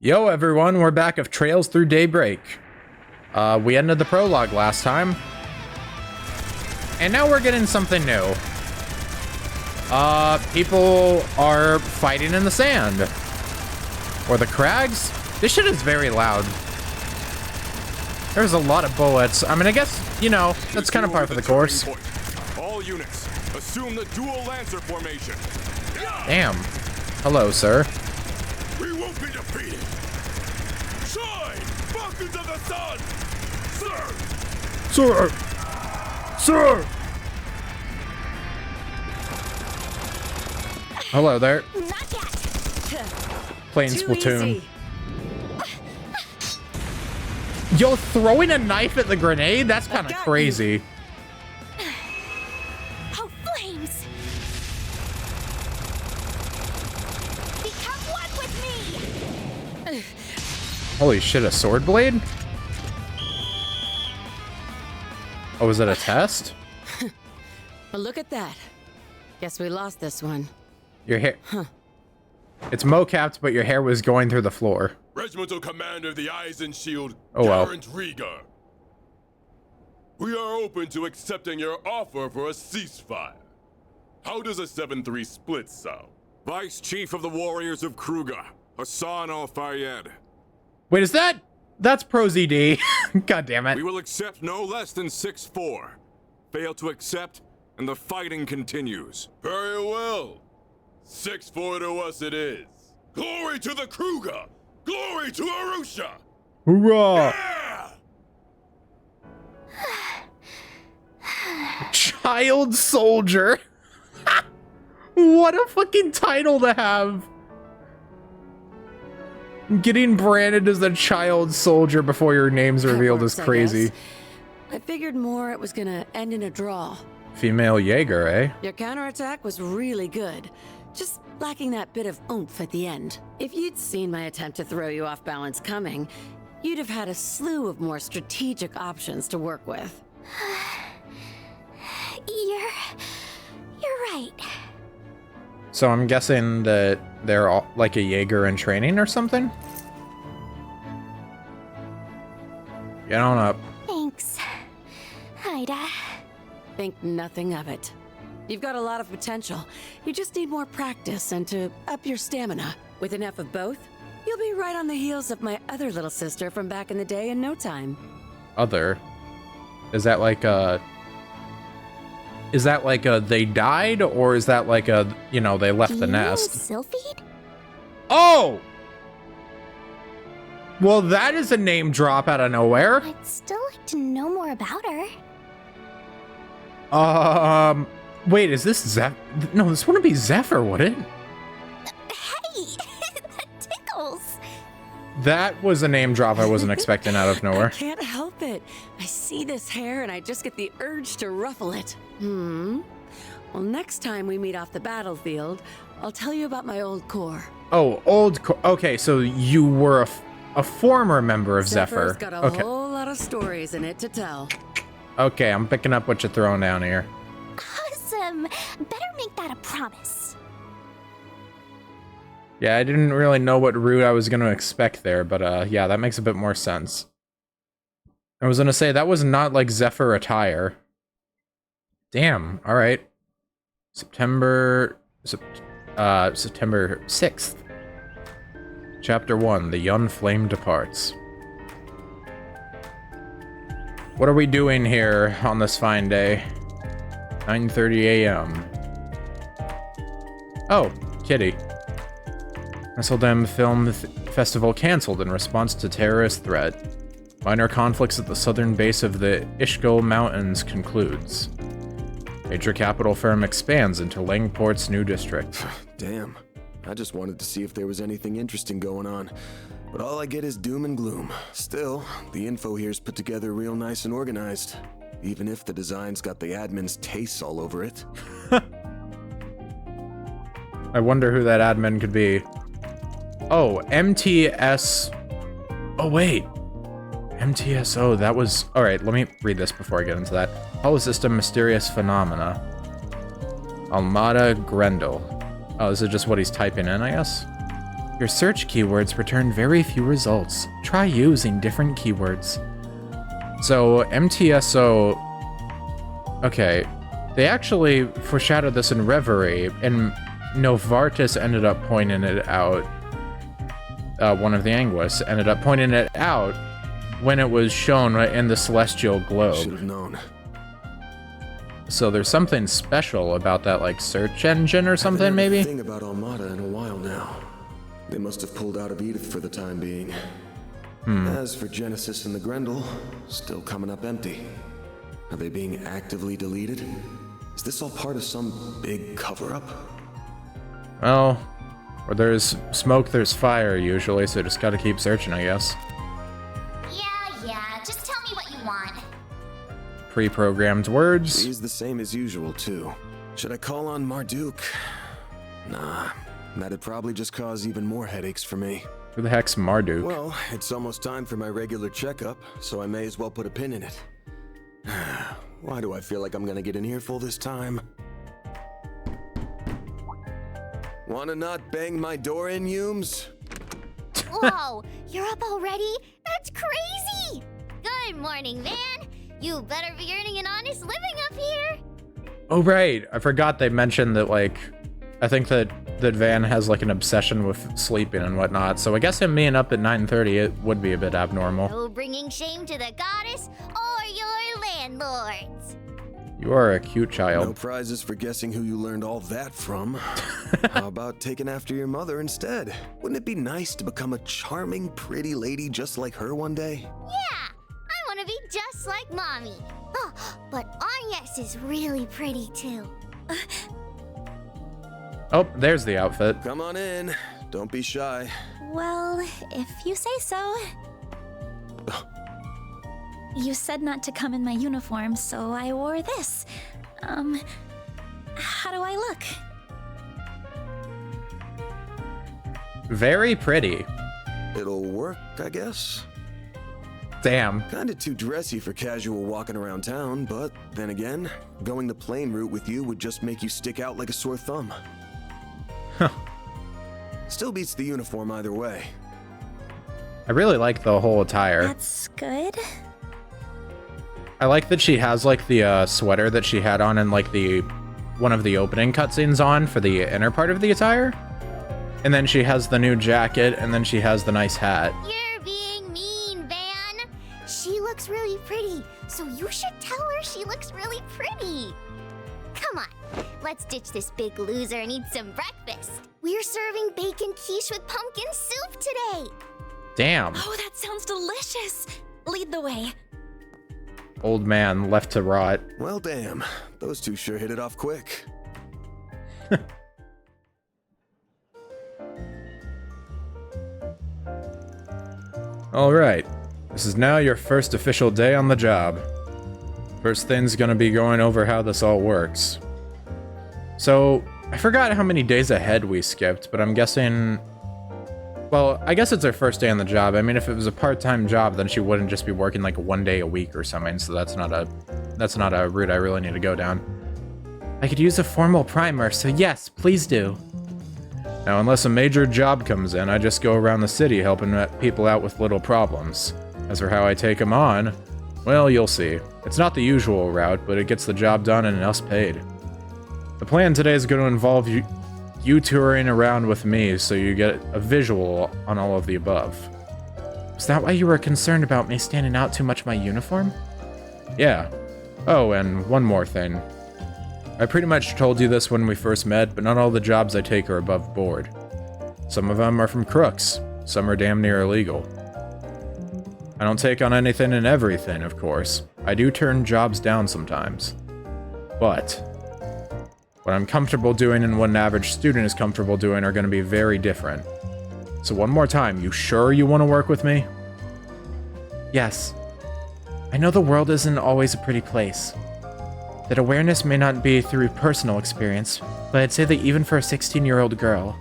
Yo everyone, we're back of Trails Through Daybreak. We ended the prologue last time. And now we're getting something new. People are fighting in the sand. Or the crags. This shit is very loud. There's a lot of bullets. I mean, I guess, you know, that's kind of par for the course. All units, assume the dual lancer formation. Damn. Hello, sir. We won't be defeated. Shine, Falcons of the Sun, sir. Sir! Hello there. Not yet. Playing Too Splatoon. easy. Yo, throwing a knife at the grenade? That's kind of got crazy. Oh, flames! Become one with me! Holy shit, a sword blade? Oh, was it a test? Well, look at that. Guess we lost this one. Your hair... It's mo-capped, but your hair was going through the floor. Regimental Commander of the Eisen Shield, Oh, well. Garant Rieger. We are open to accepting your offer for a ceasefire. How does a 7-3 split sound? Vice Chief of the Warriors of Kruger, Hassan Al-Fayed. Wait, is that... That's Pro ZD. God damn it. We will accept no less than 6-4. Fail to accept, and the fighting continues. Very well. 6-4 to us it is. Glory to the Kruger! Glory to Arusha! Hoorah! Yeah! Child soldier. What a fucking title to have. Getting branded as a child soldier before your name's revealed is That works, I crazy. guess. I figured more it was gonna end in a draw. Female Jaeger, eh? Your counterattack was really good. Just lacking that bit of oomph at the end. If you'd seen my attempt to throw you off balance coming, you'd have had a slew of more strategic options to work with. You're right. So I'm guessing that they're all like a Jaeger in training or something? Get on up. Thanks, Ida. Think nothing of it. You've got a lot of potential. You just need more practice and to up your stamina. With enough of both, you'll be right on the heels of my other little sister from back in the day in no time. Other? Is that like a... Is that like a they died, or is that like a, you know, they left the nest? Sylphide? Oh! Well, that is a name drop out of nowhere. I'd still like to know more about her. Wait, is this Zeph? No, this wouldn't be Zephyr, would it? Hey, that tickles. That was a name drop I wasn't expecting out of I nowhere. can't help it. I see this hair and I just get the urge to ruffle it. Well, next time we meet off the battlefield, I'll tell you about my old corps. Oh, okay, so you were a former member of Zephyr's Zephyr. got a Okay. whole lot of stories in it to tell. Okay, I'm picking up what you're throwing down here. Awesome. Better make that a promise. Yeah, I didn't really know what route I was going to expect there, but yeah, that makes a bit more sense. I was going to say, that was not like Zephyr attire. Damn, alright. September 6th. Chapter 1, The Young Flame Departs. What are we doing here on this fine day? 9:30 a.m. Oh, Kitty. Wrestledem Film Festival cancelled in response to terrorist threat. Minor conflicts at the southern base of the Ishko Mountains concludes. Major capital firm expands into Langport's new district. Damn. I just wanted to see if there was anything interesting going on. But all I get is doom and gloom. Still, the info here's put together real nice and organized. Even if the design's got the admin's tastes all over it. I wonder who that admin could be. Oh, MTS... Oh, wait. MTSO, that was... Alright, let me read this before I get into that. Holosystem Mysterious Phenomena. Almada Grendel. Oh, this is just what he's typing in, I guess? Your search keywords return very few results. Try using different keywords. So, MTSO... Okay, they actually foreshadowed this in Reverie, and Novartis ended up pointing it out. One of the Anguis ended up pointing it out when it was shown in the Celestial Globe. Should have known. So there's something special about that, like, search engine or something, maybe? Thing about Almada in a while now. They must have pulled out of Edith for the time being. As for Genesis and the Grendel, still coming up empty. Are they being actively deleted? Is this all part of some big cover-up? Well, where there's smoke, there's fire, usually, so just gotta keep searching, I guess. Yeah, just tell me what you want. Pre-programmed words. He's the same as usual, too. Should I call on Marduk? Nah, that'd probably just cause even more headaches for me. Who the heck's Marduk? Well, it's almost time for my regular checkup, so I may as well put a pin in it. Why do I feel like I'm gonna get an earful this time? Wanna not bang my door in, Humes? Whoa, you're up already? That's crazy! Good morning, Van. You better be earning an honest living up here. Oh, right. I forgot they mentioned that, like, I think that Van has, like, an obsession with sleeping and whatnot, so I guess him being up at 9:30, it would be a bit abnormal. No bringing shame to the goddess or your landlords. You are a cute child. No prizes for guessing who you learned all that from. How about taking after your mother instead? Wouldn't it be nice to become a charming, pretty lady just like her one day? Yeah, I want to be just like Mommy. Oh, but Agnes is really pretty too. Oh, there's the outfit. Come on in. Don't be shy. Well, if you say so. You said not to come in my uniform, so I wore this. How do I look? Very pretty. It'll work, I guess. Damn. Kinda too dressy for casual walking around town, but then again, going the plain route with you would just make you stick out like a sore thumb. Huh. Still beats the uniform either way. I really like the whole attire. That's good. I like that she has, like, the sweater that she had on in, like, the one of the opening cutscenes on for the inner part of the attire. And then she has the new jacket, and then she has the nice hat. You're being mean, Van. She looks really pretty, so you should tell her she looks really pretty. Come on, let's ditch this big loser and eat some breakfast. We're serving bacon quiche with pumpkin soup today. Damn. Oh, that sounds delicious. Lead the way. Old man left to rot. Well, damn. Those two sure hit it off quick. Alright. This is now your first official day on the job. First thing's gonna be going over how this all works. So, I forgot how many days ahead we skipped, but I'm guessing... Well, I guess it's her first day on the job. I mean, if it was a part-time job, then she wouldn't just be working like 1 day a week or something, so that's not a route I really need to go down. I could use a formal primer, so yes, please do. Now, unless a major job comes in, I just go around the city helping people out with little problems. As for how I take them on, well, you'll see. It's not the usual route, but it gets the job done and us paid. The plan today is going to involve you touring around with me so you get a visual on all of the above. Is that why you were concerned about me standing out too much in my uniform? Yeah. Oh, and one more thing. I pretty much told you this when we first met, but not all the jobs I take are above board. Some of them are from crooks. Some are damn near illegal. I don't take on anything and everything, of course. I do turn jobs down sometimes. But what I'm comfortable doing and what an average student is comfortable doing are going to be very different. So one more time, you sure you want to work with me? Yes. I know the world isn't always a pretty place. That awareness may not be through personal experience, but I'd say that even for a 16-year-old girl,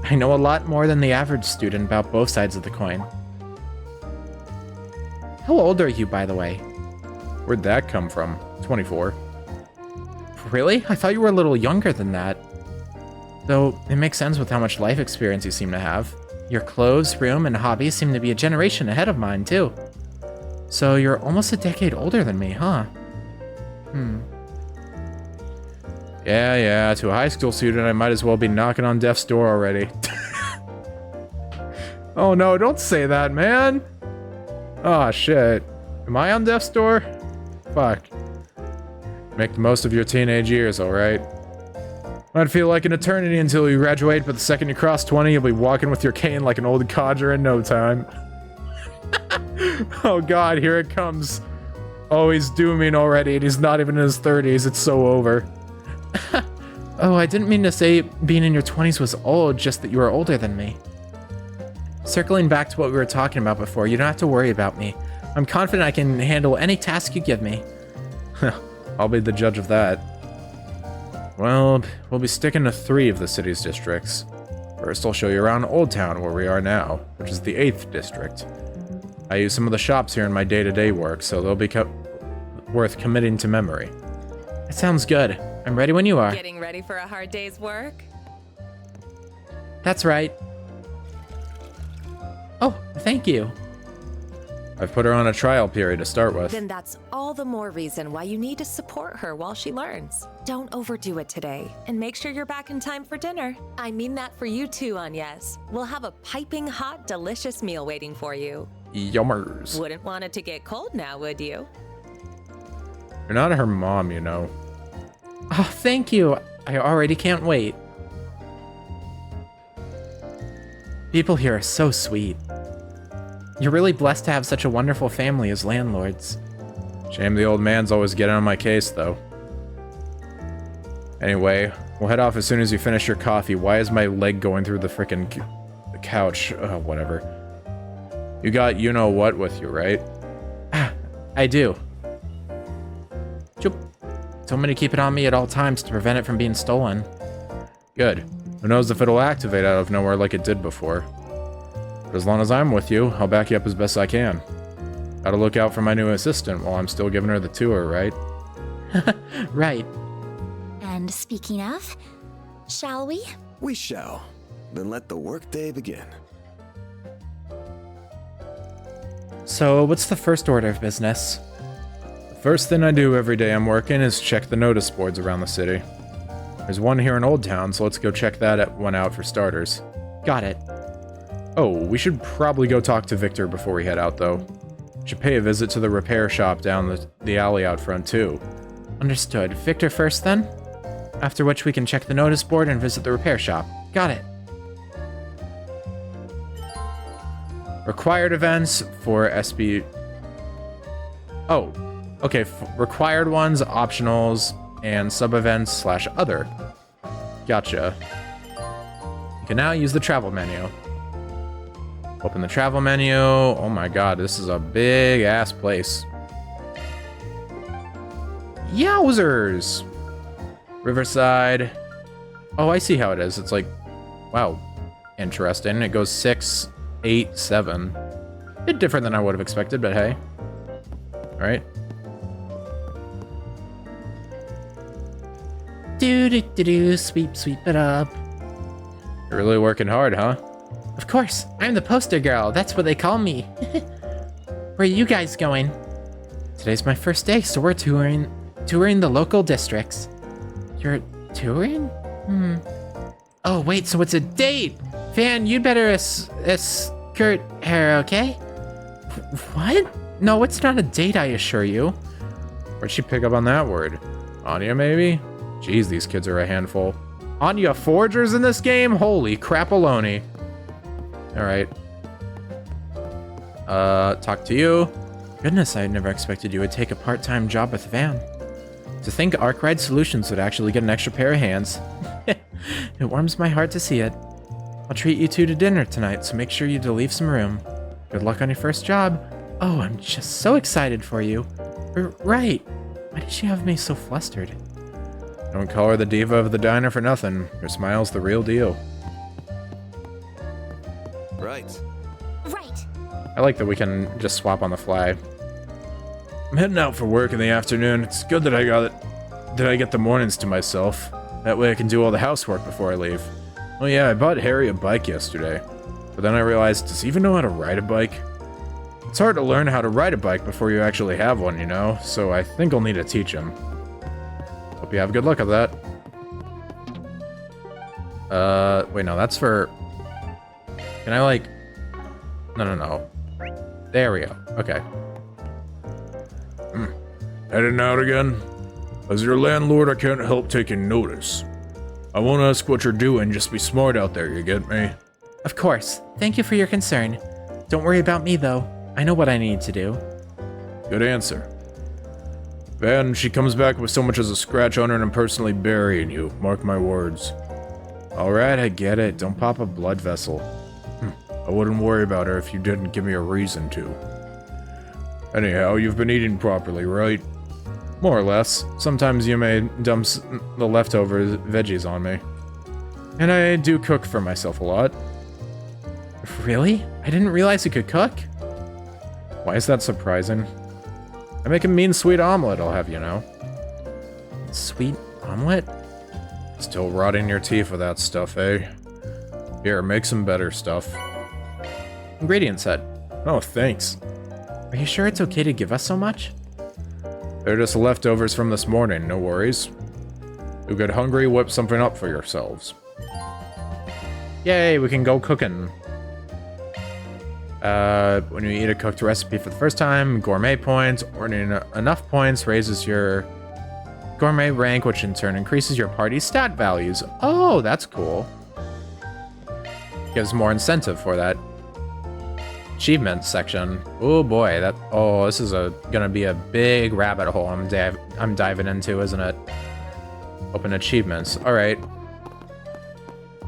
I know a lot more than the average student about both sides of the coin. How old are you, by the way? Where'd that come from? 24. Really? I thought you were a little younger than that. Though, it makes sense with how much life experience you seem to have. Your clothes, room, and hobbies seem to be a generation ahead of mine, too. So you're almost a decade older than me, huh? Yeah, to a high school student, I might as well be knocking on death's door already. Oh no, don't say that, man! Oh shit. Am I on death's door? Fuck. Make the most of your teenage years, alright? Might feel like an eternity until you graduate, but the second you cross 20, you'll be walking with your cane like an old codger in no time. Oh god, here it comes. Oh, he's dooming already, and he's not even in his 30s. It's so over. Oh, I didn't mean to say being in your 20s was old, just that you were older than me. Circling back to what we were talking about before, you don't have to worry about me. I'm confident I can handle any task you give me. I'll be the judge of that. Well, we'll be sticking to 3 of the city's districts. First, I'll show you around Old Town, where we are now, which is the 8th district. I use some of the shops here in my day-to-day work, so they'll be worth committing to memory. It sounds good. I'm ready when you are. Getting ready for a hard day's work? That's right. Oh, thank you. I've put her on a trial period to start with. Then that's all the more reason why you need to support her while she learns. Don't overdo it today, and make sure you're back in time for dinner. I mean that for you too, Agnes. We'll have a piping hot, delicious meal waiting for you. Yummers. Wouldn't want it to get cold now, would you? You're not her mom, you know. Oh, thank you. I already can't wait. People here are so sweet. You're really blessed to have such a wonderful family as landlords. Shame the old man's always getting on my case, though. Anyway, we'll head off as soon as you finish your coffee. Why is my leg going through the frickin' couch? Whatever. You got you-know-what with you, right? I do. Choop. Told me to keep it on me at all times to prevent it from being stolen. Good. Who knows if it'll activate out of nowhere like it did before. But as long as I'm with you, I'll back you up as best I can. Gotta look out for my new assistant while I'm still giving her the tour, right? Right. And speaking of, shall we? We shall. Then let the workday begin. So, what's the first order of business? The first thing I do every day I'm working is check the notice boards around the city. There's one here in Old Town, so let's go check that one out for starters. Got it. Oh, we should probably go talk to Victor before we head out, though. Should pay a visit to the repair shop down the alley out front, too. Understood. Victor first, then? After which we can check the notice board and visit the repair shop. Got it. Required events for SB... Oh, okay. Required ones, optionals, and sub-events / other. Gotcha. You can now use the travel menu. Open the travel menu. Oh my god, this is a big-ass place. Yowzers! Riverside. Oh, I see how it is. It's like, wow, interesting. It goes 6, 8, 7. A bit different than I would have expected, but hey. Alright. Do-do-do-do, sweep it up. You're really working hard, huh? Of course, I'm the poster girl. That's what they call me. Where are you guys going? Today's my first day, so we're touring the local districts. You're touring? Oh, wait, so it's a date. Van, you'd better escort her, okay? What? No, it's not a date, I assure you. Where'd she pick up on that word? Anya, maybe? Jeez, these kids are a handful. Anya Forgers in this game? Holy crapaloni. Alright. Talk to you. Goodness, I never expected you would take a part-time job with Van. To think Arkride Solutions would actually get an extra pair of hands. It warms my heart to see it. I'll treat you two to dinner tonight, so make sure you to leave some room. Good luck on your first job. Oh, I'm just so excited for you. Right. Why did she have me so flustered? Don't call her the diva of the diner for nothing. Her smile's the real deal. Right. Right. I like that we can just swap on the fly. I'm heading out for work in the afternoon. It's good that I get the mornings to myself. That way I can do all the housework before I leave. Oh yeah, I bought Harry a bike yesterday. But then I realized, does he even know how to ride a bike? It's hard to learn how to ride a bike before you actually have one, you know? So I think I'll need to teach him. Hope you have good luck with that. Wait, no, that's for... Can I, like... No. There we go. Okay. Heading out again? As your landlord, I can't help taking notice. I won't ask what you're doing, just be smart out there, you get me? Of course. Thank you for your concern. Don't worry about me, though. I know what I need to do. Good answer. Van, she comes back with so much as a scratch on her and I'm personally burying you. Mark my words. Alright, I get it. Don't pop a blood vessel. I wouldn't worry about her if you didn't give me a reason to. Anyhow, you've been eating properly, right? More or less. Sometimes you may dump the leftover veggies on me. And I do cook for myself a lot. Really? I didn't realize you could cook. Why is that surprising? I make a mean sweet omelet, I'll have you know. Sweet omelet? Still rotting your teeth with that stuff, eh? Here, make some better stuff. Ingredient set. Oh, thanks. Are you sure it's okay to give us so much? They're just leftovers from this morning, no worries. You get hungry, whip something up for yourselves. Yay, we can go cooking. When you eat a cooked recipe for the first time, gourmet points, earning enough points raises your gourmet rank, which in turn increases your party's stat values. Oh, that's cool. Gives more incentive for that. Achievements section. Oh boy, this is gonna be a big rabbit hole I'm diving into, isn't it? Open achievements. All right.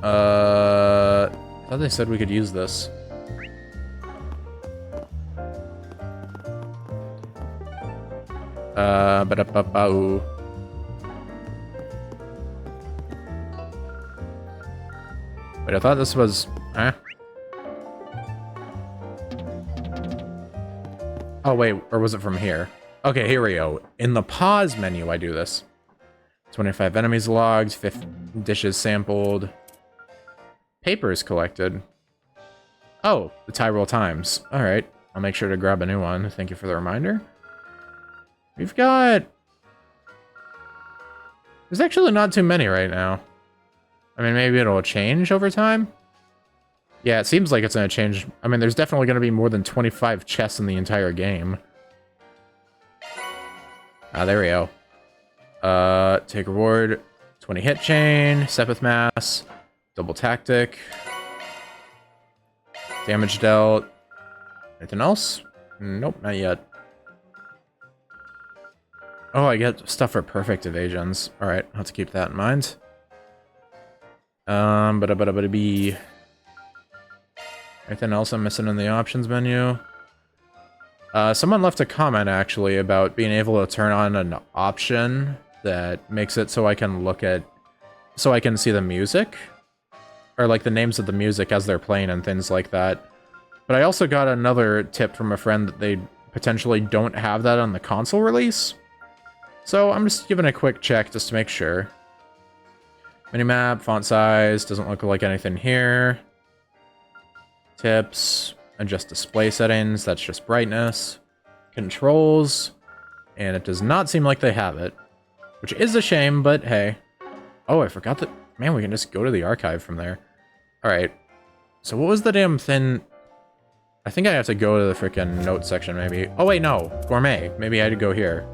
I thought they said we could use this. Ba-da-ba-ba-oo. Wait, I thought this was... Huh? Oh, wait, or was it from here? Okay, here we go. In the pause menu, I do this. 25 enemies logged, 50 dishes sampled. Papers collected. Oh, the Tyrol Times. Alright, I'll make sure to grab a new one. Thank you for the reminder. We've got... There's actually not too many right now. I mean, maybe it'll change over time? Yeah, it seems like it's going to change. I mean, there's definitely going to be more than 25 chests in the entire game. Ah, there we go. Take reward, 20 hit chain, Sepith Mass, double tactic, damage dealt. Anything else? Nope, not yet. Oh, I get stuff for perfect evasions. Alright, I'll have to keep that in mind. But anything else I'm missing in the options menu? Someone left a comment, actually, about being able to turn on an option that makes it so I can look at... So I can see the music. Or, like, the names of the music as they're playing and things like that. But I also got another tip from a friend that they potentially don't have that on the console release. So I'm just giving a quick check just to make sure. Minimap, font size, doesn't look like anything here. Tips, adjust display settings, that's just brightness. Controls, and it does not seem like they have it. Which is a shame, but hey. Oh, I forgot that... Man, we can just go to the archive from there. Alright. So what was the damn thing... I think I have to go to the freaking notes section, maybe. Oh, wait, no. Gourmet. Maybe I had to go here.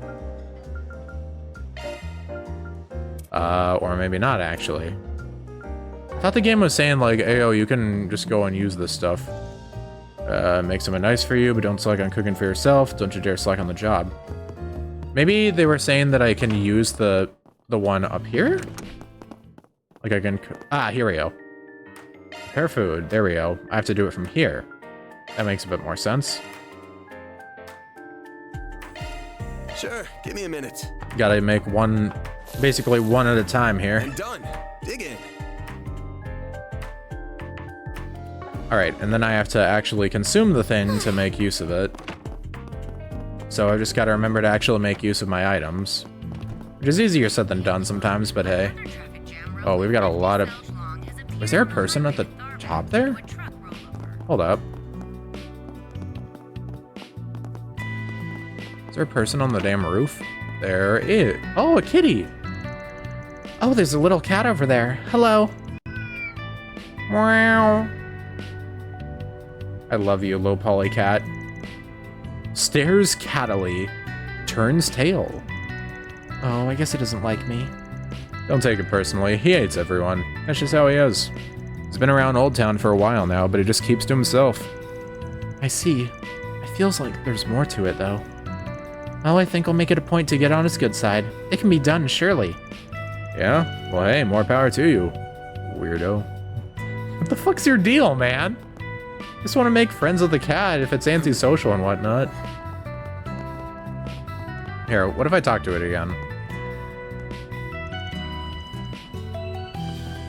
Or maybe not, actually. I thought the game was saying, like, hey, oh, you can just go and use this stuff. Make something nice for you, but don't slack on cooking for yourself. Don't you dare slack on the job. Maybe they were saying that I can use the one up here? Like I can... Ah, here we go. Prepare food. There we go. I have to do it from here. That makes a bit more sense. Sure, give me a minute. Gotta make one... Basically one at a time here. And done. Dig in. Alright, and then I have to actually consume the thing to make use of it. So I just gotta remember to actually make use of my items. Which is easier said than done sometimes, but hey. Oh, we've got a lot of Was there a person at the top there? Hold up. Is there a person on the damn roof? There is. Oh, a kitty. Oh, there's a little cat over there. Hello. Meow. I love you, low poly cat. Stares cattily. Turns tail. Oh, I guess he doesn't like me. Don't take it personally. He hates everyone. That's just how he is. He's been around Old Town for a while now, but he just keeps to himself. I see. It feels like there's more to it, though. Well, I think I'll make it a point to get on his good side. It can be done, surely. Yeah? Well, hey, more power to you, weirdo. What the fuck's your deal, man? Just want to make friends with the cat if it's antisocial and whatnot. Here, what if I talk to it again?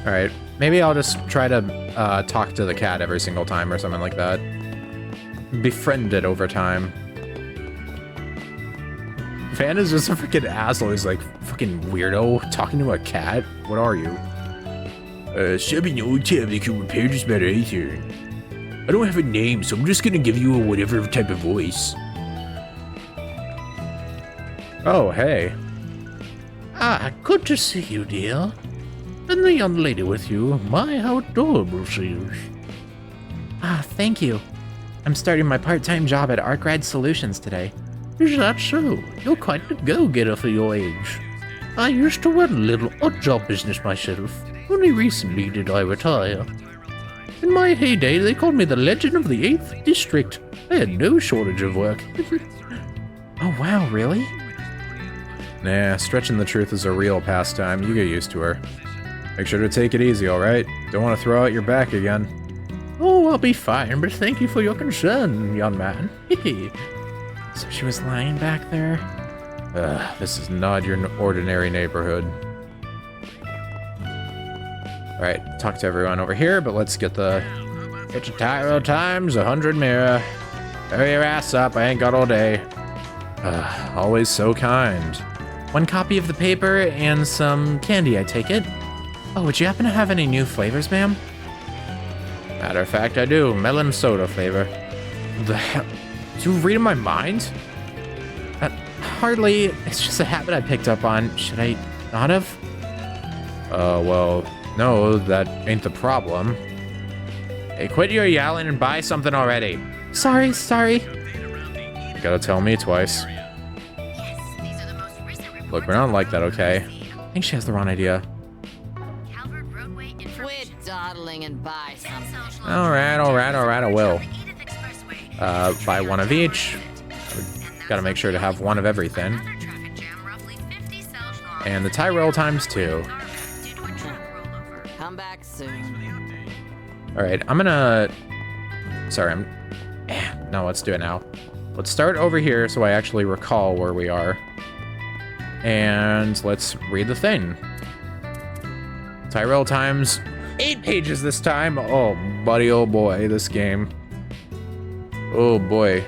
Alright, maybe I'll just try to talk to the cat every single time or something like that. Befriend it over time. Van is just a freaking asshole. He's like, fucking weirdo, talking to a cat? What are you? Should be no tab that can repair just about anything. I don't have a name, so I'm just gonna give you a whatever type of voice. Oh, hey. Ah, good to see you, dear. And the young lady with you. My, how adorable she is. Ah, thank you. I'm starting my part-time job at arghhhhhhhh Solutions today. Is that so? You're quite the go-getter for your age. I used to run a little odd-job business myself. Only recently did I retire. In my heyday, they called me the Legend of the 8th District. I had no shortage of work. Oh, wow, really? Nah, stretching the truth is a real pastime. You get used to her. Make sure to take it easy, alright? Don't want to throw out your back again. Oh, I'll be fine, but thank you for your concern, young man. So she was lying back there? This is not your ordinary neighborhood. Alright, talk to everyone over here, but let's get your Tyro times 100 mirror. Hurry your ass up, I ain't got all day. Always so kind. One copy of the paper and some candy, I take it? Oh, would you happen to have any new flavors, ma'am? Matter of fact, I do. Melon soda flavor. The hell? Did you read in my mind? Hardly. It's just a habit I picked up on. Should I not have? Well, no, that ain't the problem. Hey, quit your yelling and buy something already. Sorry. You gotta tell me twice. Look, we're not like that, okay? I think she has the wrong idea. Quit dawdling and buy something. Alright, I will. Buy one of each. Gotta make sure to have one of everything. And the Tyrell times 2. Come back soon. Alright, I'm gonna... Sorry, no, let's do it now. Let's start over here so I actually recall where we are. And let's read the thing. Tyrell times 8 pages this time. Oh, buddy, oh boy, this game. Oh boy.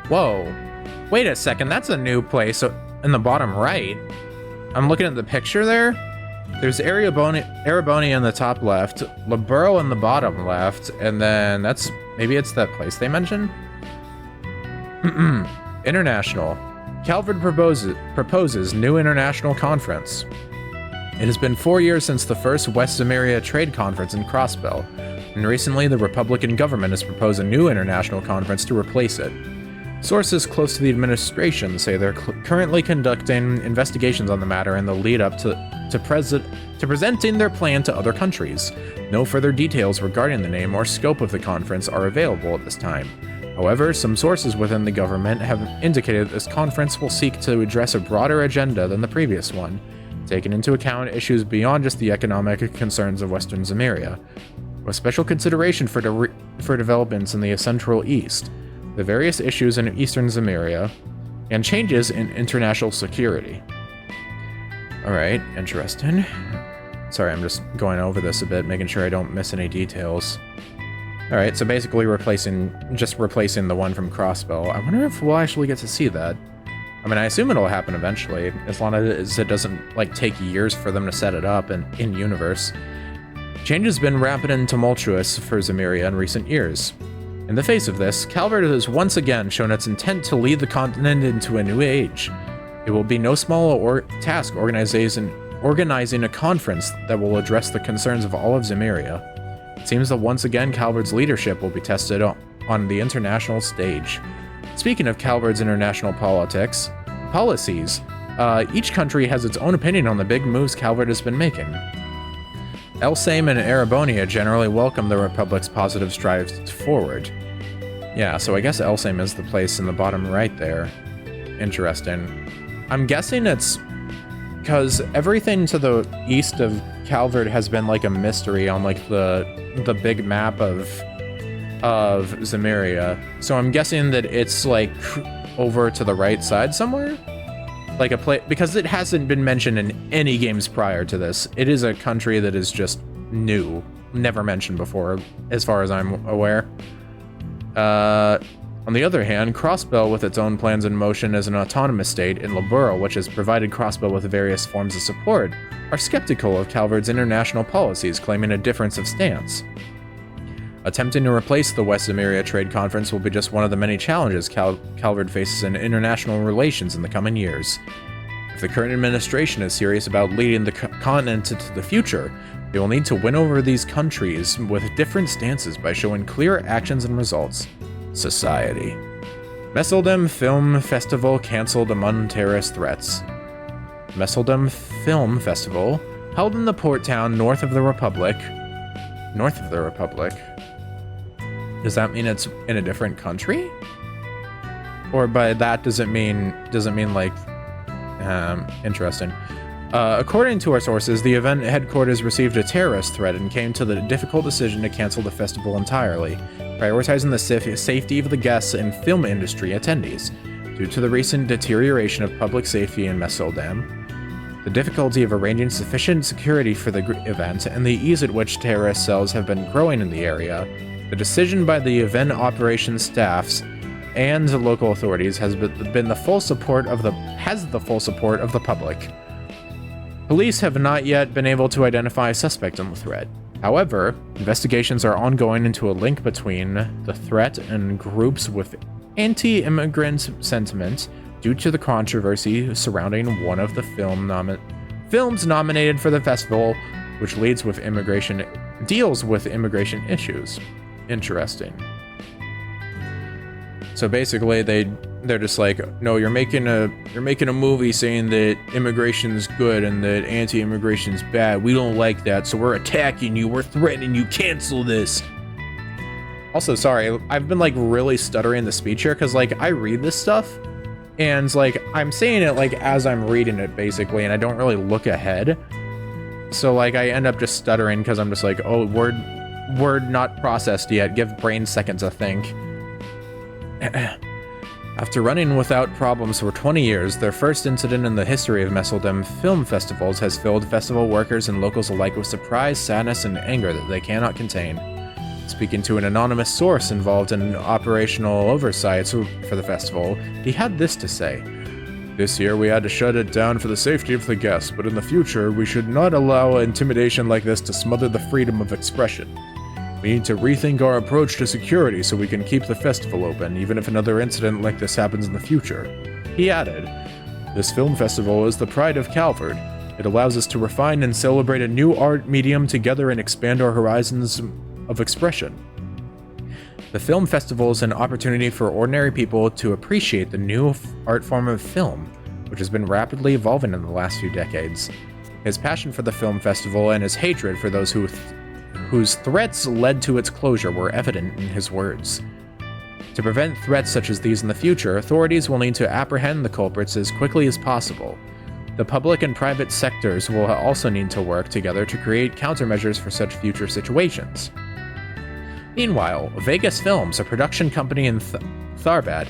Whoa. Wait a second, that's a new place. So in the bottom right, I'm looking at the picture there. There's Ereboni in the top left, Laburo in the bottom left, and then maybe it's that place they mentioned? International. Calvert proposes new international conference. It has been 4 years since the first West Zemeria Trade Conference in Crossbell, and recently the Republican government has proposed a new international conference to replace it. Sources close to the administration say they're currently conducting investigations on the matter in the lead-up to presenting their plan to other countries. No further details regarding the name or scope of the conference are available at this time. However, some sources within the government have indicated this conference will seek to address a broader agenda than the previous one, taking into account issues beyond just the economic concerns of Western Zemeria, with special consideration for developments in the Central East, the various issues in Eastern Zemeria, and changes in international security. Alright, interesting. Sorry, I'm just going over this a bit, making sure I don't miss any details. Alright, so basically replacing the one from Crossbell. I wonder if we'll actually get to see that. I mean, I assume it'll happen eventually, as long as it doesn't, like, take years for them to set it up in-universe. Change has been rapid and tumultuous for Zemeria in recent years. In the face of this, Calvard has once again shown its intent to lead the continent into a new age. It will be no small task organizing a conference that will address the concerns of all of Zemeria. It seems that once again Calvard's leadership will be tested on the international stage. Speaking of Calvard's international policies, each country has its own opinion on the big moves Calvard has been making. Elsame and Erebonia generally welcome the Republic's positive strides forward. Yeah, so I guess Elsame is the place in the bottom right there. Interesting. I'm guessing it's because everything to the east of Calvard has been like a mystery on like the big map of Zemeria. So I'm guessing that it's like over to the right side somewhere? Like a place, because it hasn't been mentioned in any games prior to this. It is a country that is just new, never mentioned before, as far as I'm aware. On the other hand, Crossbell, with its own plans in motion as an autonomous state, and Laburo, which has provided Crossbell with various forms of support, are skeptical of Calvard's international policies, claiming a difference of stance. Attempting to replace the West Zemeria Trade Conference will be just one of the many challenges Calvard faces in international relations in the coming years. If the current administration is serious about leading the continent into the future, they will need to win over these countries with different stances by showing clear actions and results. Society. Messeldom Film Festival cancelled among terrorist threats. Messeldom Film Festival, held in the port town north of the Republic. North of the Republic? Does that mean it's in a different country? Or by that, does it mean like, interesting. According to our sources, the event headquarters received a terrorist threat and came to the difficult decision to cancel the festival entirely, prioritizing the safety of the guests and film industry attendees. Due to the recent deterioration of public safety in Messeldam, the difficulty of arranging sufficient security for the event, and the ease at which terrorist cells have been growing in the area, the decision by the event operations staffs and the local authorities has the full support of the public. Police have not yet been able to identify a suspect in the threat. However, investigations are ongoing into a link between the threat and groups with anti-immigrant sentiment due to the controversy surrounding one of the films nominated for the festival, which deals with immigration issues. Interesting. So basically, they're just like, no, you're making a movie saying that immigration's good and that anti-immigration's bad. We don't like that, so we're attacking you. We're threatening you. Cancel this. Also, sorry, I've been like really stuttering the speech here because like I read this stuff and like I'm saying it like as I'm reading it basically, and I don't really look ahead. So like I end up just stuttering because I'm just like, oh, word not processed yet. Give brain seconds to think. After running without problems for 20 years, their first incident in the history of Messeldom film festivals has filled festival workers and locals alike with surprise, sadness, and anger that they cannot contain. Speaking to an anonymous source involved in operational oversight for the festival, he had this to say. This year we had to shut it down for the safety of the guests, but in the future we should not allow intimidation like this to smother the freedom of expression. We need to rethink our approach to security so we can keep the festival open, even if another incident like this happens in the future. He added, this film festival is the pride of Calvard. It allows us to refine and celebrate a new art medium together and expand our horizons of expression. The film festival is an opportunity for ordinary people to appreciate the new art form of film, which has been rapidly evolving in the last few decades. His passion for the film festival and his hatred for those whose threats led to its closure were evident in his words. To prevent threats such as these in the future, authorities will need to apprehend the culprits as quickly as possible. The public and private sectors will also need to work together to create countermeasures for such future situations. Meanwhile, Vegas Films, a production company in Tharbad,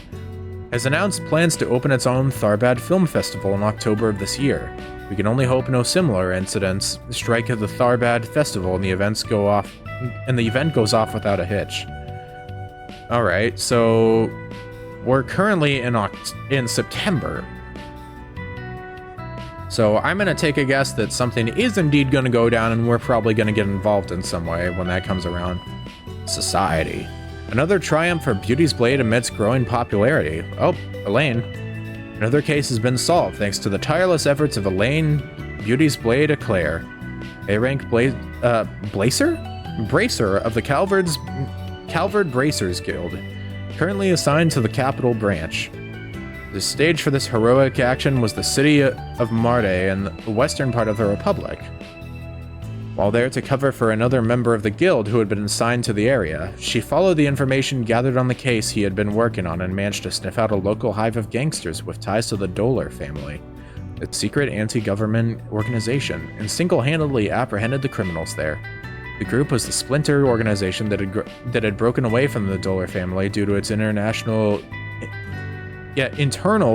has announced plans to open its own Tharbad Film Festival in October of this year. We can only hope no similar incidents strike at the Tharbad Festival and the event goes off without a hitch. Alright, so we're currently in September. So I'm going to take a guess that something is indeed going to go down, and we're probably going to get involved in some way when that comes around. Society. Another triumph for Beauty's Blade amidst growing popularity. Oh, Elaine. Another case has been solved thanks to the tireless efforts of Elaine, Beauty's Blade Eclair, A-rank Bracer of the Calvard Bracers Guild, currently assigned to the Capital Branch. The stage for this heroic action was the city of Marte in the western part of the Republic. While there to cover for another member of the guild who had been assigned to the area, she followed the information gathered on the case he had been working on and managed to sniff out a local hive of gangsters with ties to the Dolar family, a secret anti-government organization, and single-handedly apprehended the criminals there. The group was the splinter organization that had broken away from the Dolar family due to its internal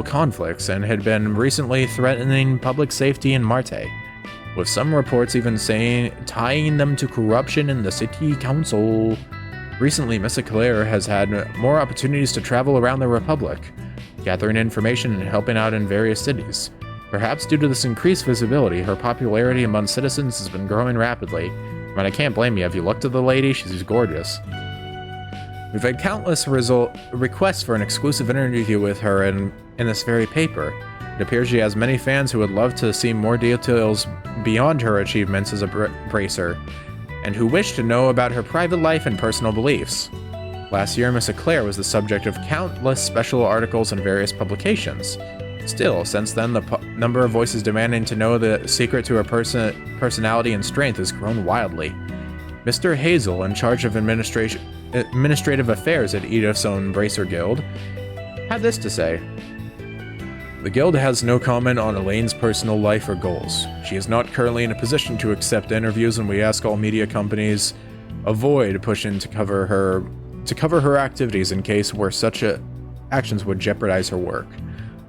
conflicts and had been recently threatening public safety in Marte, with some reports even tying them to corruption in the city council. Recently, Miss Eclair has had more opportunities to travel around the Republic, gathering information and helping out in various cities. Perhaps due to this increased visibility, her popularity among citizens has been growing rapidly. But I can't blame you. If you looked at the lady, she's gorgeous. We've had countless requests for an exclusive interview with her in this very paper. It appears she has many fans who would love to see more details beyond her achievements as a bracer, and who wish to know about her private life and personal beliefs. Last year, Miss Eclair was the subject of countless special articles in various publications. Still, since then, the number of voices demanding to know the secret to her personality and strength has grown wildly. Mr. Hazel, in charge of administrative affairs at Edith's own Bracer Guild, had this to say. The guild has no comment on Elaine's personal life or goals. She is not currently in a position to accept interviews, and we ask all media companies avoid pushing to cover her activities in case where such actions would jeopardize her work.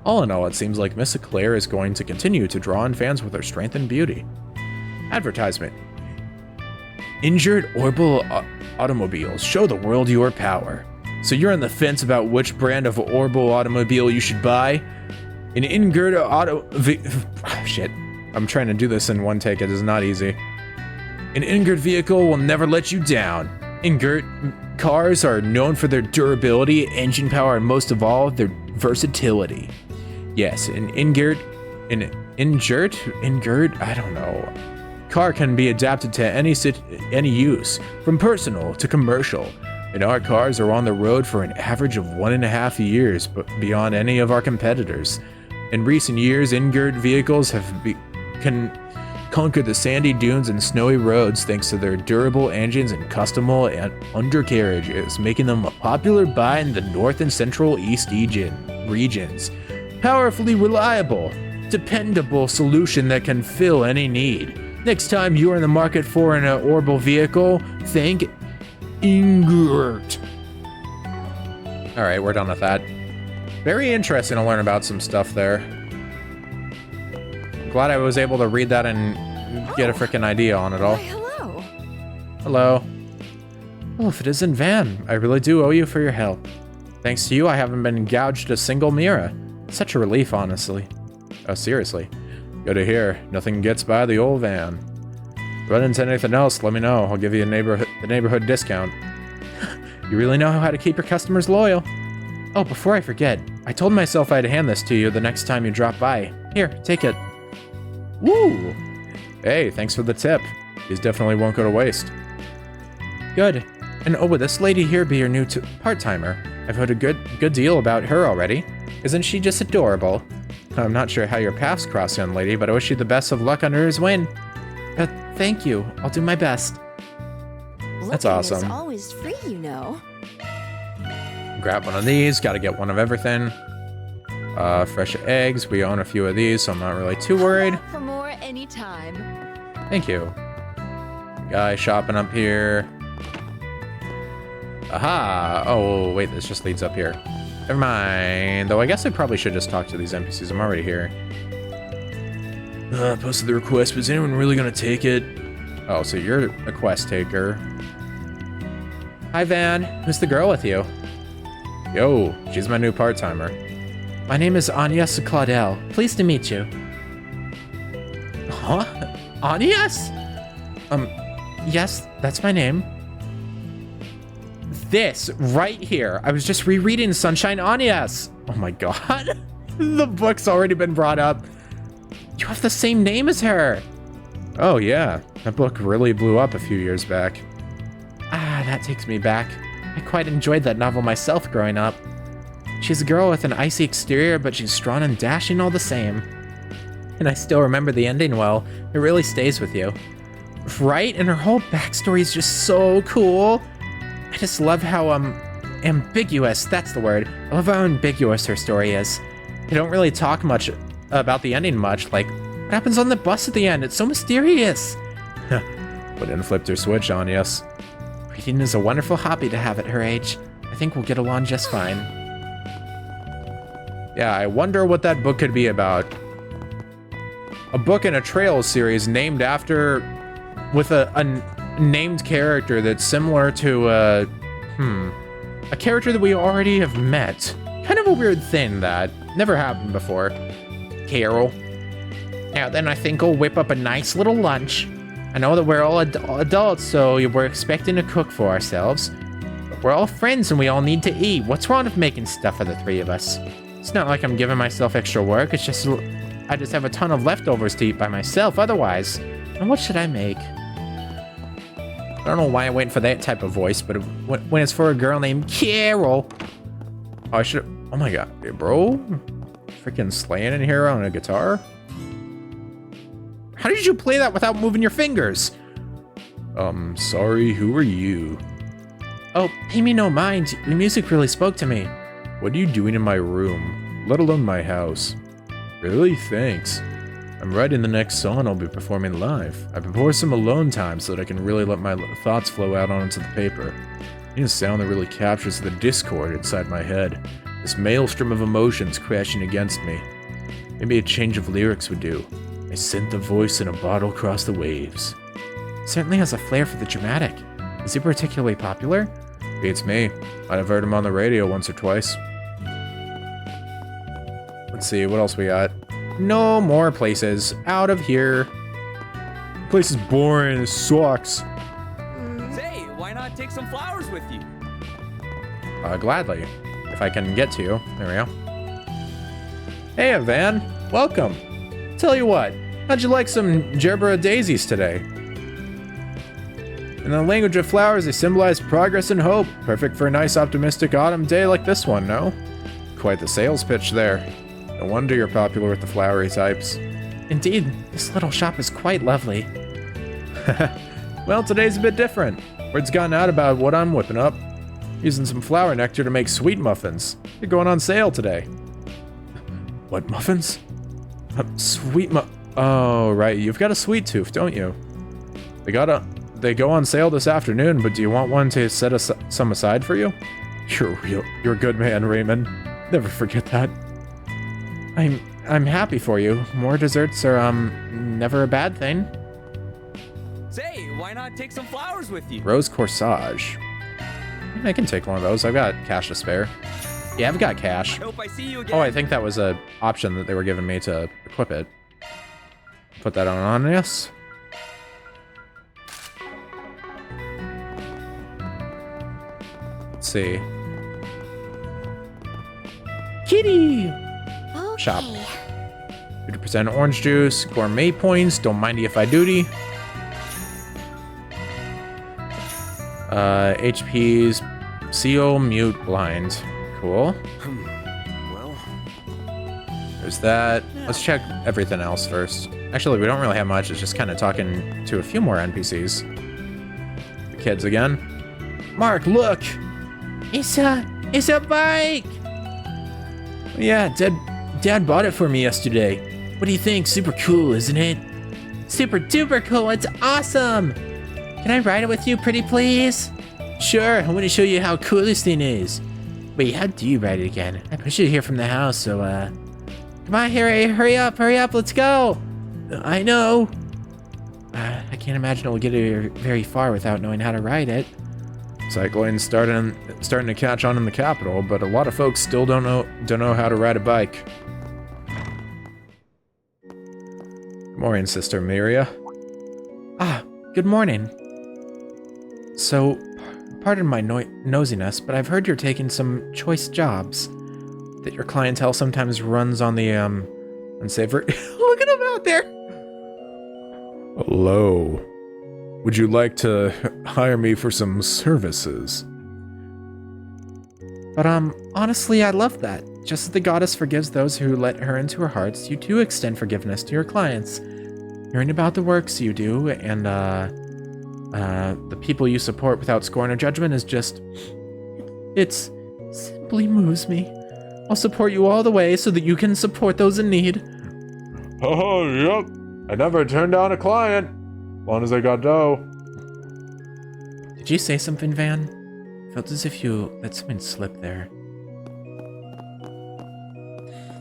All in all, it seems like Miss Eclair is going to continue to draw in fans with her strength and beauty. Advertisement. Injured Orbital automobiles. Show the world your power. So you're on the fence about which brand of Orbital automobile you should buy? An Ingert shit. I'm trying to do this in one take. It is not easy. An Ingert vehicle will never let you down. Ingert cars are known for their durability, engine power, and most of all, their versatility. Yes, an Ingert, I don't know. Car can be adapted to any use, from personal to commercial. And our cars are on the road for an average of 1.5 years, but beyond any of our competitors. In recent years, Ingert vehicles have conquered the sandy dunes and snowy roads thanks to their durable engines and customable undercarriages, making them a popular buy in the North and Central East regions. Powerfully reliable, dependable solution that can fill any need. Next time you're in the market for an orbital vehicle, think Ingert. Alright, we're done with that. Very interesting to learn about some stuff there. Glad I was able to read that and get a freaking idea on it all. Why, hello. Hello. Oh, if it isn't Van, I really do owe you for your help. Thanks to you, I haven't been gouged a single Mira. Such a relief, honestly. Oh, seriously. Good to hear. Nothing gets by the old Van. Run into anything else, let me know. I'll give you a neighborhood discount. You really know how to keep your customers loyal. Oh, before I forget, I told myself I'd hand this to you the next time you drop by. Here, take it. Woo! Hey, thanks for the tip. These definitely won't go to waste. Good. And oh, would this lady here be your new part-timer? I've heard a good deal about her already. Isn't she just adorable? I'm not sure how your paths cross, young lady, but I wish you the best of luck under his wing. Thank you. I'll do my best. That's awesome. Is always free, you know. Grab one of these. Gotta get one of everything. Fresh eggs. We own a few of these, so I'm not really too worried. For more anytime. Thank you. Guy shopping up here. Aha! Oh, wait, this just leads up here. Never mind. Though I guess I probably should just talk to these NPCs. I'm already here. Posted the request, but is anyone really gonna take it? Oh, so you're a quest taker. Hi, Van. Who's the girl with you? Yo, she's my new part-timer. My name is Anya Claudel. Pleased to meet you. Huh? Anias? Yes, that's my name. This right here. I was just rereading Sunshine Anias. Oh my god. The book's already been brought up. You have the same name as her. Oh yeah, that book really blew up a few years back. Ah, that takes me back. I quite enjoyed that novel myself growing up. She's a girl with an icy exterior, but she's strong and dashing all the same. And I still remember the ending well. It really stays with you. Right? And her whole backstory is just so cool. I just love how, ambiguous, that's the word. I love how ambiguous her story is. They don't really talk much about the ending much, like, what happens on the bus at the end? It's so mysterious. But then flipped her switch on, yes. Reading is a wonderful hobby to have at her age. I think we'll get along just fine. Yeah, I wonder what that book could be about. A book in a Trails series named after, with a named character that's similar to, a character that we already have met. Kind of a weird thing that never happened before. Carol. Now then, I think I'll whip up a nice little lunch. I know that we're all adults, so we're expecting to cook for ourselves. But we're all friends and we all need to eat. What's wrong with making stuff for the three of us? It's not like I'm giving myself extra work. It's just I just have a ton of leftovers to eat by myself otherwise. And what should I make? I don't know why I'm waiting for that type of voice, but when it's for a girl named Carol. Oh, I should. Oh my god, hey, bro. Freaking slaying in here on a guitar. How did you play that without moving your fingers? Sorry, who are you? Oh, pay me no mind. Your music really spoke to me. What are you doing in my room? Let alone my house. Really? Thanks. I'm writing the next song I'll be performing live. I've been pouring some alone time so that I can really let my thoughts flow out onto the paper. I need a sound that really captures the discord inside my head. This maelstrom of emotions crashing against me. Maybe a change of lyrics would do. I sent the voice in a bottle across the waves. Certainly has a flair for the dramatic. Is he particularly popular? Beats me. I've heard him on the radio once or twice. Let's see, what else we got? No more places. Out of here. Place is boring. It sucks. Say, why not take some flowers with you? Gladly. If I can get to you. There we go. Hey, Van. Welcome. Tell you what, how'd you like some gerbera daisies today? In the language of flowers, they symbolize progress and hope. Perfect for a nice optimistic autumn day like this one, no? Quite the sales pitch there. No wonder you're popular with the flowery types. Indeed, this little shop is quite lovely. Well, today's a bit different. Word's gotten out about what I'm whipping up. Using some flower nectar to make sweet muffins. They're going on sale today. What muffins? Oh, right. You've got a sweet tooth, don't you? They go on sale this afternoon, but do you want one to set some aside for you? You're a good man, Raymond. Never forget that. I'm happy for you. More desserts are, never a bad thing. Say, why not take some flowers with you? Rose corsage. I can take one of those. I've got cash to spare. Yeah, I've got cash. I hope I see you again. Oh, I think that was an option that they were giving me to equip it. Put that on, yes. Let's see. Kitty! Okay. Shop. 50% orange juice, gourmet points, don't mind if I duty. HP's CO mute blind. Cool. Well, There's that. Let's check everything else first. Actually, we don't really have much. It's just kind of talking to a few more NPCs. The kids again. Mark, look! It's a bike! Yeah, Dad bought it for me yesterday. What do you think? Super cool, isn't it? Super duper cool, it's awesome! Can I ride it with you, pretty please? Sure, I want to show you how cool this thing is. Wait, how do you ride it again? I pushed it here from the house, so, come on, hurry up, let's go! I know. I can't imagine it will get it very far without knowing how to ride it. Cycling's starting to catch on in the capital, but a lot of folks still don't know how to ride a bike. Morning, Sister Miria. Ah, good morning. So, pardon my nosiness, but I've heard you're taking some choice jobs. That your clientele sometimes runs on the, unsavory... Look at him out there! Hello. Would you like to hire me for some services? But, honestly, I love that. Just as the goddess forgives those who let her into her hearts, you too extend forgiveness to your clients. Hearing about the works you do, and, the people you support without scorn or judgment is just... It simply moves me. I'll support you all the way so that you can support those in need. Oh, yep. I never turned down a client. As long as I got dough. Did you say something, Van? Felt as if you let something slip there.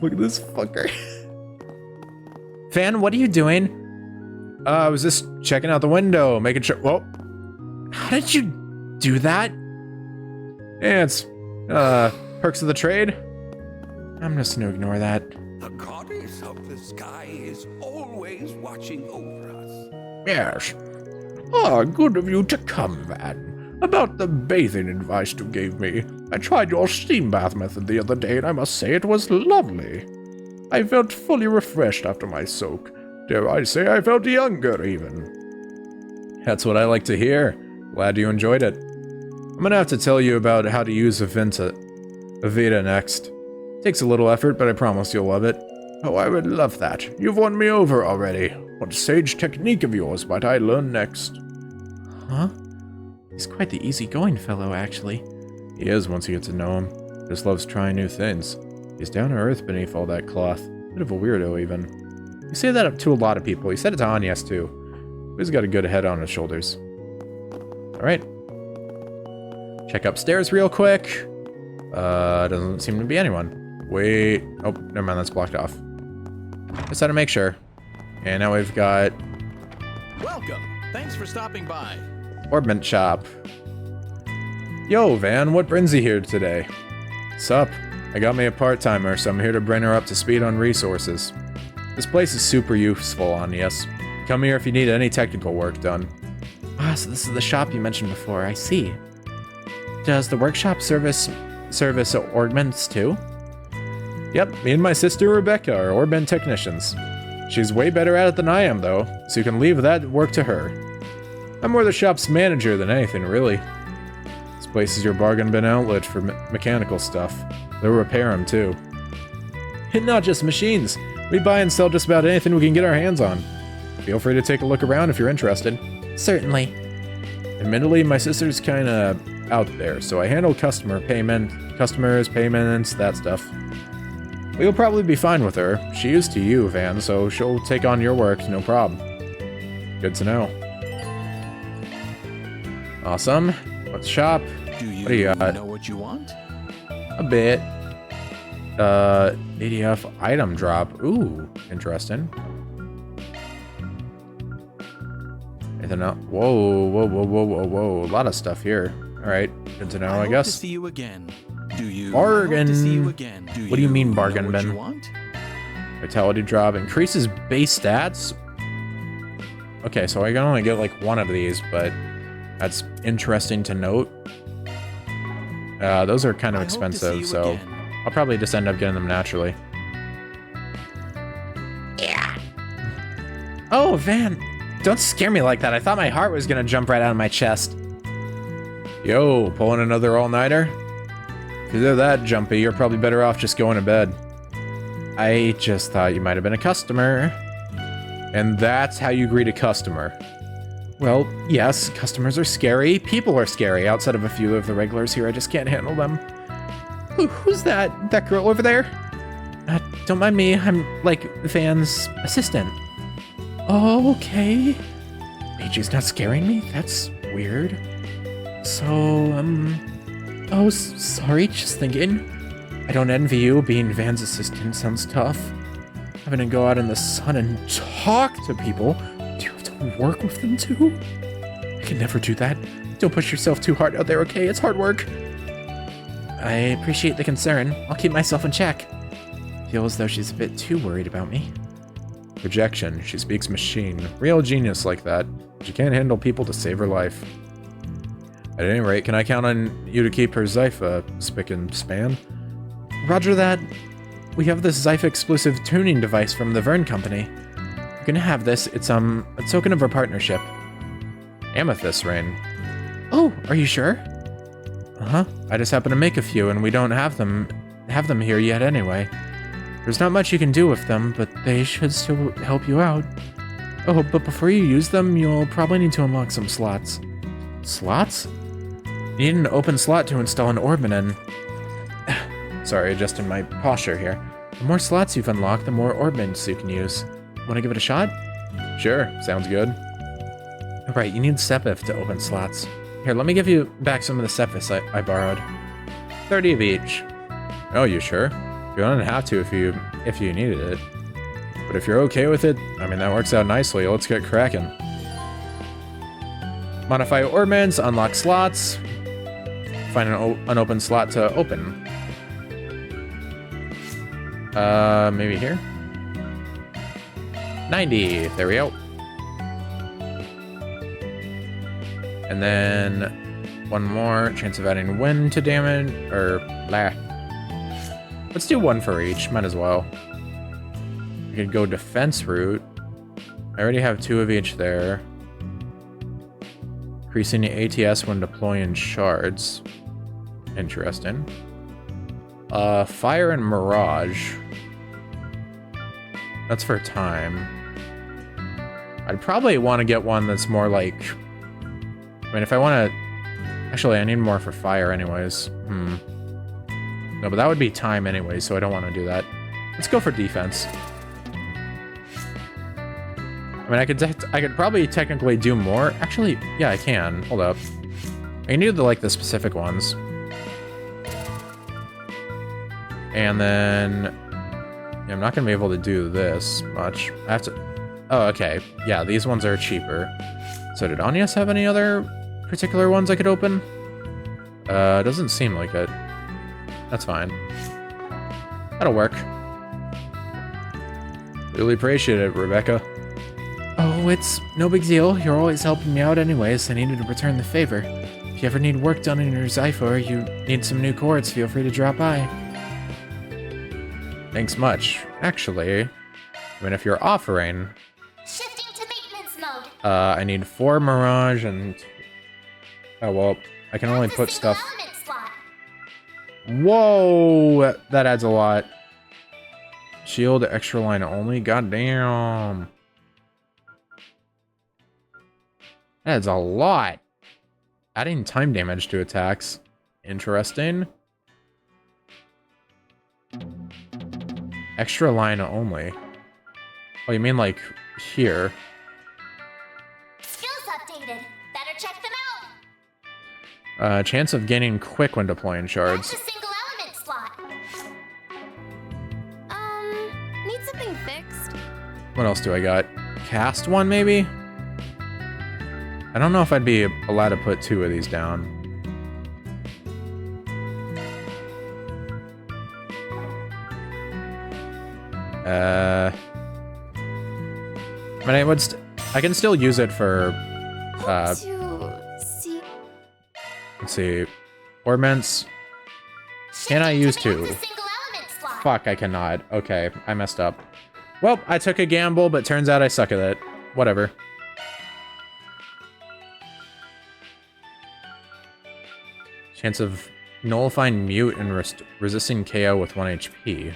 Look at this fucker. Van, what are you doing? I was just checking out the window, making sure. Whoa. How did you do that? Yeah, it's perks of the trade. I'm just gonna ignore that. The goddess of the sky is always watching over us. Yes. Ah, good of you to come, Van. About the bathing advice you gave me. I tried your steam bath method the other day, and I must say it was lovely. I felt fully refreshed after my soak. Dare I say I felt younger, even. That's what I like to hear. Glad you enjoyed it. I'm gonna have to tell you about how to use Avita next. Takes a little effort, but I promise you'll love it. Oh, I would love that. You've won me over already. What sage technique of yours might I learn next? Huh? He's quite the easygoing fellow, actually. He is once you get to know him. Just loves trying new things. He's down to earth beneath all that cloth. Bit of a weirdo, even. You say that up to a lot of people. You said it to Agnes, too. He's got a good head on his shoulders. Alright. Check upstairs real quick. Doesn't seem to be anyone. Wait. Oh, never mind. That's blocked off. Just had to make sure. And now we've got... Welcome. Thanks for stopping by. Orbment shop. Yo, Van, what brings you here today? Sup? I got me a part-timer, so I'm here to bring her up to speed on resources. This place is super useful, Agnes. Come here if you need any technical work done. Ah, so this is the shop you mentioned before. I see. Does the workshop service ornaments too? Yep, me and my sister Rebecca are Orban technicians. She's way better at it than I am, though, so you can leave that work to her. I'm more the shop's manager than anything, really. This place is your bargain bin outlet for mechanical stuff. They'll repair them, too. And not just machines. We buy and sell just about anything we can get our hands on. Feel free to take a look around if you're interested. Certainly. Admittedly, my sister's kinda out there, so I handle customers, payments, that stuff. But you'll probably be fine with her. She used to you, Van, so she'll take on your work, no problem. Good to know. Awesome. Let's shop. Do you, what do you got? know what you want? A bit. ADF item drop. Ooh, interesting. Anything else? Whoa. A lot of stuff here. Alright, good to know, I guess. To see you again. Do you bargain. To see you again. What do you mean bargain bin? Want? Vitality drop increases base stats. Okay, so I can only get like one of these, but that's interesting to note. Those are kind of expensive, so again. I'll probably just end up getting them naturally. Yeah. Oh, Van, don't scare me like that. I thought my heart was gonna jump right out of my chest. Yo, pulling another all-nighter? If you're that jumpy, you're probably better off just going to bed. I just thought you might have been a customer. And that's how you greet a customer. Well, yes, customers are scary. People are scary. Outside of a few of the regulars here, I just can't handle them. Who's that? That girl over there? Don't mind me. I'm, like, Van's assistant. Oh, okay. Paige's not scaring me? That's weird. So, oh, sorry, just thinking. I don't envy you. Being Van's assistant sounds tough. Having to go out in the sun and talk to people. Do you have to work with them too? I can never do that. Don't push yourself too hard out there, okay? It's hard work. I appreciate the concern. I'll keep myself in check. Feel as though she's a bit too worried about me. Projection. She speaks machine. Real genius like that. She can't handle people to save her life. At any rate, can I count on you to keep her Zypha spick and span? Roger that. We have this Zypha exclusive tuning device from the Vern Company. You can have this. It's a token of our partnership. Amethyst ring. Oh, are you sure? Uh-huh. I just happen to make a few, and we don't have them here yet anyway. There's not much you can do with them, but they should still help you out. Oh, but before you use them, you'll probably need to unlock some slots. Slots? You need an open slot to install an orbit in. Sorry, adjusting my posture here. The more slots you've unlocked, the more orbits you can use. Want to give it a shot? Sure, sounds good. Right, you need Sepith to open slots. Here, let me give you back some of the Sepiths I borrowed. 30 of each. Oh, you sure? You don't have to if you needed it. But if you're okay with it, I mean, that works out nicely. Let's get cracking. Modify orbits, unlock slots. Find an open slot to open. Maybe here? 90. There we go. And then one more. Chance of adding wind to damage. Or, blah. Let's do one for each. Might as well. We could go defense route. I already have 2 of each there. Increasing the ATS when deploying shards. Interesting. Fire and Mirage. That's for time. I'd probably want to get one that's more like... I mean, if I want to... Actually, I need more for fire anyways. No, but that would be time anyway, so I don't want to do that. Let's go for defense. I mean, I could probably technically do more. Actually, yeah, I can. Hold up. I can do the specific ones. And then... Yeah, I'm not going to be able to do this much. I have to... Oh, okay. Yeah, these ones are cheaper. So did Anias have any other particular ones I could open? Doesn't seem like it. That's fine. That'll work. Really appreciate it, Rebecca. Oh, it's no big deal. You're always helping me out anyways. I needed to return the favor. If you ever need work done in your Zypha or you need some new cords, feel free to drop by. Thanks much. Actually, I mean, if you're offering... Shifting to maintenance mode. I need 4 Mirage and... Oh, well, I can only put stuff... Whoa! That adds a lot. Shield, extra line only? Goddamn. That adds a lot. Adding time damage to attacks. Interesting. Extra line only. Oh, you mean like here? Skills updated. Better check them out. Chance of gaining quick when deploying shards. That's a single element slot. Need something fixed? What else do I got? Cast one, maybe? I don't know if I'd be allowed to put 2 of these down. I mean, I can still use it for, let's see, Ornaments. Can I use 2? Fuck, I cannot. Okay, I messed up. Well, I took a gamble, but turns out I suck at it. Whatever. Chance of nullifying mute and resisting KO with 1 HP.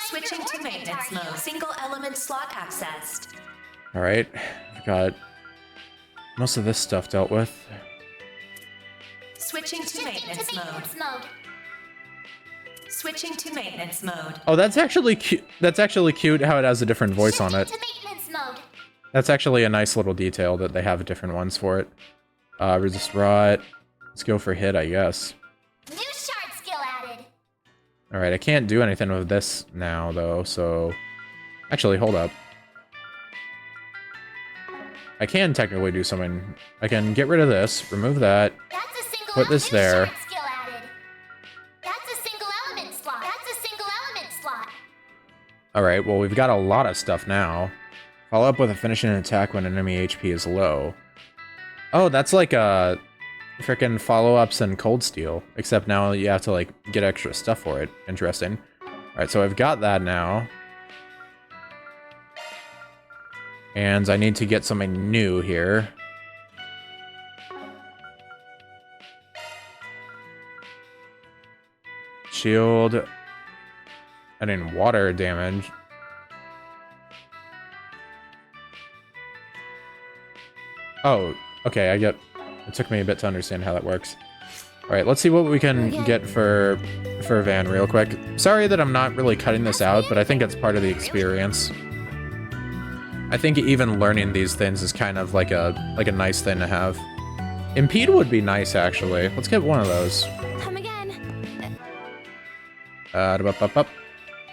Switching to maintenance mode. Single element slot accessed. Alright, I've got most of this stuff dealt with. Switching to maintenance mode. Switching to maintenance mode. Oh, that's actually cute. That's actually cute how it has a different voice on it. That's actually a nice little detail that they have different ones for it. Resist rot. Let's go for hit, I guess. New shard skill added. Alright, I can't do anything with this now, though, so... Actually, hold up. I can technically do something. I can get rid of this, remove that, put this there. Alright, well, we've got a lot of stuff now. Follow up with a finishing attack when enemy HP is low. Oh, that's like a frickin' follow-ups in Cold Steel, except now you have to like get extra stuff for it. Interesting. Alright, so I've got that now. And I need to get something new here. Shield. Adding water damage. Oh, okay, I get... It took me a bit to understand how that works. Alright, let's see what we can get for Van real quick. Sorry that I'm not really cutting this out, but I think it's part of the experience. I think even learning these things is kind of like a nice thing to have. Impede would be nice, actually. Let's get one of those. Come again.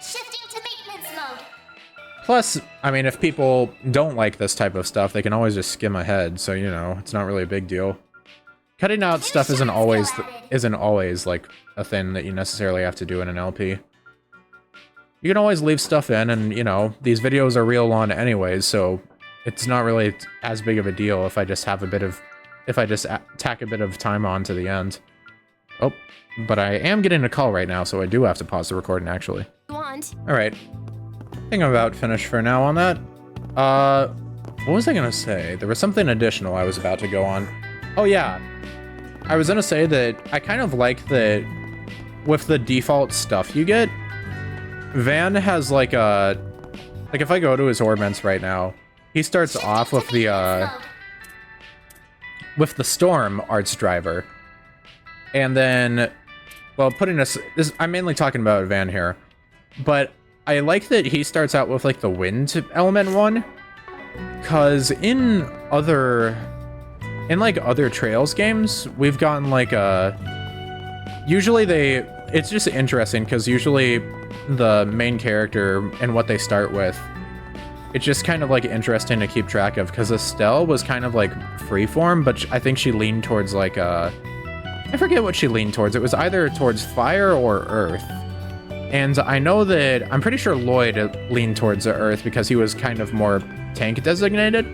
Shifting to maintenance mode. Plus, I mean, if people don't like this type of stuff, they can always just skim ahead, so, you know, it's not really a big deal. Cutting out stuff isn't always like a thing that you necessarily have to do in an LP. You can always leave stuff in, and, you know, these videos are real long anyways, so it's not really as big of a deal if I just have a bit of... if I just tack a bit of time on to the end. Oh, but I am getting a call right now, so I do have to pause the recording, actually. Alright. I think I'm about finished for now on that. What was I gonna say? There was something additional I was about to go on. Oh, yeah. I was gonna say that I kind of like that with the default stuff you get, Van has like a... like if I go to his Orbments right now, he starts off with the Storm Arts driver. And then, well, putting this, I'm mainly talking about Van here, but I like that he starts out with like the Wind element one, cause in other Trails games, we've gotten like usually it's just interesting because usually the main character and what they start with, it's just kind of like interesting to keep track of because Estelle was kind of like freeform, but I think she leaned towards like I forget what she leaned towards. It was either towards fire or earth. And I know that, I'm pretty sure Lloyd leaned towards the earth because he was kind of more tank designated.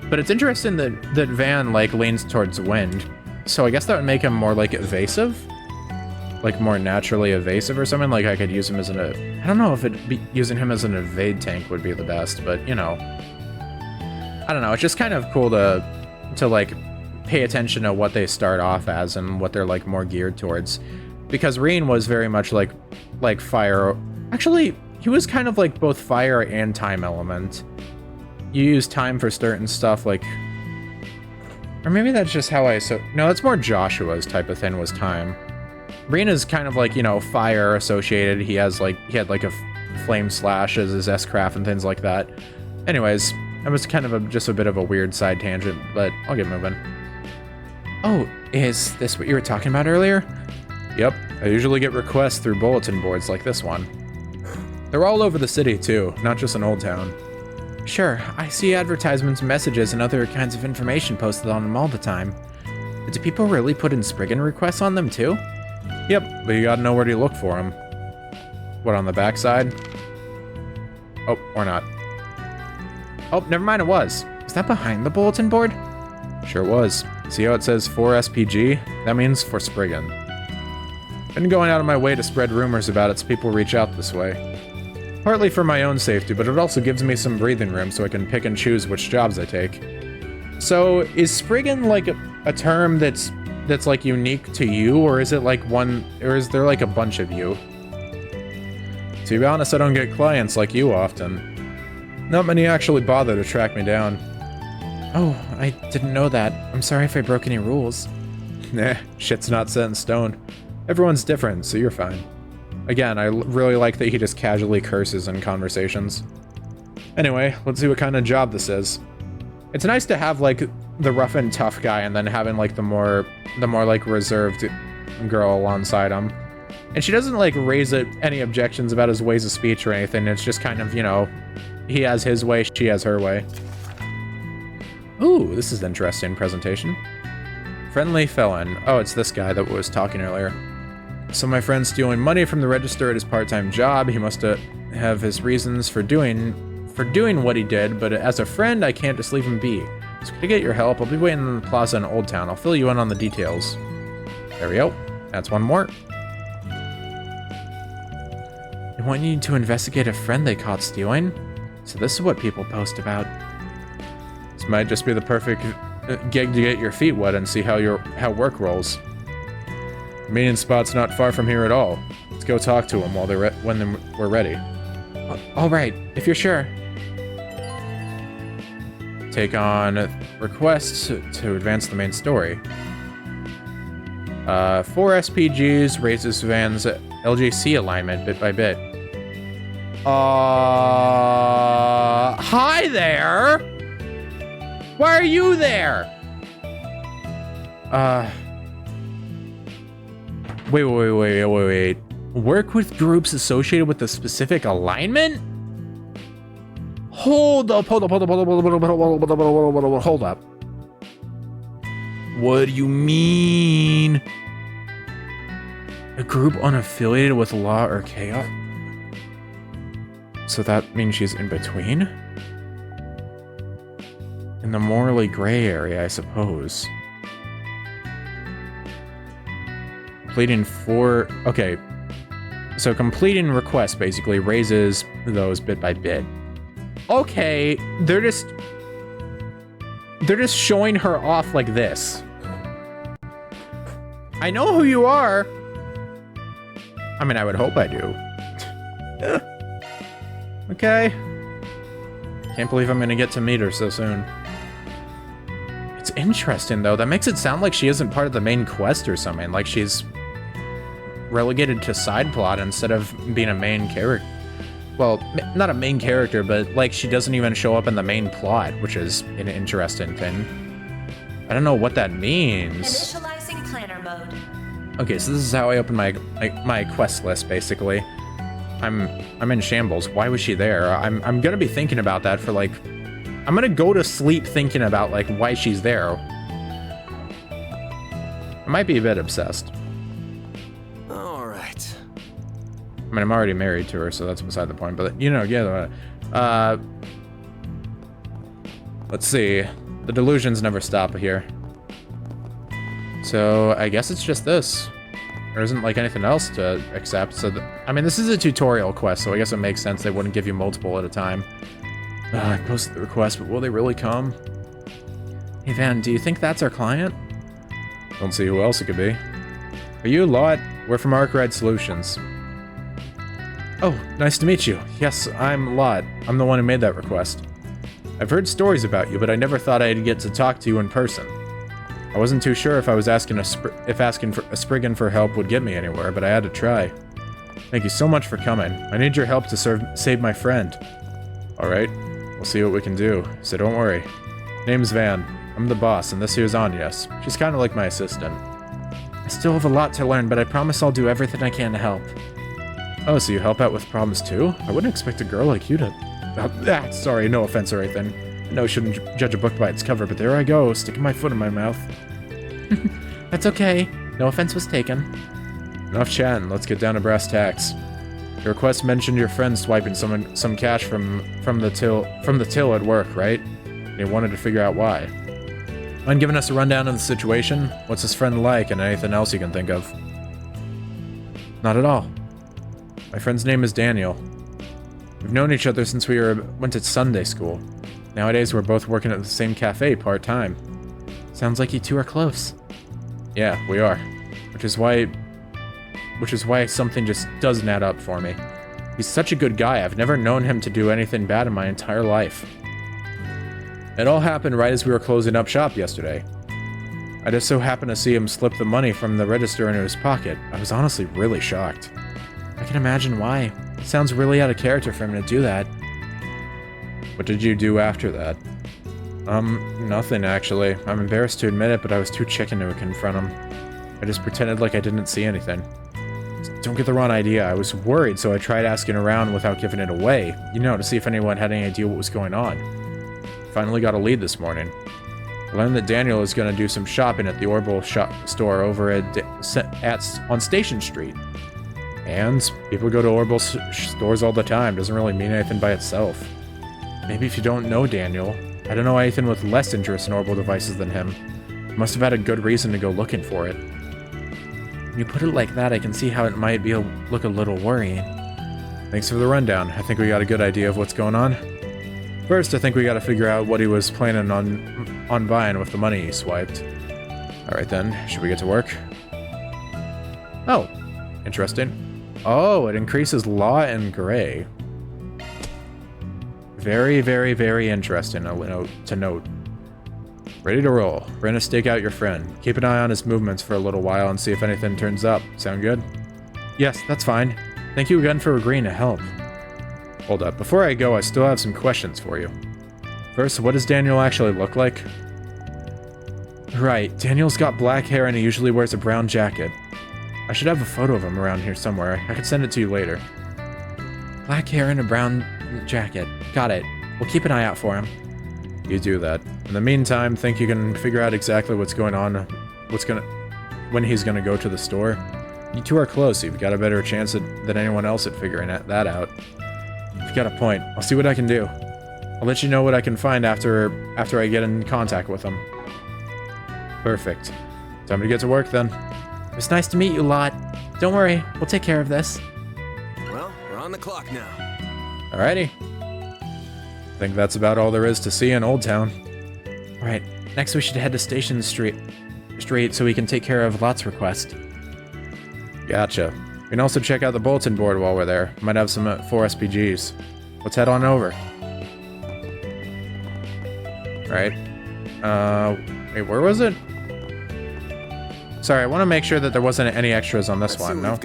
But it's interesting that Van like leans towards wind. So I guess that would make him more like evasive. Like more naturally evasive or something. Like I could use him as I don't know if using him as an evade tank would be the best, but you know. I don't know, it's just kind of cool to like pay attention to what they start off as and what they're like more geared towards. Because Reen was very much like fire. Actually, he was kind of like both fire and time element. You use time for certain stuff like, or maybe that's just how no, that's more Joshua's type of thing was time. Reen is kind of like, you know, fire associated. He had like a flame slash as his S-craft and things like that. Anyways, that was kind of just a bit of a weird side tangent, but I'll get moving. Oh, is this what you were talking about earlier? Yep, I usually get requests through bulletin boards like this one. They're all over the city too, not just in Old Town. Sure, I see advertisements, messages, and other kinds of information posted on them all the time. But do people really put in Spriggan requests on them too? Yep, but you gotta know where to look for them. What, on the backside? Oh, or not. Oh, never mind, it was. Is that behind the bulletin board? Sure was. See how it says for SPG? That means for Spriggan. Been going out of my way to spread rumors about it so people reach out this way. Partly for my own safety, but it also gives me some breathing room so I can pick and choose which jobs I take. So, is Spriggan like a term that's like unique to you, or is it like one, or is there like a bunch of you? To be honest, I don't get clients like you often. Not many actually bother to track me down. Oh, I didn't know that. I'm sorry if I broke any rules. Nah, shit's not set in stone. Everyone's different, so you're fine. Again, I really like that he just casually curses in conversations. Anyway, let's see what kind of job this is. It's nice to have like the rough and tough guy and then having like the more like reserved girl alongside him. And she doesn't like raise any objections about his ways of speech or anything. It's just kind of, you know, he has his way, she has her way. Ooh, this is an interesting presentation. Friendly felon. Oh, it's this guy that was talking earlier. So my friend's stealing money from the register at his part-time job. He must have his reasons for doing for doing what he did, but as a friend, I can't just leave him be. So can I get your help? I'll be waiting in the plaza in Old Town. I'll fill you in on the details. There we go. That's one more. They want you to investigate a friend they caught stealing? So this is what people post about. This might just be the perfect gig to get your feet wet and see how work rolls. The meeting spot's not far from here at all. Let's go talk to them while when we're ready. All right, if you're sure. Take on requests to advance the main story. 4 SPGs raises Van's LJC alignment bit by bit. Hi there! Why are you there? Wait. Work with groups associated with a specific alignment? Hold up. What do you mean? A group unaffiliated with law or chaos? So that means she's in between? In the morally gray area, I suppose. Completing 4... Okay. So completing requests basically raises those bit by bit. Okay, they're just showing her off like this. I know who you are. I mean, I would hope I do. Okay. Can't believe I'm gonna get to meet her so soon. It's interesting though. That makes it sound like she isn't part of the main quest or something. Like she's relegated to side plot instead of being a main character. Well, not a main character, but like she doesn't even show up in the main plot, which is an interesting thing. I don't know what that means. Initializing planner mode. Okay, so this is how I open my quest list, basically. I'm in shambles. Why was she there? I'm gonna be thinking about that for like... I'm gonna go to sleep thinking about like why she's there. I might be a bit obsessed. I mean, I'm already married to her, so that's beside the point, but, you know, yeah, let's see. The delusions never stop here. So, I guess it's just this. There isn't, like, anything else to accept, so... I mean, this is a tutorial quest, so I guess it makes sense they wouldn't give you multiple at a time. I posted the request, but will they really come? Hey, Van, do you think that's our client? Don't see who else it could be. Are you Lot? We're from arghhhhhhhh Solutions. Oh, nice to meet you. Yes, I'm Lot. I'm the one who made that request. I've heard stories about you, but I never thought I'd get to talk to you in person. I wasn't too sure if I was asking for a Spriggan for help would get me anywhere, but I had to try. Thank you so much for coming. I need your help to save my friend. Alright, we'll see what we can do, so don't worry. Name's Van. I'm the boss, and this here's Agnes. She's kind of like my assistant. I still have a lot to learn, but I promise I'll do everything I can to help. Oh, so you help out with problems too? I wouldn't expect a girl like you to... sorry, no offense or anything. I know I shouldn't judge a book by its cover, but there I go, sticking my foot in my mouth. That's okay. No offense was taken. Enough chatting, let's get down to brass tacks. Your request mentioned your friend swiping some cash from the till at work, right? And he wanted to figure out why. Mind giving us a rundown of the situation? What's his friend like, and anything else you can think of? Not at all. My friend's name is Daniel. We've known each other since we went to Sunday school. Nowadays, we're both working at the same cafe part-time. Sounds like you two are close. Yeah, we are. Which is why something just doesn't add up for me. He's such a good guy. I've never known him to do anything bad in my entire life. It all happened right as we were closing up shop yesterday. I just so happened to see him slip the money from the register into his pocket. I was honestly really shocked. I can imagine why. It sounds really out of character for him to do that. What did you do after that? Nothing actually. I'm embarrassed to admit it, but I was too chicken to confront him. I just pretended like I didn't see anything. Don't get the wrong idea. I was worried, so I tried asking around without giving it away. You know, to see if anyone had any idea what was going on. Finally got a lead this morning. I learned that Daniel is going to do some shopping at the Orbital store over on Station Street. And people go to Orbital stores all the time. Doesn't really mean anything by itself. Maybe if you don't know Daniel, I don't know anything with less interest in orbital devices than him. Must have had a good reason to go looking for it. When you put it like that, I can see how it might be look a little worrying. Thanks for the rundown. I think we got a good idea of what's going on. First, I think we gotta figure out what he was planning on buying with the money he swiped. Alright then, should we get to work? Oh, interesting. Oh, it increases law and gray. Very, very, very interesting to note. Ready to roll. We're gonna stake out your friend. Keep an eye on his movements for a little while and see if anything turns up. Sound good? Yes, that's fine. Thank you again for agreeing to help. Hold up. Before I go, I still have some questions for you. First, what does Daniel actually look like? Right, Daniel's got black hair and he usually wears a brown jacket. I should have a photo of him around here somewhere. I could send it to you later. Black hair and a brown jacket. Got it. We'll keep an eye out for him. You do that. In the meantime, think you can figure out exactly what's going on, when he's gonna go to the store? You two are close, so you've got a better chance than anyone else at figuring that out. You've got a point. I'll see what I can do. I'll let you know what I can find after I get in contact with him. Perfect. Time to get to work then. It was nice to meet you, Lot. Don't worry, we'll take care of this. Well, we're on the clock now. Alrighty. I think that's about all there is to see in Old Town. Alright, next we should head to Station Street so we can take care of Lot's request. Gotcha. We can also check out the bulletin board while we're there. Might have some 4 SPGs. Let's head on over. Alright. Wait, where was it? Sorry, I want to make sure that there wasn't any extras on this one, no?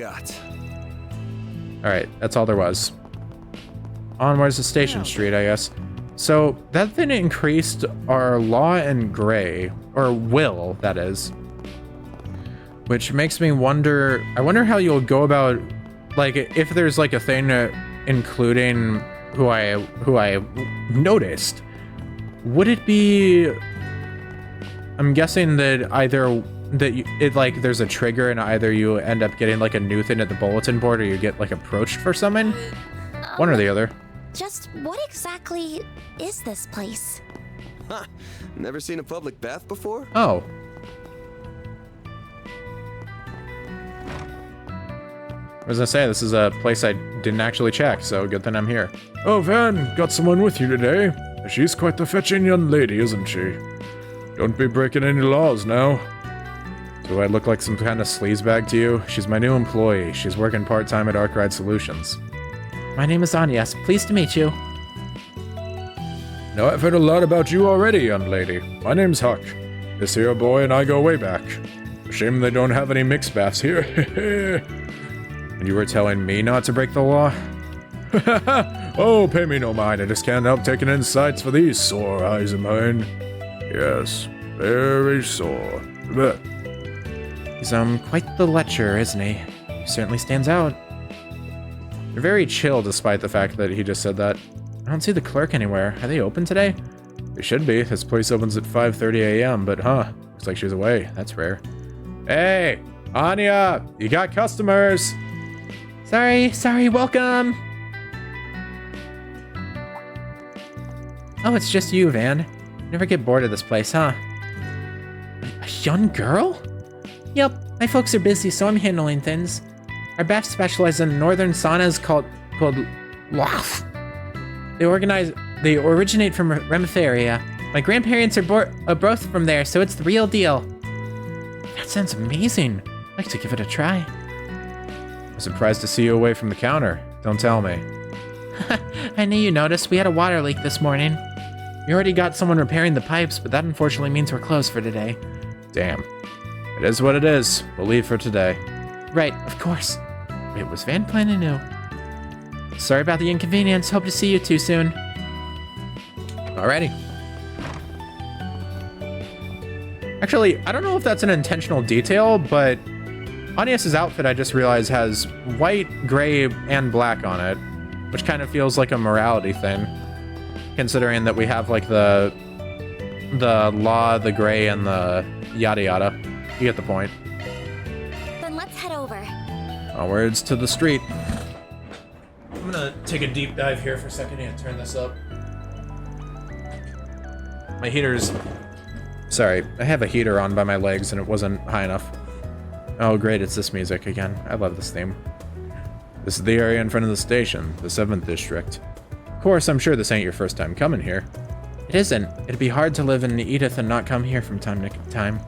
Alright, that's all there was. Onwards to Station Street, I guess. So, that thing increased our law and gray. Or will, that is. Which makes me wonder... I wonder how you'll go about... Like, if there's, like, a thing including who I noticed. Would it be... I'm guessing that either... there's a trigger and either you end up getting, like, a new thing at the bulletin board or you get, like, approached for something? One or the other. Just what exactly is this place? Huh. Never seen a public bath before? Oh. I was gonna say, this is a place I didn't actually check, so good thing I'm here. Oh, Van, got someone with you today. She's quite the fetching young lady, isn't she? Don't be breaking any laws now. Do I look like some kind of sleazebag to you? She's my new employee. She's working part-time at Arkride Solutions. My name is Anyas. Pleased to meet you. Now, I've heard a lot about you already, young lady. My name's Huck. This here boy and I go way back. Shame they don't have any mixed baths here. And you were telling me not to break the law? Oh, pay me no mind. I just can't help taking in sights for these sore eyes of mine. Yes, very sore. But he's quite the lecher, isn't he? He certainly stands out. You're very chill despite the fact that he just said that. I don't see the clerk anywhere. Are they open today? They should be. This place opens at 5:30 a.m., but looks like she's away. That's rare. Hey, Anya, you got customers. Sorry, welcome. Oh, it's just you, Van. Never get bored of this place, huh? A young girl? Yep, my folks are busy, so I'm handling things. Our baths specialize in northern saunas called They originate from Remitharia. My grandparents are both from there, so it's the real deal. That sounds amazing. I'd like to give it a try. I'm surprised to see you away from the counter. Don't tell me. I knew you noticed. We had a water leak this morning. We already got someone repairing the pipes, but that unfortunately means we're closed for today. Damn. It is what it is. We'll leave for today. Right, of course. Wait, was Van planning to... Sorry about the inconvenience. Hope to see you two soon. Alrighty. Actually, I don't know if that's an intentional detail, but Anyas's outfit, I just realized, has white, gray, and black on it, which kind of feels like a morality thing, considering that we have, like, the law, the gray, and the yada yada. You get the point. Then let's head over. Onwards to the street. I'm gonna take a deep dive here for a second and turn this up. My heater's... Sorry, I have a heater on by my legs and it wasn't high enough. Oh great, it's this music again. I love this theme. This is the area in front of the station, the 7th district. Of course, I'm sure this ain't your first time coming here. It isn't. It'd be hard to live in Edith and not come here from time to time.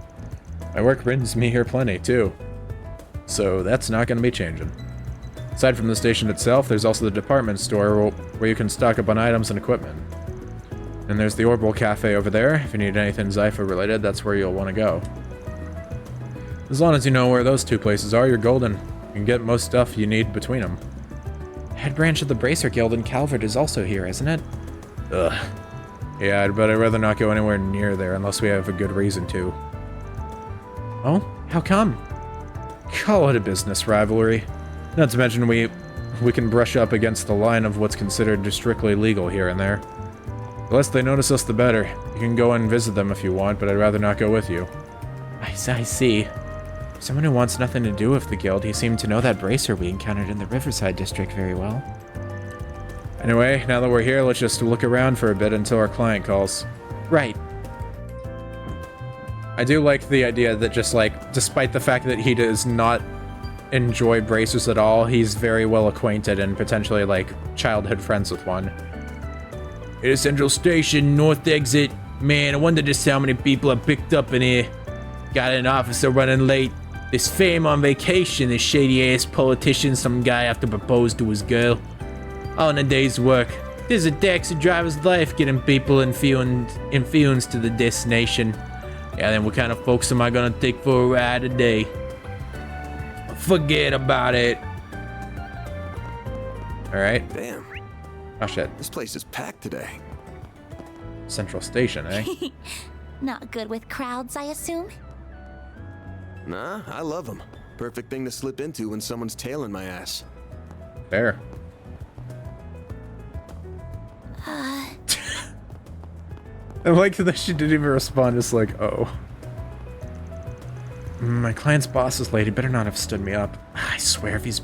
My work brings me here plenty, too. So that's not going to be changing. Aside from the station itself, there's also the department store where you can stock up on items and equipment. And there's the Orbital Cafe over there. If you need anything Zypha related, that's where you'll want to go. As long as you know where those two places are, you're golden. You can get most stuff you need between them. Head branch of the Bracer Guild in Calvert is also here, isn't it? Ugh. Yeah, but I'd rather not go anywhere near there unless we have a good reason to. Oh? How come? Call it a business rivalry. Not to mention we can brush up against the line of what's considered strictly legal here and there. The less they notice us, the better. You can go and visit them if you want, but I'd rather not go with you. I see. Someone who wants nothing to do with the guild, he seemed to know that bracer we encountered in the Riverside district very well. Anyway, now that we're here, let's just look around for a bit until our client calls. Right. I do like the idea that just like, despite the fact that he does not enjoy bracers at all, he's very well acquainted and potentially like childhood friends with one. At Central Station, North Exit. Man, I wonder just how many people I picked up in here. Got an officer running late. This fame on vacation, this shady-ass politician, some guy have to propose to his girl. All in a day's work. There's a taxi driver's life getting people in fumes to the destination. Yeah, then what kind of folks am I gonna take for a ride today? Forget about it. Alright. Damn. Oh shit. This place is packed today. Central Station, eh? Not good with crowds, I assume? Nah, I love them. Perfect thing to slip into when someone's tailing my ass. Fair. I like that she didn't even respond, just like, oh. My client's boss is late, he better not have stood me up. I swear, if he's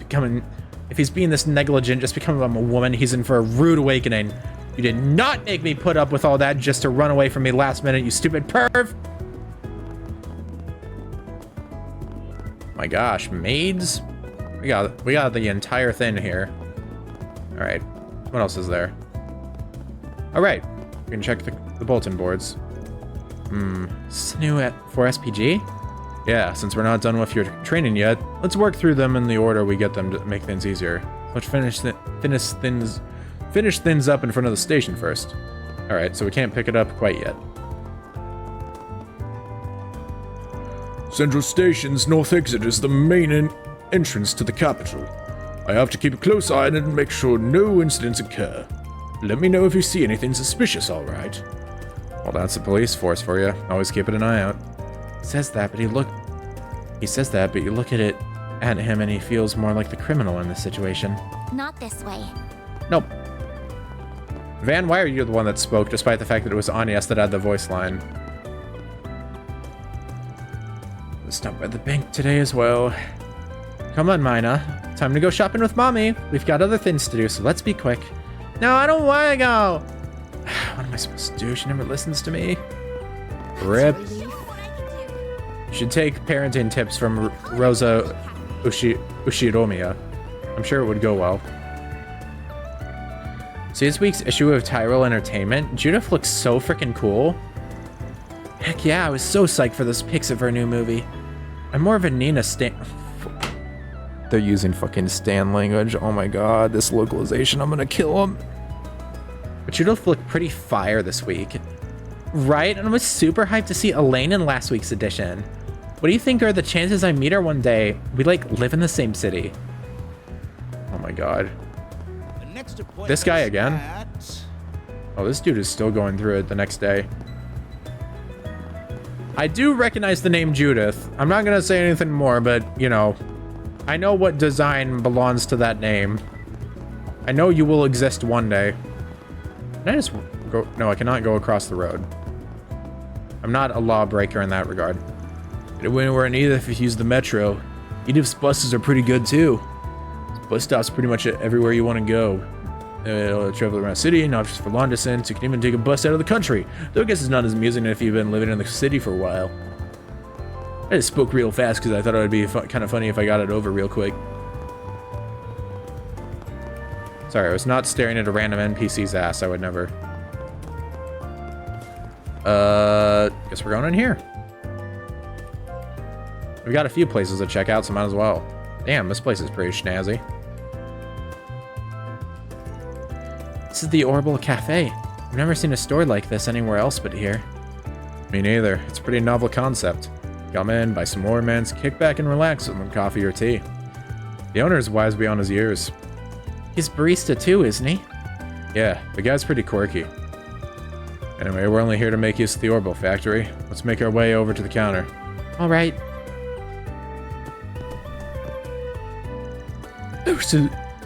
being this negligent just because I'm a woman, he's in for a rude awakening. You did not make me put up with all that just to run away from me last minute, you stupid perv! My gosh, maids? We got the entire thing here. Alright, what else is there? Alright, we can check the bulletin boards. Is this new for SPG? Yeah, since we're not done with your training yet, let's work through them in the order we get them to make things easier. Let's finish things up in front of the station first. Alright, so we can't pick it up quite yet. Central Station's north exit is the main entrance to the capital. I have to keep a close eye on it and make sure no incidents occur. Let me know if you see anything suspicious, alright? Well, that's the police force for you. Always keeping an eye out. He says that, but you look at him and he feels more like the criminal in this situation. Not this way. Nope. Van, why are you the one that spoke, despite the fact that it was Agnes that had the voice line? Let's stop by the bank today as well. Come on, Mina. Time to go shopping with Mommy. We've got other things to do, so let's be quick. No, I don't want to go. What am I supposed to do? She never listens to me. Rip. Should take parenting tips from Rosa Ushiromiya. I'm sure it would go well. See this week's issue of Tyrell Entertainment? Judith looks so freaking cool. Heck yeah, I was so psyched for those pics of her new movie. I'm more of a Nina Stan... They're using fucking Stan language. Oh my god, this localization, I'm gonna kill them. But Judith looked pretty fire this week. Right? And I was super hyped to see Elaine in last week's edition. What do you think are the chances I meet her one day? We like live in the same city. Oh my god. This guy again? Oh, this dude is still going through it the next day. I do recognize the name Judith. I'm not gonna say anything more, but, you know, I know what design belongs to that name. I know you will exist one day. Can I just go? No, I cannot go across the road. I'm not a lawbreaker in that regard. Get anywhere in Edith if you use the metro. Edith's buses are pretty good too. Bus stops pretty much everywhere you want to go. Travel around the city, not just for long distance. You can even take a bus out of the country. Though I guess it's not as amusing if you've been living in the city for a while. I just spoke real fast because I thought it would be kind of funny if I got it over real quick. Sorry, I was not staring at a random NPC's ass. I would never. Guess we're going in here. We've got a few places to check out, so might as well. Damn, this place is pretty snazzy. This is the Orbital Cafe. I've never seen a store like this anywhere else but here. Me neither. It's a pretty novel concept. Come in, buy some ornaments, kick back and relax with some coffee or tea. The owner's wise beyond his years. He's barista too, isn't he? Yeah, the guy's pretty quirky. Anyway, we're only here to make use of the Orbital factory. Let's make our way over to the counter. All right. Oh,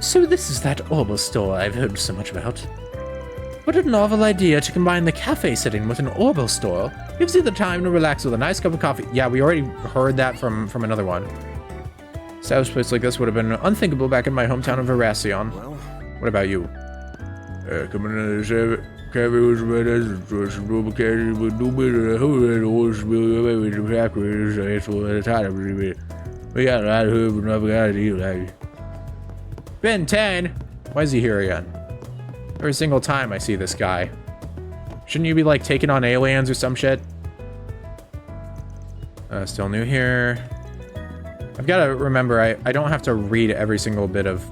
so this is that Orbital store I've heard so much about. What a novel idea to combine the cafe setting with an Orbital store. Gives you the time to relax with a nice cup of coffee. Yeah, we already heard that from another one. Established place like this would have been unthinkable back in my hometown of Veracion. Well, What about you? Ben 10! Why is he here again? Every single time I see this guy. Shouldn't you be like taking on aliens or some shit? Still new here. I've got to remember, I don't have to read every single bit of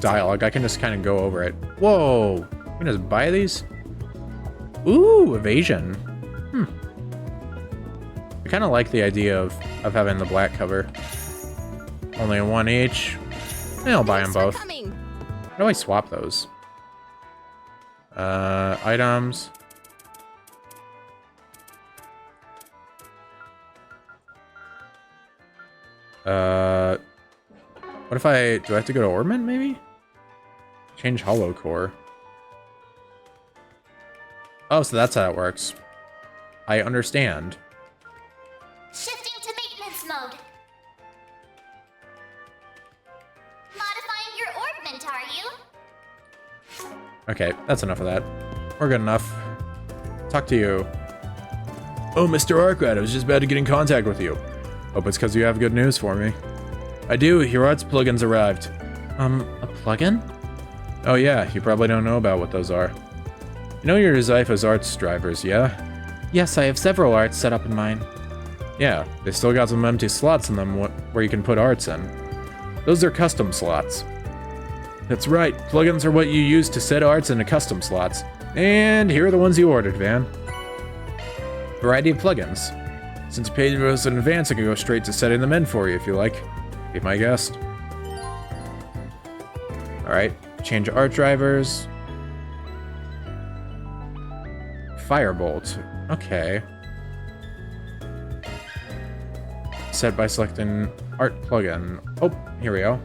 dialogue. I can just kind of go over it. Whoa! I can just buy these? Ooh, evasion. I kind of like the idea of having the black cover. Only one each. I'll buy them both. How do I swap those? Items. What if do I have to go to Ornament, maybe? Change Hollow Core. Oh, so that's how it works. I understand. Shifting to maintenance mode. Modifying your orbment, are you? Okay, that's enough of that. We're good enough. Talk to you. Oh, Mr. Arkwright, I was just about to get in contact with you. Hope it's because you have good news for me. I do. Your arts plugins arrived. A plugin? Oh yeah, you probably don't know about what those are. You know your Zypha's arts drivers, yeah? Yes, I have several arts set up in mine. Yeah, they still got some empty slots in them where you can put arts in. Those are custom slots. That's right, plugins are what you use to set arts into custom slots. And here are the ones you ordered, Van. Variety of plugins. Since you paid us in advance, I can go straight to setting them in for you if you like. Be my guest. Alright, change art drivers. Firebolt. Okay. Set by selecting art plugin. Oh, here we go.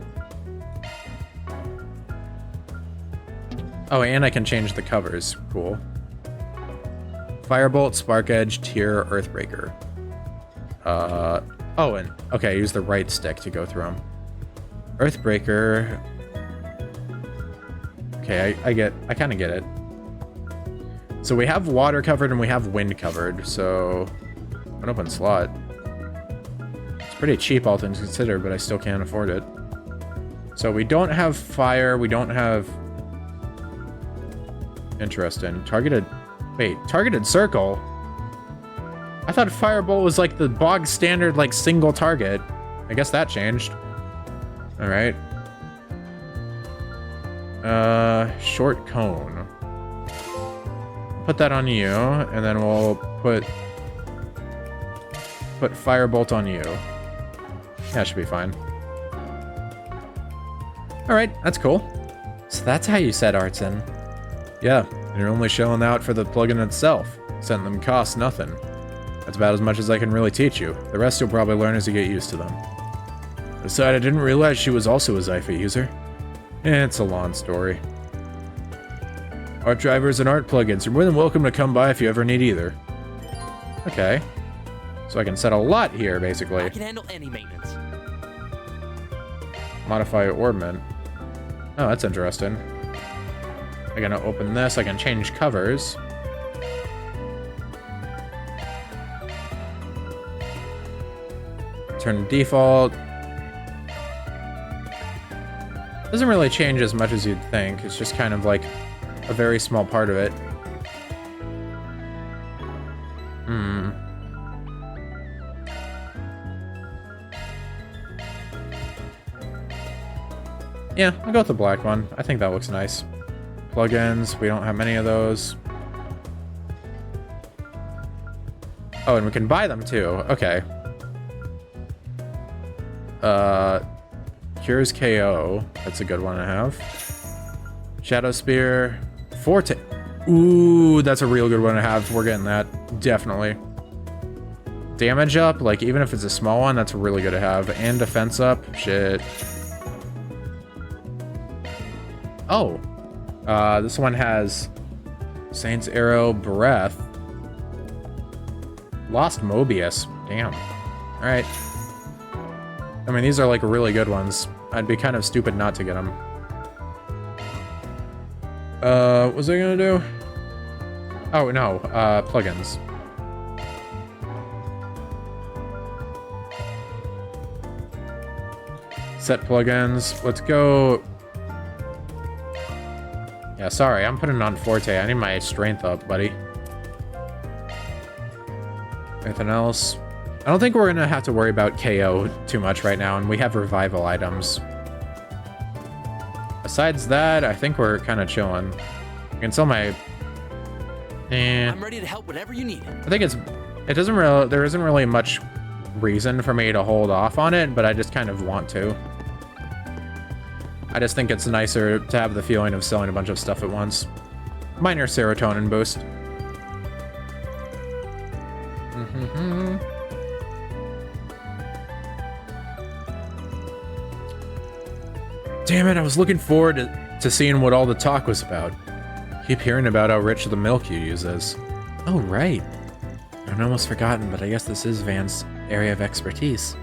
Oh, and I can change the covers. Cool. Firebolt, Spark Edge, Tier, Earthbreaker. Oh, and okay, use the right stick to go through them. Earthbreaker. Okay, I kind of get it. So we have water covered and we have wind covered, so an open slot. It's pretty cheap, all things considered, but I still can't afford it. So we don't have fire, we don't have... Interesting. Targeted... Wait, targeted circle? I thought Firebolt was like the bog standard, like, single target. I guess that changed. Alright. Short cone. Put that on you, and then we'll put Firebolt on you. That should be fine. Alright, that's cool. So that's how you set arts in. Yeah, and you're only shelling out for the plugin itself. Setting them costs nothing. That's about as much as I can really teach you. The rest you'll probably learn as you get used to them. Besides, I didn't realize she was also a Zypha user. It's a long story. Art drivers and art plugins. You're more than welcome to come by if you ever need either. Okay. So I can set a lot here, basically. I can handle any maintenance. Modify orbment. Oh, that's interesting. I'm gonna open this. I can change covers. Turn default. Doesn't really change as much as you'd think. It's just kind of like a very small part of it. Yeah, I'll go with the black one. I think that looks nice. Plugins, we don't have many of those. Oh, and we can buy them too. Okay. Cures KO. That's a good one to have. Shadow Spear. Forte. Ooh, that's a real good one to have. We're getting that. Definitely. Damage up, like even if it's a small one, that's really good to have. And defense up. Shit. Oh. This one has Saint's Arrow, Breath. Lost Mobius. Damn. Alright. I mean, these are like really good ones. I'd be kind of stupid not to get them. What was I gonna do? Oh, no. Plugins. Set plugins. Let's go... Yeah, sorry, I'm putting on Forte. I need my strength up, buddy. Anything else? I don't think we're gonna have to worry about KO too much right now, and we have revival items. Besides that, I think we're kind of chilling. I can sell my... I'm ready to help whatever you need. I think there isn't really much reason for me to hold off on it, but I just kind of want to. I just think it's nicer to have the feeling of selling a bunch of stuff at once. Minor serotonin boost. Damn it, I was looking forward to seeing what all the talk was about. Keep hearing about how rich the milk you use is. Oh, right. I'd almost forgotten, but I guess this is Van's area of expertise.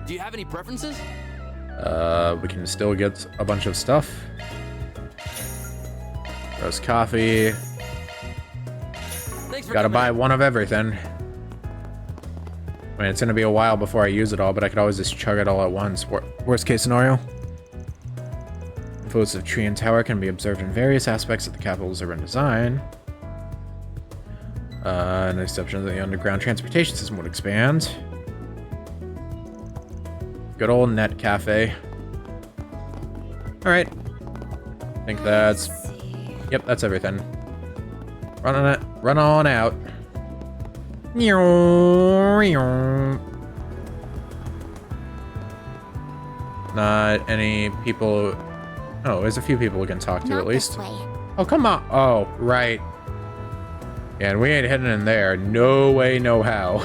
Do you have any preferences? We can still get a bunch of stuff. Roast coffee. Thanks for Gotta coming buy in. one of everything. I mean, it's gonna be a while before I use it all, but I could always just chug it all at once. Worst case scenario. Influence of tree and tower can be observed in various aspects of the capital's urban design. No exception that the underground transportation system would expand. Good old net cafe. Alright. I think that's... Yep, that's everything. Run on out. Not any people... Oh, there's a few people we can talk to at least. Oh, come on. Oh, right. Yeah, and we ain't heading in there. No way, no how.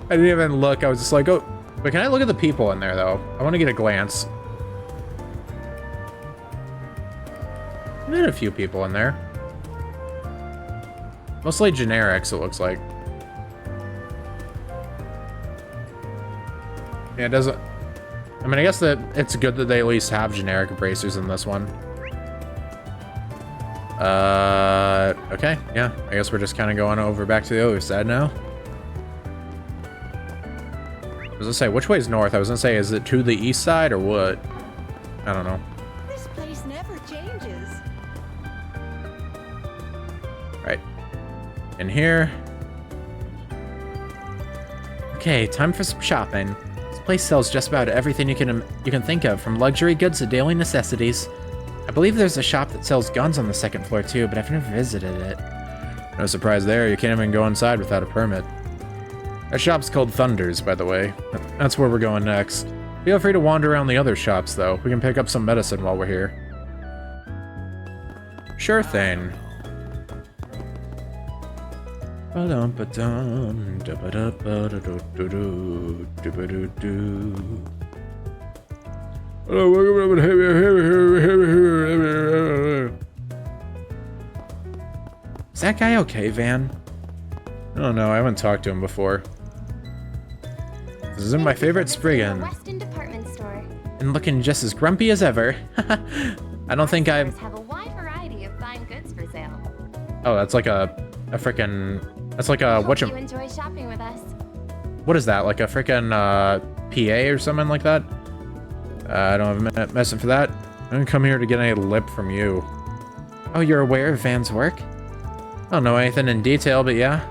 I didn't even look. I was just like, oh... But can I look at the people in there, though? I want to get a glance. There's a few people in there. Mostly generics, it looks like. Yeah, it doesn't... I mean, I guess that it's good that they at least have generic bracers in this one. Okay, yeah. I guess we're just kind of going over back to the other side now. I was gonna say, which way is north? I was gonna say, is it to the east side or what? I don't know. This place never changes. Right. In here. Okay, time for some shopping. This place sells just about everything you can think of, from luxury goods to daily necessities. I believe there's a shop that sells guns on the second floor too, but I've never visited it. No surprise there, you can't even go inside without a permit. Our shop's called Thunders, by the way. That's where we're going next. Feel free to wander around the other shops, though. We can pick up some medicine while we're here. Sure thing. Is that guy okay, Van? I don't know, I haven't talked to him before. This is my favorite Spriggan. Weston department store. And looking just as grumpy as ever. I don't think I've... Have a wide Oh, that's like a frickin'... That's like a... Hope you enjoy shopping with us. What is that? Like a frickin' PA or something like that? I don't have a message for that. I didn't come here to get any lip from you. Oh, you're aware of Van's work? I don't know anything in detail, but yeah.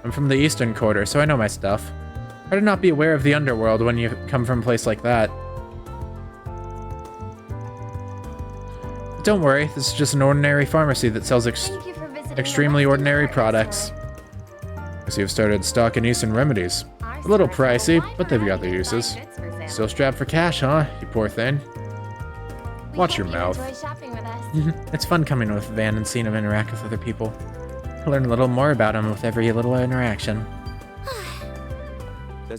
I'm from the Eastern Quarter, so I know my stuff. Hard to not be aware of the underworld when you come from a place like that. But don't worry, this is just an ordinary pharmacy that sells extremely ordinary products. I see you've started stocking Eastern remedies. A little pricey, but they've got their uses. Still strapped for cash, huh? You poor thing. Watch your mouth. It's fun coming with Van and seeing him interact with other people. I learn a little more about him with every little interaction.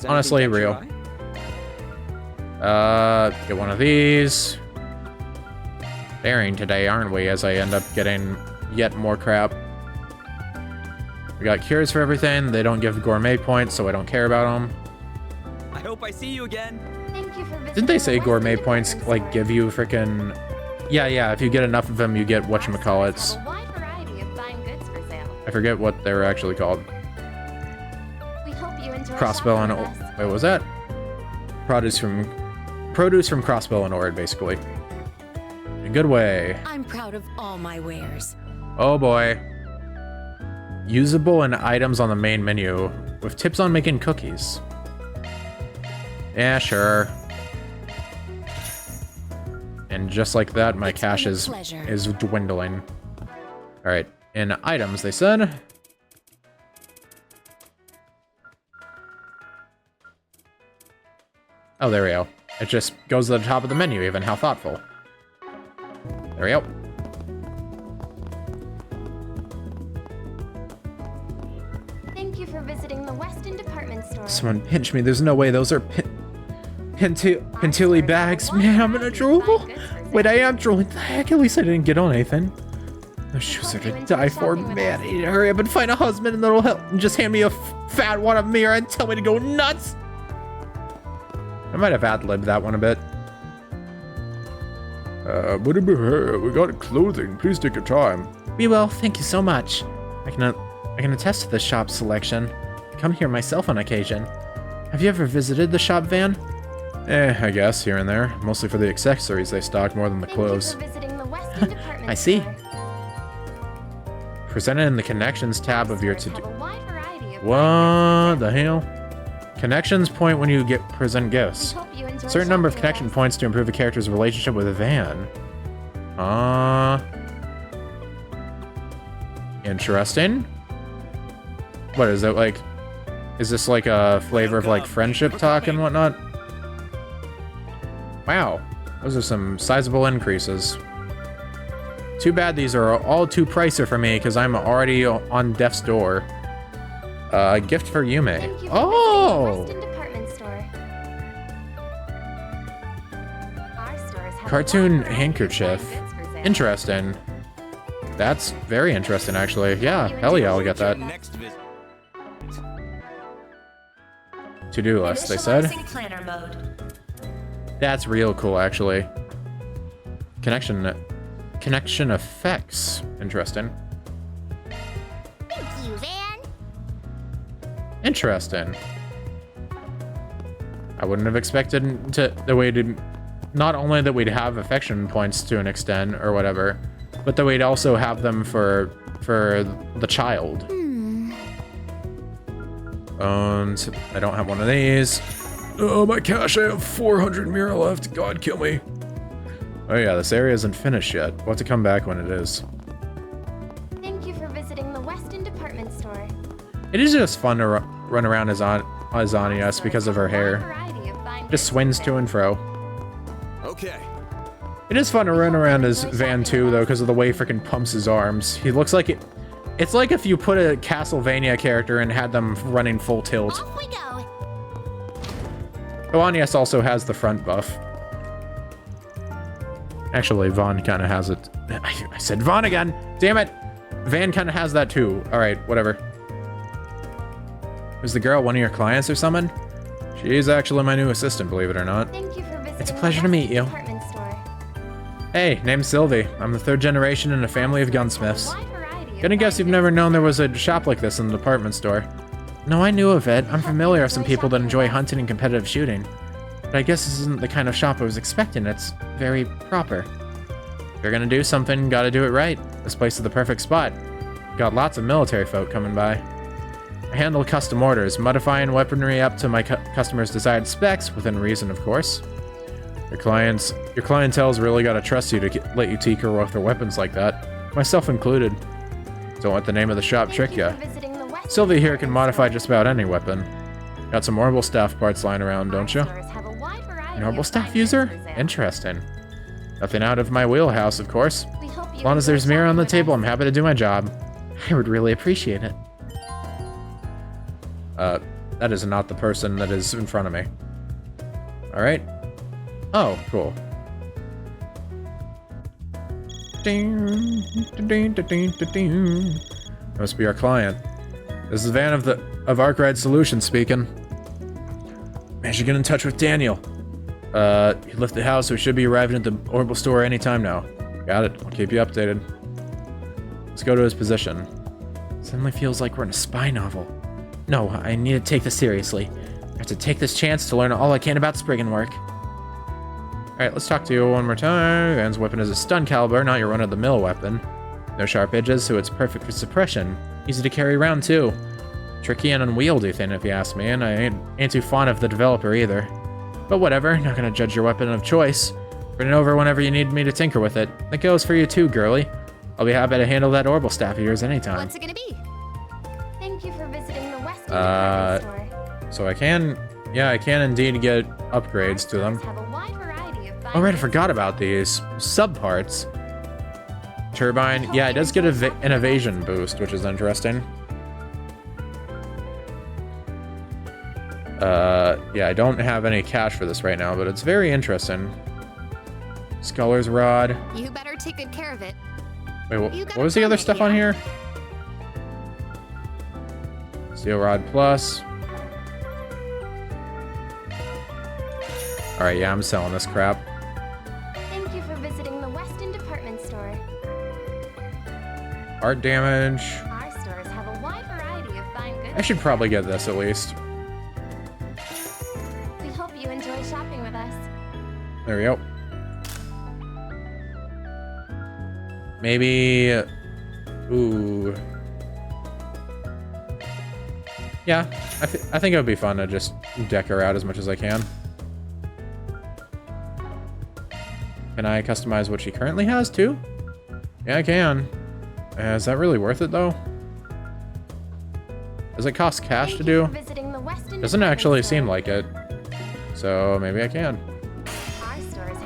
Honestly, real. Get one of these. Daring today, aren't we? As I end up getting yet more crap. We got cures for everything. They don't give gourmet points, so I don't care about them. I hope I see you again. Thank you for visiting. Didn't they say gourmet points like give you frickin'... Yeah, if you get enough of them, you get whatchamacallits. A wide variety of fine goods for sale. I forget what they were actually called. We hope you enjoy Crossbow and... shopping with us. Wait, what was that? Produce from Crossbow and Ord, basically. In a good way. I'm proud of all my wares. Oh boy. Usable and items on the main menu, with tips on making cookies. Yeah, sure. And just like that, my cash is dwindling. Alright, in items, they said. Oh, there we go. It just goes to the top of the menu, even. How thoughtful. There we go. Thank you for visiting the Weston department store. Someone pinch me. There's no way those are Pintilli bags. Man, I'm gonna drool. Wait, I am drooling. The heck, at least I didn't get on anything. Those shoes are to die for. Man, I need to hurry up and find a husband and that'll help. And just hand me a fat one of mirror and tell me to go nuts. I might have ad-libbed that one a bit. We got clothing. Please take your time. We will. Thank you so much. I can attest to the shop's selection. I come here myself on occasion. Have you ever visited the shop, Van? I guess, here and there. Mostly for the accessories they stock more than the clothes. I see. Presented in the Connections tab of your to-do... What the hell? Connections point when you get present gifts. Certain number of connection points to improve a character's relationship with a Van. Interesting. What is it like? Is this like a flavor of like friendship talk and whatnot? Wow, those are some sizable increases. Too bad these are all too pricey for me because I'm already on death's door. A gift for Yume. Oh! Cartoon handkerchief. Interesting. That's very interesting, actually. Yeah, hell yeah, I'll get that. To-do list, they said. That's real cool, actually. Connection effects. Interesting. Thank you, Van. Interesting. I wouldn't have expected not only that we'd have affection points to an extent or whatever, but that we'd also have them for the child. And I don't have one of these. Oh, my cash, I have 400 mirror left. God, kill me. Oh yeah, this area isn't finished yet. We'll have to come back when it is. Thank you for visiting the Weston department store. It is just fun to run around as Azanias because of her hair. Just swings to and fro. Okay. It is fun to run around as Van too, though, because of the way he freaking pumps his arms. He looks like it. It's like if you put a Castlevania character and had them running full tilt. Off we go. Azanias also has the front buff. Actually, Vaughn kind of has it. I said Vaughn again. Damn it. Van kind of has that too. All right, whatever. Is the girl one of your clients or something? She's actually my new assistant, believe it or not. Thank you for visiting It's a pleasure to meet you. Hey, name's Sylvie. I'm the third generation in a family of gunsmiths. Gonna guess you've never known there was a shop like this in the department store. No, I knew of it. I'm familiar with some people that enjoy hunting and competitive shooting. But I guess this isn't the kind of shop I was expecting. It's very proper. If you're gonna do something, gotta do it right. This place is the perfect spot. Got lots of military folk coming by. I handle custom orders, modifying weaponry up to my customers' desired specs, within reason, of course. Your clientele's really gotta trust you to let you tinker with their weapons like that, myself included. Don't let the name of the shop trick ya. Sylvia here can modify just about any weapon. Got some Orbital Staff parts lying around, don't you? An Orbital Staff user? Interesting. Nothing out of my wheelhouse, of course. As long as there's mirror on the table, I'm happy to do my job. I would really appreciate it. That is not the person that is in front of me. Alright. Oh, cool. Must be our client. This is Van of Arghhhhhhh Solutions speaking. Managed to get in touch with Daniel. He left the house, so he should be arriving at the Orbital store anytime now. Got it. I'll keep you updated. Let's go to his position. Suddenly feels like we're in a spy novel. No, I need to take this seriously. I have to take this chance to learn all I can about Spriggan work. Alright, let's talk to you one more time. Van's weapon is a stun caliber, not your run-of-the-mill weapon. No sharp edges, so it's perfect for suppression. Easy to carry around, too. Tricky and unwieldy thing, if you ask me, and I ain't too fond of the developer either. But whatever, not gonna judge your weapon of choice. Bring it over whenever you need me to tinker with it. That goes for you too, girly. I'll be happy to handle that Orbital Staff of yours anytime. What's it gonna be? Thank you for visiting the West Department store. So I can indeed get upgrades to them. Oh, right, I forgot about these subparts. Turbine, yeah, it does get an evasion boost, which is interesting. Yeah, I don't have any cash for this right now, but it's very interesting. Scholar's Rod. You better take good care of it. Wait, what was the other stuff on here? Steel Rod Plus. Alright, yeah, I'm selling this crap. Thank you for visiting the Weston Department store. Art damage. Our stores have a wide variety of fine goods. I should probably get this at least. We hope you enjoy shopping with us. There we go. Maybe... Ooh. Yeah, I think it would be fun to just deck her out as much as I can. Can I customize what she currently has, too? Yeah, I can. Is that really worth it, though? Does it cost cash to do? Doesn't actually seem like it. So, maybe I can.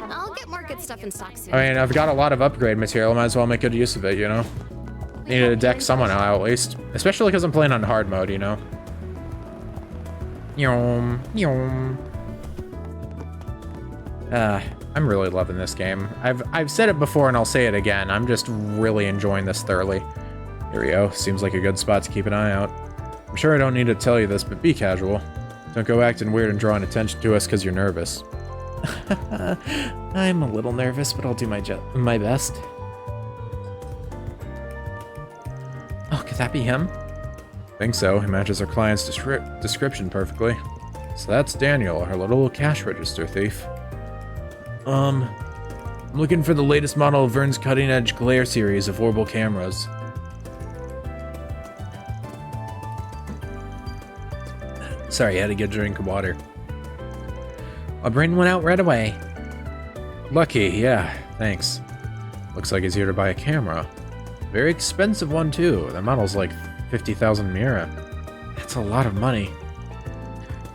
I'll get more good stuff in stock soon. I mean, I've got a lot of upgrade material. Might as well make good use of it, you know? Needed to deck someone out, at least. Especially because I'm playing on hard mode, you know? Yum, yum. I'm really loving this game. I've said it before and I'll say it again. I'm just really enjoying this thoroughly. Here we go. Seems like a good spot to keep an eye out. I'm sure I don't need to tell you this, but be casual. Don't go acting weird and drawing attention to us because you're nervous. I'm a little nervous, but I'll do my best. Oh, could that be him? Think so. He matches our client's description perfectly. So that's Daniel, our little cash register thief. I'm looking for the latest model of Vern's cutting-edge glare series of orbital cameras. Sorry, I had to get a drink of water. I'll bring one out right away. Lucky, yeah, thanks. Looks like he's here to buy a camera. Very expensive one, too. The model's like 50,000 mira. That's a lot of money.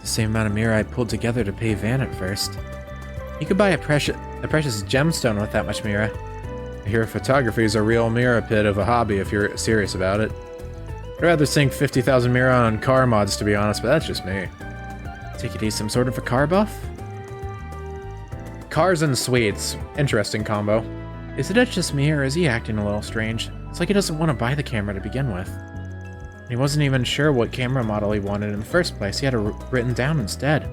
The same amount of mira I pulled together to pay Van at first. You could buy a precious gemstone with that much mira. I hear photography is a real mira pit of a hobby if you're serious about it. I'd rather sink 50,000 mira on car mods, to be honest, but that's just me. Take it he's some sort of a car buff? Cars and sweets. Interesting combo. Is it just me, or is he acting a little strange? It's like he doesn't want to buy the camera to begin with. He wasn't even sure what camera model he wanted in the first place. He had it written down instead.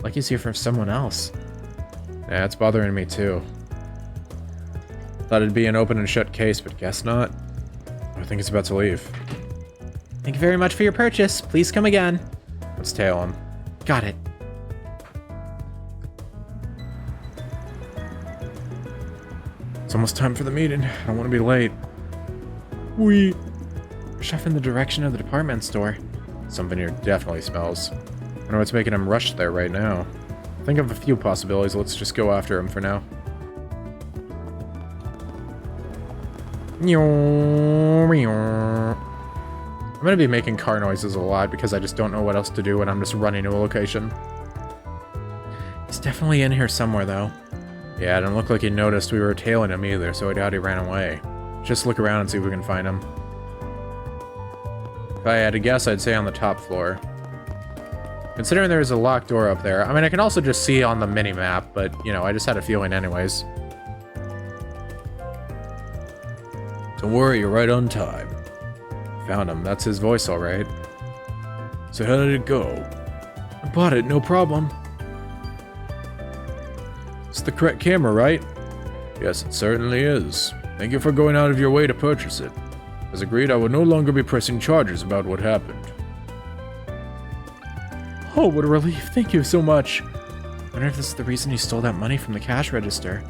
Like he's here for someone else. Yeah, it's bothering me too. Thought it'd be an open and shut case, but guess not. I think it's about to leave. Thank you very much for your purchase. Please come again. Let's tail him. Got it. It's almost time for the meeting. I don't want to be late. We Push off in the direction of the department store. Something here definitely smells. I wonder what's making him rush there right now. Think of a few possibilities. Let's just go after him for now. I'm gonna be making car noises a lot because I just don't know what else to do when I'm just running to a location. He's definitely in here somewhere, though. Yeah, it didn't look like he noticed we were tailing him either, so I doubt he ran away. Just look around and see if we can find him. If I had to guess, I'd say on the top floor. Considering there's a locked door up there. I mean, I can also just see on the mini-map, but, you know, I just had a feeling anyways. Don't worry, you're right on time. Found him. That's his voice, all right. So how did it go? I bought it, no problem. It's the correct camera, right? Yes, it certainly is. Thank you for going out of your way to purchase it. As agreed, I will no longer be pressing charges about what happened. Oh, what a relief. Thank you so much. I wonder if this is the reason you stole that money from the cash register.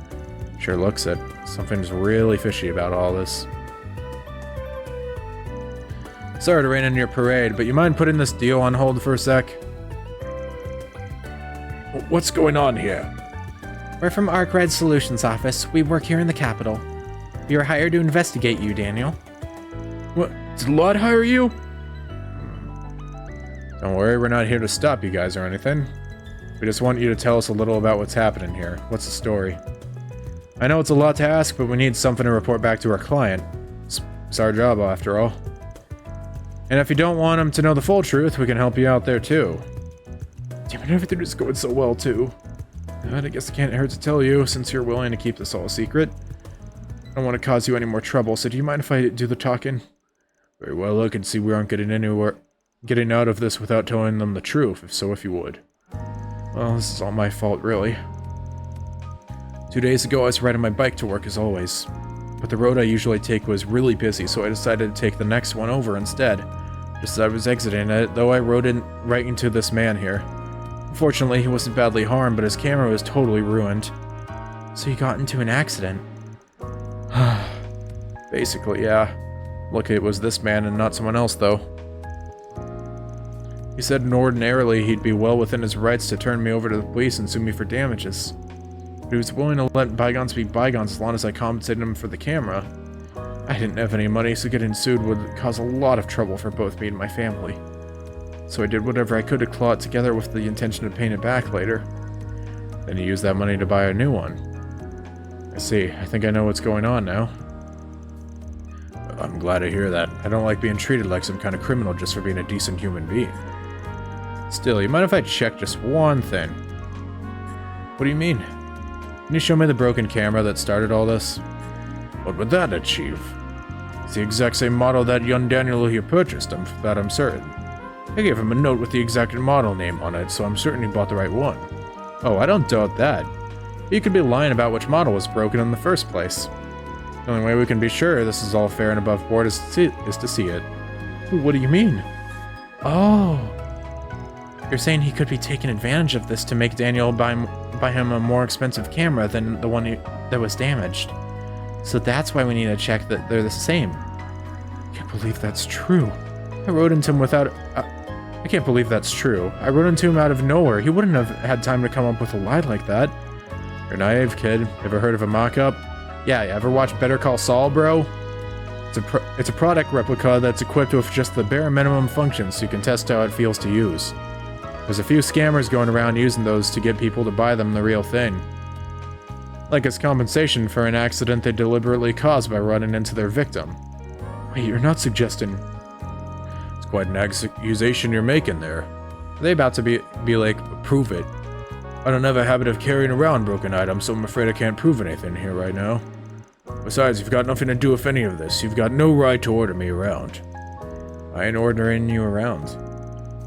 Sure looks it. Something's really fishy about all this. Sorry to rain on your parade, but you mind putting this deal on hold for a sec? What's going on here? We're from arghhhhhhhh Solutions office. We work here in the capital. We were hired to investigate you, Daniel. What? Did Lot hire you? Don't worry, we're not here to stop you guys or anything. We just want you to tell us a little about what's happening here. What's the story? I know it's a lot to ask, but we need something to report back to our client. It's our job, after all. And if you don't want him to know the full truth, we can help you out there, too. Damn it, everything is going so well, too. I guess it can't hurt to tell you, since you're willing to keep this all a secret. I don't want to cause you any more trouble, so do you mind if I do the talking? Very well, I can see we aren't getting out of this without telling them the truth, if you would. Well, this is all my fault, really. 2 days ago, I was riding my bike to work as always. But the road I usually take was really busy, so I decided to take the next one over instead. Just as I was exiting it, though, I rode in right into this man here. Unfortunately, he wasn't badly harmed, but his camera was totally ruined. So you got into an accident? Basically, yeah. Lucky it was this man and not someone else, though. He said ordinarily he'd be well within his rights to turn me over to the police and sue me for damages. But he was willing to let bygones be bygones as long as I compensated him for the camera. I didn't have any money, so getting sued would cause a lot of trouble for both me and my family. So I did whatever I could to claw it together with the intention of paying it back later. Then he used that money to buy a new one. I see. I think I know what's going on now. Well, I'm glad to hear that. I don't like being treated like some kind of criminal just for being a decent human being. Still, you mind if I check just one thing? What do you mean? Can you show me the broken camera that started all this? What would that achieve? It's the exact same model that young Daniel here purchased, I'm certain. I gave him a note with the exact model name on it, so I'm certain he bought the right one. Oh, I don't doubt that. He could be lying about which model was broken in the first place. The only way we can be sure this is all fair and above board is to see it. What do you mean? Oh. You're saying he could be taking advantage of this to make Daniel buy him a more expensive camera than the one that was damaged. So that's why we need to check that they're the same. I can't believe that's true. I rode into him without... I can't believe that's true. I rode into him out of nowhere. He wouldn't have had time to come up with a lie like that. You're a naive kid. Ever heard of a mock-up? Yeah, you ever watch Better Call Saul, bro? It's a product replica that's equipped with just the bare minimum functions so you can test how it feels to use. There's a few scammers going around using those to get people to buy them the real thing. Like as compensation for an accident they deliberately caused by running into their victim. Wait, you're not suggesting... It's quite an accusation you're making there. Are they about to be like, prove it? I don't have a habit of carrying around broken items, so I'm afraid I can't prove anything here right now. Besides, you've got nothing to do with any of this. You've got no right to order me around. I ain't ordering you around.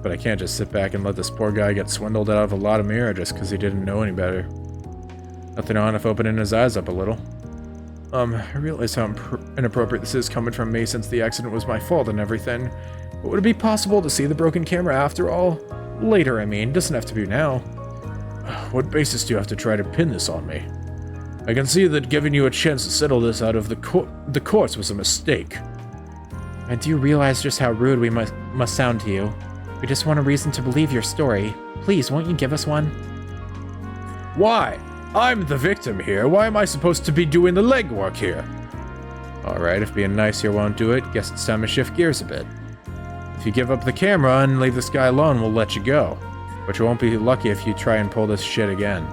But I can't just sit back and let this poor guy get swindled out of a lot of mirror just because he didn't know any better. Nothing on if opening his eyes up a little. I realize how inappropriate this is coming from me since the accident was my fault and everything. But would it be possible to see the broken camera after all? Later, I mean. Doesn't have to be now. What basis do you have to try to pin this on me? I can see that giving you a chance to settle this out of the courts was a mistake. And do you realize just how rude we must sound to you? We just want a reason to believe your story. Please, won't you give us one? Why? I'm the victim here. Why am I supposed to be doing the legwork here? Alright, if being nice here won't do it, guess it's time to shift gears a bit. If you give up the camera and leave this guy alone, we'll let you go. But you won't be lucky if you try and pull this shit again.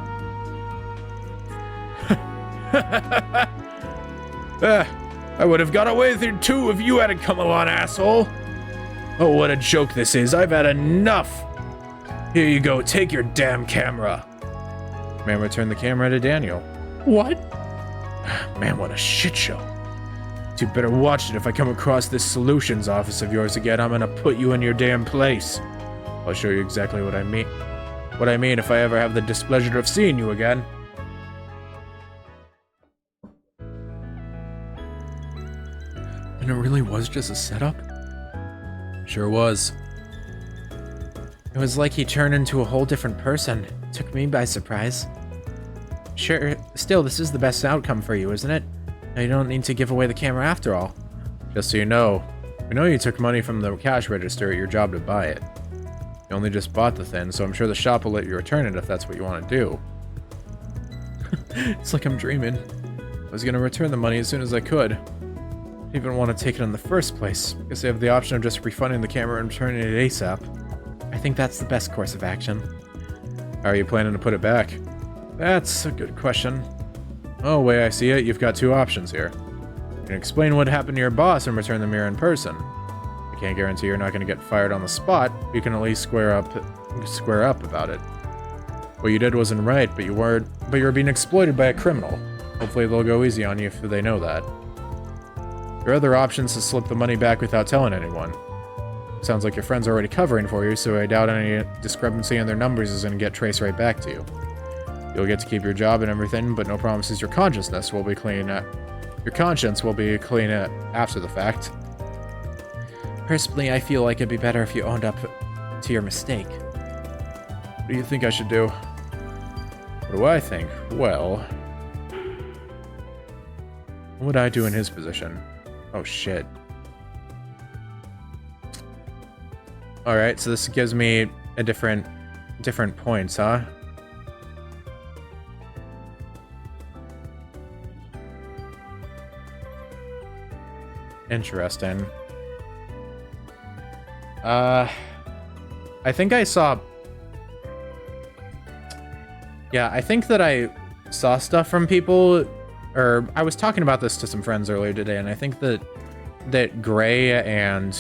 I would have got away with it too if you hadn't come along, asshole. Oh, what a joke this is. I've had enough. Here you go. Take your damn camera. Man, return the camera to Daniel. What? Man, what a shit show. You better watch it. If I come across this solutions office of yours again, I'm gonna put you in your damn place. I'll show you exactly what I mean. What I mean if I ever have the displeasure of seeing you again. And it really was just a setup? Sure was. It was like he turned into a whole different person. It took me by surprise. Sure, still, this is the best outcome for you, isn't it? Now you don't need to give away the camera after all. Just so you know, we know you took money from the cash register at your job to buy it. You only just bought the thing, so I'm sure the shop will let you return it if that's what you want to do. It's like I'm dreaming. I was gonna return the money as soon as I could. I didn't even want to take it in the first place, because they have the option of just refunding the camera and returning it ASAP. I think that's the best course of action. How are you planning to put it back? That's a good question. Oh, way I see it, you've got two options here. You can explain what happened to your boss and return the mirror in person. I can't guarantee you're not going to get fired on the spot, but you can at least square up about it. What you did wasn't right, but you were being exploited by a criminal. Hopefully they'll go easy on you if they know that. Your other option is to slip the money back without telling anyone. Sounds like your friend's already covering for you, so I doubt any discrepancy in their numbers is going to get traced right back to you. You'll get to keep your job and everything, but no promises your conscience will be clean after the fact. Personally, I feel like it'd be better if you owned up to your mistake. What do you think I should do? What do I think? Well, what would I do in his position? Oh shit. Alright, so this gives me a different points, huh? Interesting. I think I saw... Yeah, I think that I saw stuff from people, or I was talking about this to some friends earlier today, and I think that Gray and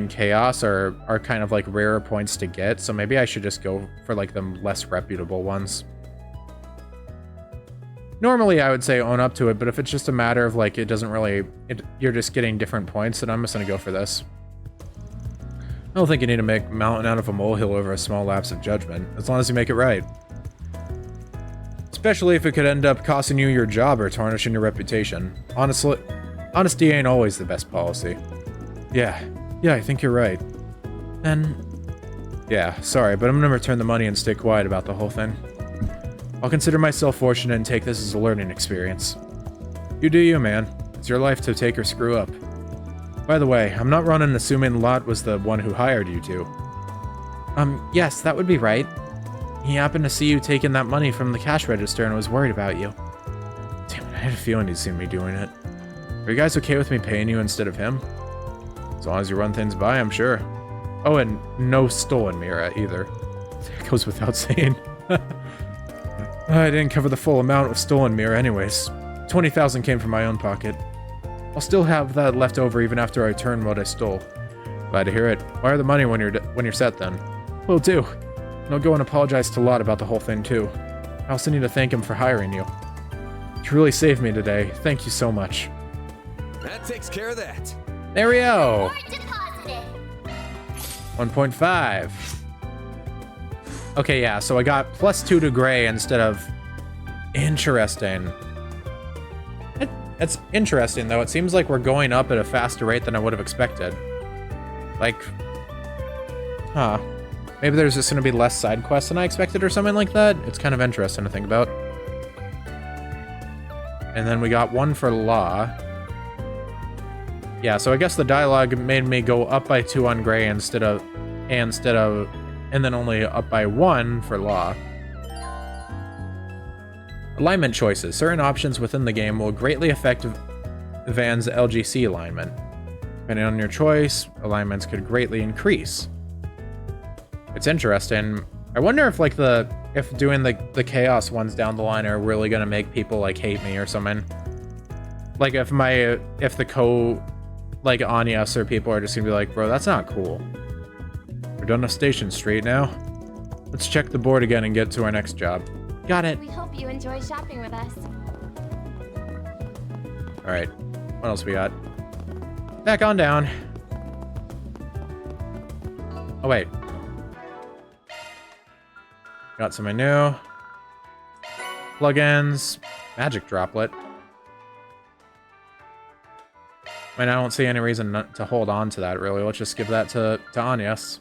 Chaos are kind of like rarer points to get, so maybe I should just go for like the less reputable ones. Normally I would say own up to it, but if it's just a matter of like it doesn't really, you're just getting different points, then I'm just gonna go for this. I don't think you need to make a mountain out of a molehill over a small lapse of judgment, as long as you make it right. Especially if it could end up costing you your job or tarnishing your reputation. Honestly, honesty ain't always the best policy. Yeah, I think you're right. Then... Yeah, sorry, but I'm gonna return the money and stay quiet about the whole thing. I'll consider myself fortunate and take this as a learning experience. You do you, man. It's your life to take or screw up. By the way, I'm not running assuming Lot was the one who hired you two. Yes, that would be right. He happened to see you taking that money from the cash register and was worried about you. Damn it, I had a feeling he'd seen me doing it. Are you guys okay with me paying you instead of him? As long as you run things by, I'm sure. Oh, and no stolen mirror either. That goes without saying. I didn't cover the full amount of stolen mirror anyways. 20,000 came from my own pocket. I'll still have that left over even after I return what I stole. Glad to hear it. Wire the money when you're set then. Will do. And I'll go and apologize to Lot about the whole thing too. I also need to thank him for hiring you. You really saved me today. Thank you so much. That takes care of that. There we go. 1.5. Okay, yeah, so I got +2 to Gray instead of... Interesting. It's interesting, though. It seems like we're going up at a faster rate than I would have expected. Like, huh. Maybe there's just going to be less side quests than I expected or something like that. It's kind of interesting to think about. And then we got one for law. Yeah, so I guess the dialogue made me go up by 2 on Gray instead of, and then only up by 1 for law. Alignment choices. Certain options within the game will greatly affect Van's LGC alignment. Depending on your choice, alignments could greatly increase. It's interesting. I wonder if like if doing the chaos ones down the line are really gonna make people like hate me or something. Like if the like Anyas or people are just gonna be like, bro, that's not cool. We're done with Station Street now. Let's check the board again and get to our next job. Got it. We hope you enjoy shopping with us. All right, what else we got? Back on down. Oh wait. Got something new. Plugins. Magic droplet. I mean, I don't see any reason not to hold on to that, really. Let's just give that to Anyas.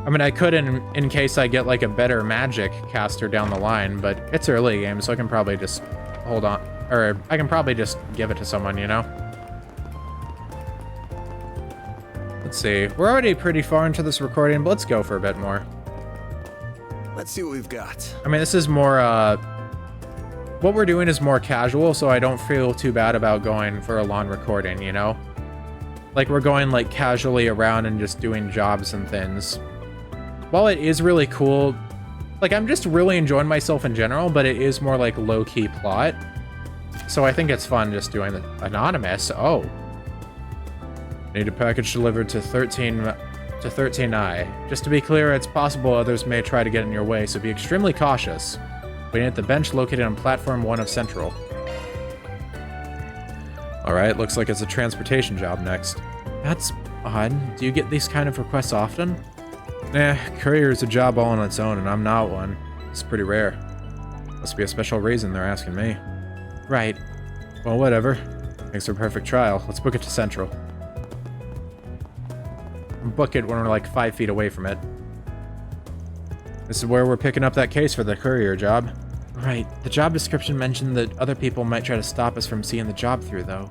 I mean, I could in case I get, like, a better magic caster down the line, but it's early game, so I can probably just hold on. Or, I can probably just give it to someone, you know? Let's see. We're already pretty far into this recording, but let's go for a bit more. Let's see what we've got. I mean, this is more, what we're doing is more casual, so I don't feel too bad about going for a long recording, you know? Like, we're going, like, casually around and just doing jobs and things. While it is really cool, like, I'm just really enjoying myself in general, but it is more, like, low-key plot. So I think it's fun just doing the anonymous. Oh. Need a package delivered to 13I. Just to be clear, it's possible others may try to get in your way, so be extremely cautious. Waiting at the bench located on platform 1 of Central. Alright, looks like it's a transportation job next. That's odd. Do you get these kind of requests often? Nah, courier is a job all on its own, and I'm not one. It's pretty rare. Must be a special reason they're asking me. Right. Well, whatever. Makes for a perfect trial. Let's book it to Central. Book it when we're like 5 feet away from it. This is where we're picking up that case for the courier job. Right. The job description mentioned that other people might try to stop us from seeing the job through, though.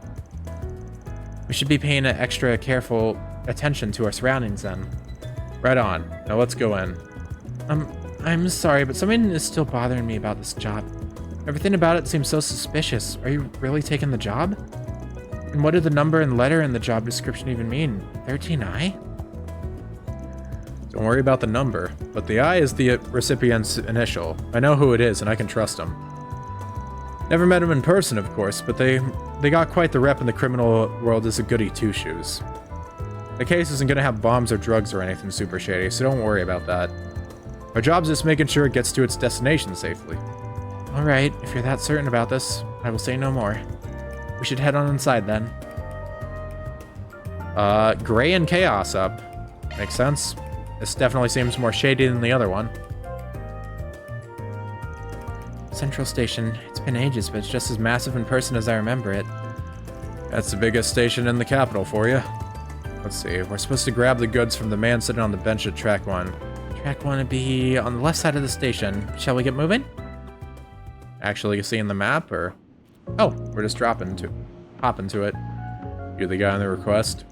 We should be paying an extra careful attention to our surroundings then. Right on. Now let's go in. I'm sorry, but something is still bothering me about this job. Everything about it seems so suspicious. Are you really taking the job? And what do the number and letter in the job description even mean? 13I? Don't worry about the number, but the I is the recipient's initial. I know who it is, and I can trust him. Never met him in person, of course, but they got quite the rep in the criminal world as a goody two-shoes. The case isn't gonna have bombs or drugs or anything super shady, so don't worry about that. Our job's just making sure it gets to its destination safely. Alright, if you're that certain about this, I will say no more. We should head on inside then. Gray and Chaos up. Makes sense. This definitely seems more shady than the other one. Central Station. It's been ages, but it's just as massive in person as I remember it. That's the biggest station in the capital for you. Let's see. We're supposed to grab the goods from the man sitting on the bench at track 1. Track 1 would be on the left side of the station. Shall we get moving? Actually seeing the map, or... Oh, we're just hop into it. You're the guy on the request?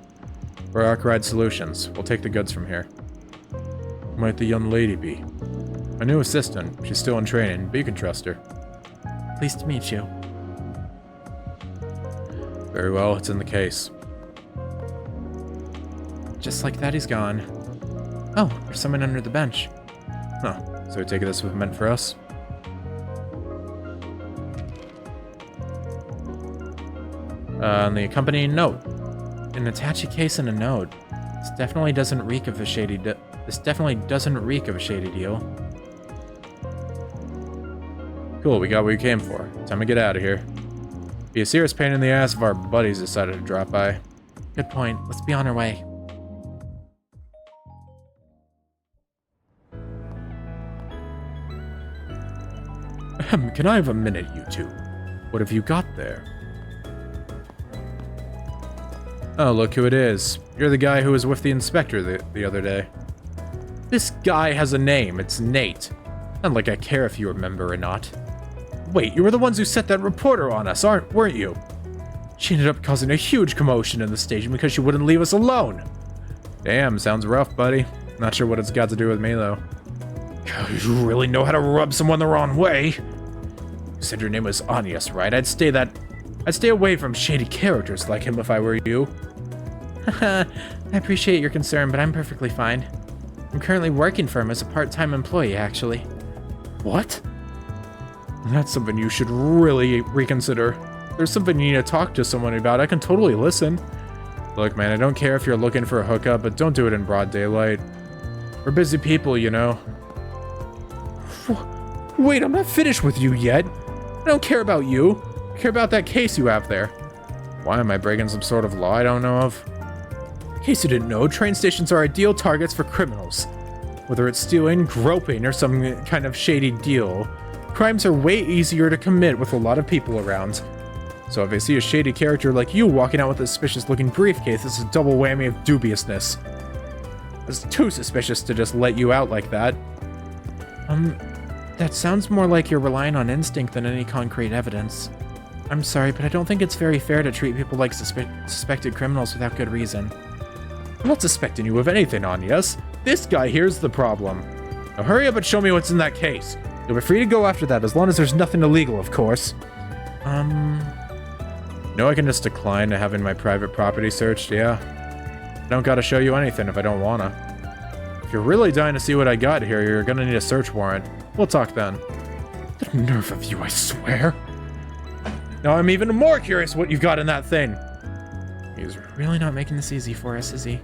We're Arc Ride Solutions. We'll take the goods from here. Who might the young lady be? My new assistant. She's still in training, but you can trust her. Pleased to meet you. Very well, it's in the case. Just like that, he's gone. Oh, there's someone under the bench. Huh, so I take it this was meant for us? And the accompanying note. An attaché case and a note. This definitely doesn't reek of a shady deal. Cool, we got what we came for. Time to get out of here. Be a serious pain in the ass if our buddies decided to drop by. Good point. Let's be on our way. Can I have a minute, you two? What have you got there? Oh, look who it is. You're the guy who was with the inspector the other day. This guy has a name. It's Nate. Not like I care if you remember or not. Wait, you were the ones who set that reporter on us, weren't you? She ended up causing a huge commotion in the station because she wouldn't leave us alone. Damn, sounds rough, buddy. Not sure what it's got to do with me, though. You really know how to rub someone the wrong way. You said your name was Agnes, right? I'd stay away from shady characters like him if I were you. I appreciate your concern, but I'm perfectly fine. I'm currently working for him as a part-time employee, actually. What? That's something you should really reconsider. If there's something you need to talk to someone about, I can totally listen. Look, man, I don't care if you're looking for a hookup, but don't do it in broad daylight. We're busy people, you know. Wait, I'm not finished with you yet. I don't care about you. I care about that case you have there. Why am I breaking some sort of law I don't know of? In case you didn't know, train stations are ideal targets for criminals. Whether it's stealing, groping, or some kind of shady deal, crimes are way easier to commit with a lot of people around. So if I see a shady character like you walking out with a suspicious-looking briefcase, it's a double whammy of dubiousness. It's too suspicious to just let you out like that. That sounds more like you're relying on instinct than any concrete evidence. I'm sorry, but I don't think it's very fair to treat people like suspected criminals without good reason. I'm not suspecting you of anything, Agnes. This guy here's the problem. Now hurry up and show me what's in that case. You'll be free to go after that, as long as there's nothing illegal, of course. No, I can just decline to having my private property searched, yeah. I don't gotta show you anything if I don't wanna. If you're really dying to see what I got here, you're gonna need a search warrant. We'll talk then. The nerve of you, I swear. Now I'm even more curious what you've got in that thing. He's really not making this easy for us, is he?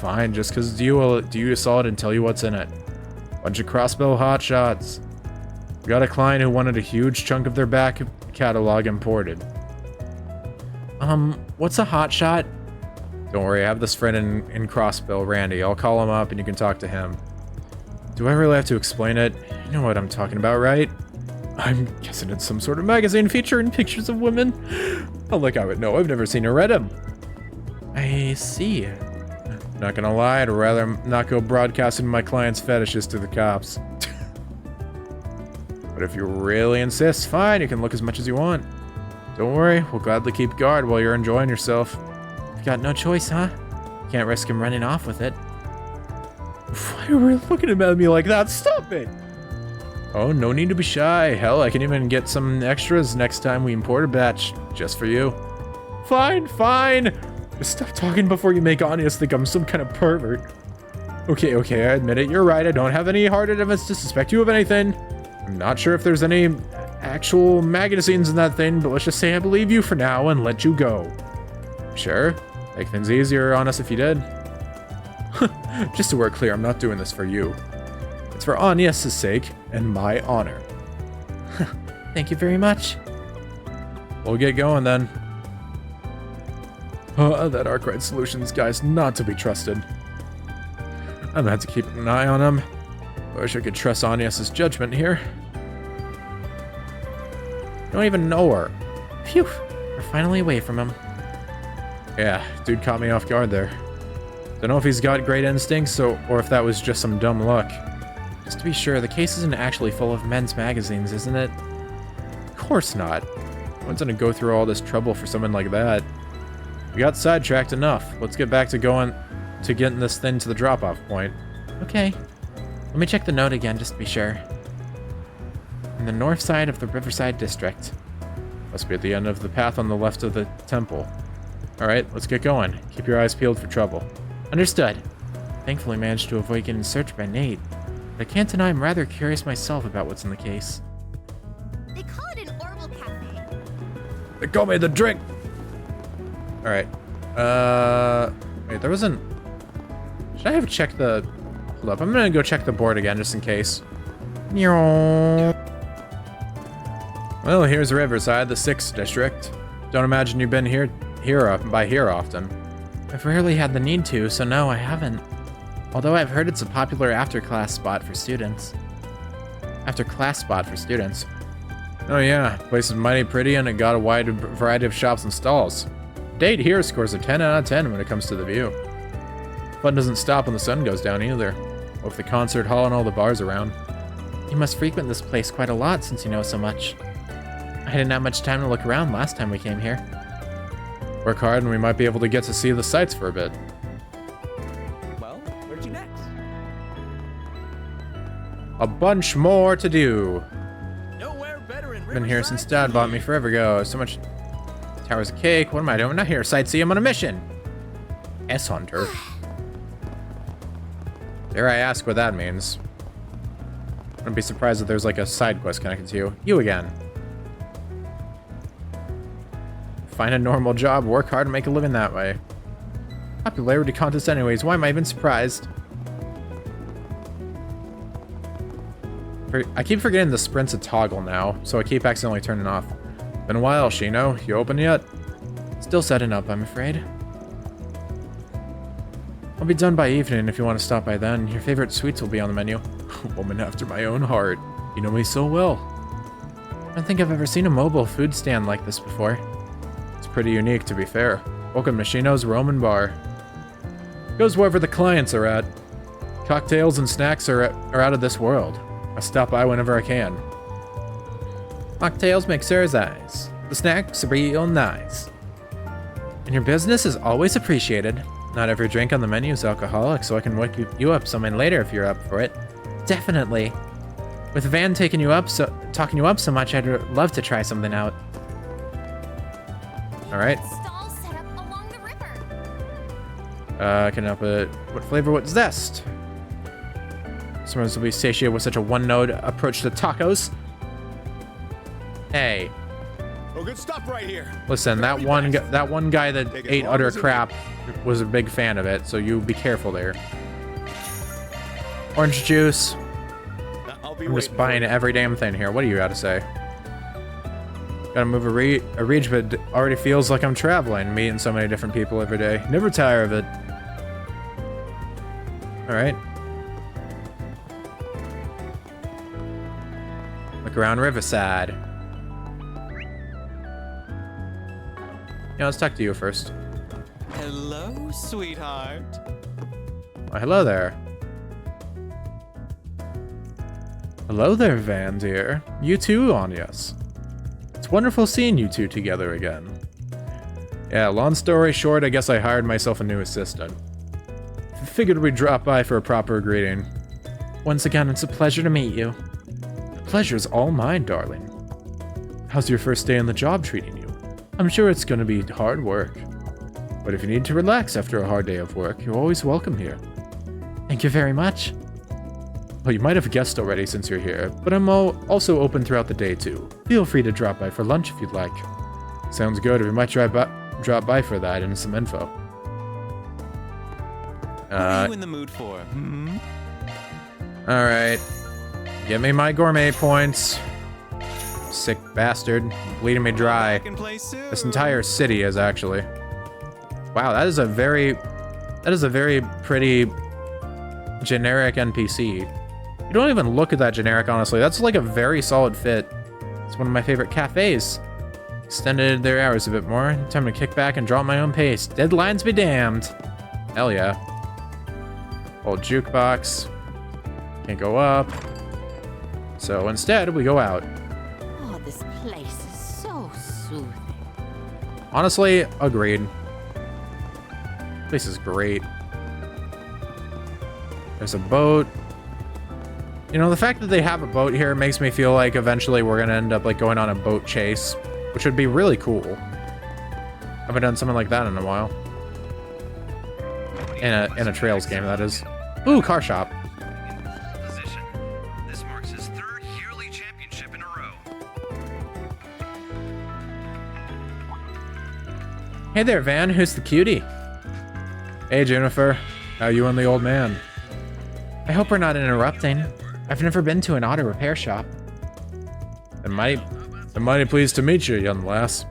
Fine, just because you saw it and tell you what's in it. Bunch of crossbow hotshots. We got a client who wanted a huge chunk of their back catalog imported. What's a hotshot? Don't worry, I have this friend in Crossbill, Randy. I'll call him up and you can talk to him. Do I really have to explain it? You know what I'm talking about, right? I'm guessing it's some sort of magazine featuring pictures of women. Oh, like I would know. I've never seen or read them. I see. Not gonna lie, I'd rather not go broadcasting my client's fetishes to the cops. But if you really insist, fine, you can look as much as you want. Don't worry, we'll gladly keep guard while you're enjoying yourself. You've got no choice, huh? Can't risk him running off with it. Why are you looking at me like that? Stop it! Oh, no need to be shy. Hell, I can even get some extras next time we import a batch, just for you. Fine, fine! Just stop talking before you make Agnes think I'm some kind of pervert. Okay, I admit it, you're right, I don't have any hard evidence to suspect you of anything. I'm not sure if there's any actual magazines in that thing, but let's just say I believe you for now and let you go. Sure, make things easier on us if you did. Just so we're clear, I'm not doing this for you. It's for Agnes' sake and my honor. Thank you very much. We'll get going then. That Arkwright Solutions guy's not to be trusted. I'm gonna have to keep an eye on him. I wish I could trust Agnes' judgment here. Don't even know her. Phew, we're finally away from him. Yeah, dude caught me off guard there. Don't know if he's got great instincts or if that was just some dumb luck. Just to be sure, the case isn't actually full of men's magazines, isn't it? Of course not. No one's gonna go through all this trouble for someone like that. We got sidetracked enough. Let's get back to getting this thing to the drop-off point. Okay. Let me check the note again, just to be sure. On the north side of the Riverside District. Must be at the end of the path on the left of the temple. Alright, let's get going. Keep your eyes peeled for trouble. Understood. Thankfully managed to avoid getting searched by Nate. But I can't deny I'm rather curious myself about what's in the case. They call it an Orbital Cafe. They call me the drink! Alright. Wait, there wasn't... Should I have checked the... Hold up, I'm gonna go check the board again, just in case. Well, here's Riverside, the 6th district. Don't imagine you've been here often. I've rarely had the need to, so no, I haven't. Although I've heard it's a popular after-class spot for students. Oh yeah, place is mighty pretty and it got a wide variety of shops and stalls. Date here scores a 10 out of 10 when it comes to the view. Fun doesn't stop when the sun goes down either. With the concert hall and all the bars around. You must frequent this place quite a lot since you know so much. I didn't have much time to look around last time we came here. Work hard and we might be able to get to see the sights for a bit. Well, where'd you next? A bunch more to do. Nowhere better in Been here since Dad bought me forever ago. So much towers of cake. What am I doing? I'm not here to sightsee. I'm on a mission. S-Hunter. Dare I ask what that means? I wouldn't be surprised if there's like a side quest connected to you. You again. Find a normal job, work hard, and make a living that way. Popularity contest anyways, why am I even surprised? I keep forgetting the sprint's a toggle now, so I keep accidentally turning it off. Been a while, Shino. You open yet? Still setting up, I'm afraid. I'll be done by evening if you want to stop by then. Your favorite sweets will be on the menu. Woman after my own heart. You know me so well. I don't think I've ever seen a mobile food stand like this before. It's pretty unique, to be fair. Welcome to Shino's Roman Bar. Goes wherever the clients are at. Cocktails and snacks are out of this world. I stop by whenever I can. Mocktails make Sarah's eyes. The snacks are real nice. And your business is always appreciated. Not every drink on the menu is alcoholic, so I can wake you up something later if you're up for it. Definitely. With Van talking you up so much, I'd love to try something out. All right. Stall set up along the river. Can I put what flavor? What zest? Customers will be satiated with such a one-note approach to tacos. Hey. Oh, good stuff right here. Listen, that one guy that ate utter crap was a big fan of it, so you be careful there. Orange juice. I'm just buying every damn thing here. What do you got to say? Gotta move a reach, but it already feels like I'm traveling, meeting so many different people every day. Never tire of it. All right. Look around Riverside. Yeah, let's talk to you first. Hello, sweetheart. Well, hello there. Hello there, Van, dear. You too, Anyas. It's wonderful seeing you two together again. Yeah, long story short, I guess I hired myself a new assistant. Figured we'd drop by for a proper greeting. Once again, it's a pleasure to meet you. The pleasure's all mine, darling. How's your first day on the job treating you? I'm sure it's gonna be hard work. But if you need to relax after a hard day of work, you're always welcome here. Thank you very much. Well, you might have guessed already since you're here, but I'm also open throughout the day too. Feel free to drop by for lunch if you'd like. Sounds good. We might drop by for that and some info. What are you in the mood for? All right. Give me my gourmet points. Sick bastard. Bleeding me dry. This entire city is actually. Wow, that is a very pretty generic NPC. You don't even look at that generic, honestly. That's like a very solid fit. It's one of my favorite cafes. Extended their hours a bit more. Time to kick back and draw at my own pace. Deadlines be damned. Hell yeah. Old jukebox. Can't go up. So instead, we go out. Oh, this place is so soothing. Honestly, agreed. This is great. There's a boat. You know, the fact that they have a boat here makes me feel like eventually we're gonna end up like going on a boat chase, which would be really cool. I haven't done something like that in a while. In a Trails game, that is. Ooh, car shop. This marks his third yearly championship in a row. Hey there, Van. Who's the cutie? Hey, Jennifer. How you and the old man? I hope we're not interrupting. I've never been to an auto repair shop. I'm mighty pleased to meet you, young lass.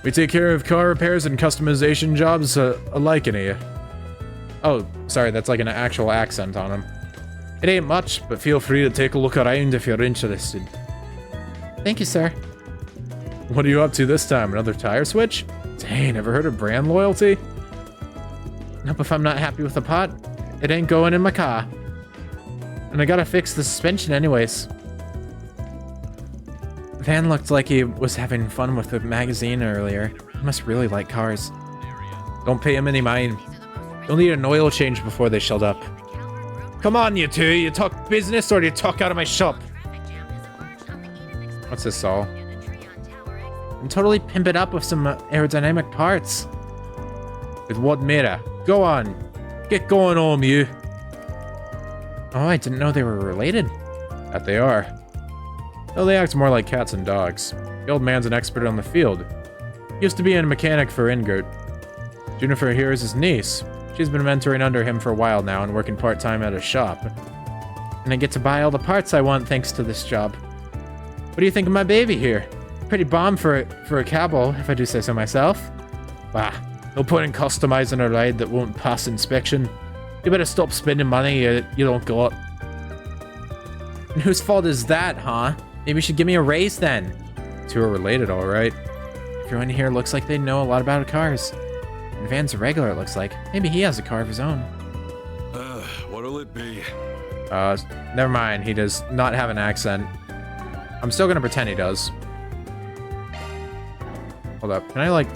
We take care of car repairs and customization jobs alike in here. Oh, sorry, that's like an actual accent on him. It ain't much, but feel free to take a look around if you're interested. Thank you, sir. What are you up to this time? Another tire switch? Dang, ever heard of brand loyalty? Nope, if I'm not happy with the pot, it ain't going in my car. And I gotta fix the suspension anyways. Van looked like he was having fun with the magazine earlier. He must really like cars. Don't pay him any mind. You'll need an oil change before they shut up. Come on, you two. You talk business or do you talk out of my shop? What's this, Saul? And totally pimp it up with some aerodynamic parts. With what mirror? Go on. Get going home, you. Oh, I didn't know they were related. That they are. Though they act more like cats and dogs. The old man's an expert on the field. He used to be a mechanic for Ingert. Junifer here is his niece. She's been mentoring under him for a while now and working part-time at a shop. And I get to buy all the parts I want thanks to this job. What do you think of my baby here? Pretty bomb for a cowboy, if I do say so myself. Bah, no point in customizing a ride that won't pass inspection. You better stop spending money you don't got. And whose fault is that, huh? Maybe you should give me a raise then. Two are related, alright. Everyone here looks like they know a lot about cars. And Van's a regular, it looks like. Maybe he has a car of his own. What'll it be? Never mind. He does not have an accent. I'm still gonna pretend he does. Hold up. Can I, like...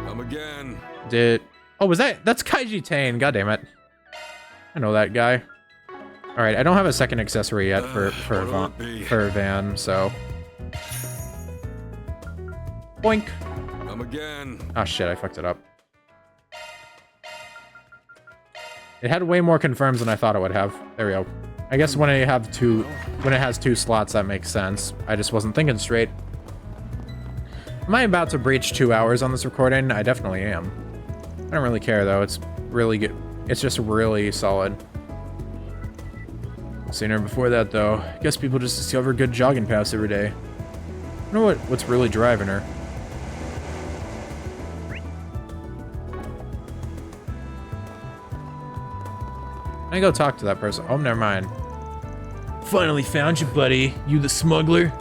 Come again. Oh, that's Kaiji Tane. God damn it. I know that guy. Alright, I don't have a second accessory yet for Van, so... Boink! Come again. Oh shit, I fucked it up. It had way more confirms than I thought it would have. There we go. I guess when it has two slots, that makes sense. I just wasn't thinking straight. Am I about to breach 2 hours on this recording? I definitely am. I don't really care though. It's really good. It's just really solid. Seen her before that though. Guess people just discover good jogging paths every day. I wonder what's really driving her. Can I go talk to that person? Oh, never mind. Finally found you, buddy. You the smuggler?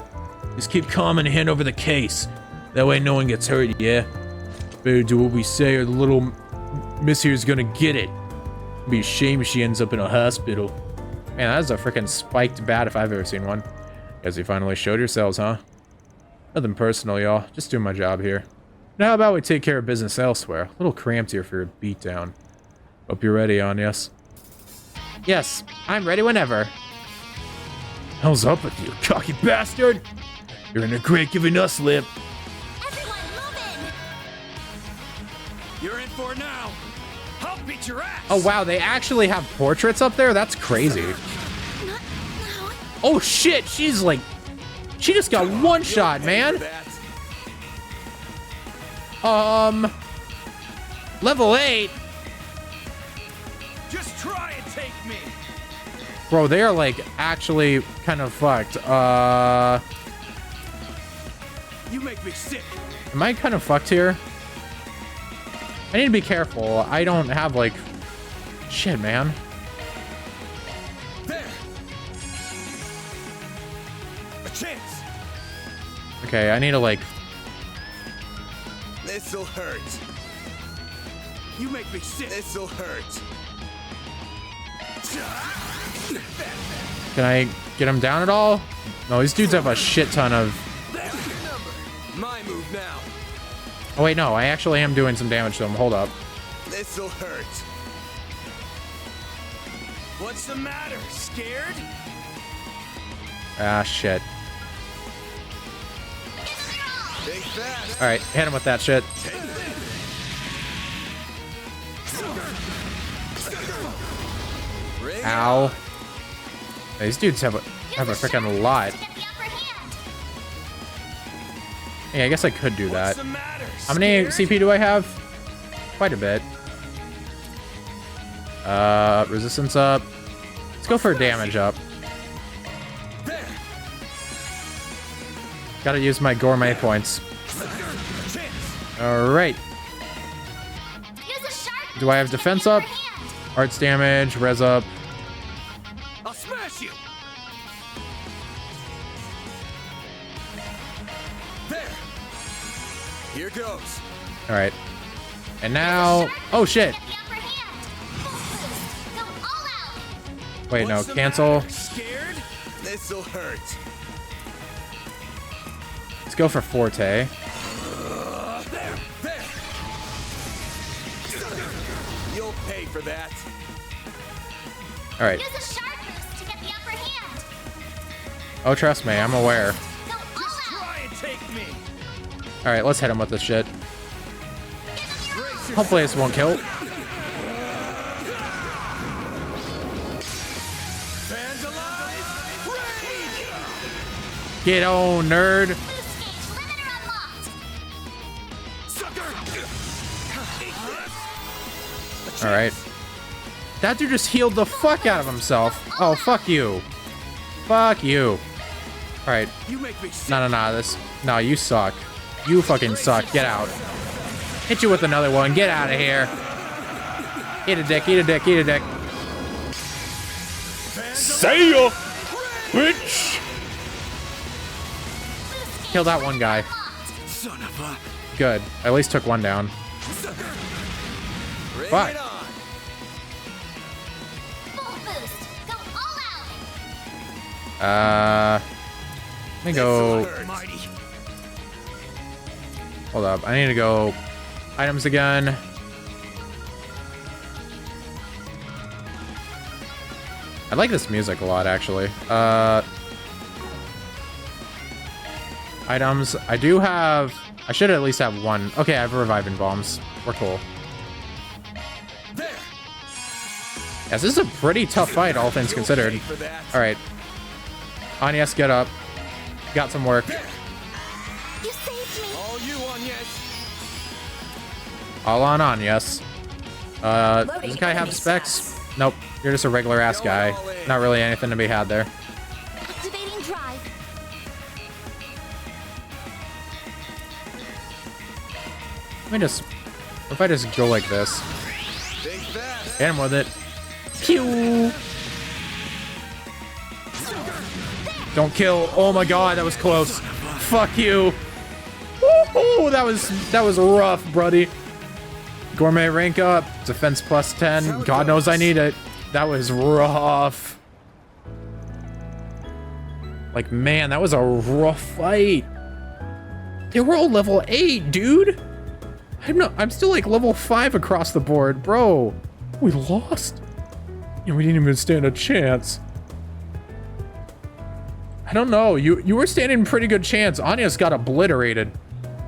Just keep calm and hand over the case. That way no one gets hurt, yeah? Better do what we say or the little miss here's gonna get it. It'd be a shame if she ends up in a hospital. Man, that's a freaking spiked bat if I've ever seen one. Guess you finally showed yourselves, huh? Nothing personal, y'all. Just doing my job here. Now how about we take care of business elsewhere? A little cramped here for a beatdown. Hope you're ready, Anyas. Yes, I'm ready whenever. Hell's up with you, cocky bastard? You're in a great giving us lip. Everyone, move in! You're in for it now. I'll beat your ass. Oh wow, they actually have portraits up there? That's crazy. Oh shit, she's like... She just got one shot, man. Level 8? Just try and take me. Bro, they are like actually kind of fucked. You make me sick. Am I kind of fucked here? I need to be careful. I don't have like... Shit, man. There. A chance. Okay, I need to like... This'll hurt. You make me sick. This'll hurt. Can I get him down at all? No, these dudes have a shit ton of... My move now. Oh wait, no, I actually am doing some damage to him. Hold up. This'll hurt. What's the matter? Scared? Ah, shit. Take that. Alright, hit him with that shit. Ow. These dudes have a freaking lot. Yeah, I guess I could do that. How many CP do I have? Quite a bit. Resistance up. Let's go for damage up. Gotta use my gourmet points. Alright. Do I have defense up? Arts damage, res up. I'll smash you. Here goes. All right. And now, oh shit. Wait, no, cancel. Scared? This'll hurt. Let's go for Forte. There. You'll pay for that. All right. Use a sharp boost to get the upper hand. Oh, trust me, I'm aware. Just try and take me. All right, let's hit him with this shit. Hopefully this won't kill. Get on, nerd. All right. That dude just healed the fuck out of himself. Oh, fuck you. Fuck you. All right. No, you suck. You fucking suck. Get out. Hit you with another one. Get out of here. Eat a dick, eat a dick, eat a dick. See ya, bitch. Kill that one guy. Son of a... Good. I at least took one down. Fuck. Let me go. Hold up. I need to go items again. I like this music a lot, actually. Items. I do have... I should at least have one. Okay, I have reviving bombs. We're cool. Yes, this is a pretty tough fight, all things considered. All right. Agnes, get up. Got some work. You saved me. All you on, yes. All on Agnes. Does this guy have specs? Nope. You're just a regular ass guy. Not really anything to be had there. Activating drive. Let me just... What if I just go like this? Hit him with it. Pew! Don't kill. Oh my god, that was close. Fuck you. Woohoo! That was rough, buddy. Gourmet rank up. Defense plus 10. God knows I need it. That was rough. Like, man, that was a rough fight. They were all level 8, dude. I'm still like level 5 across the board, bro. We lost. And we didn't even stand a chance. I don't know. You were standing a pretty good chance. Anya's got obliterated.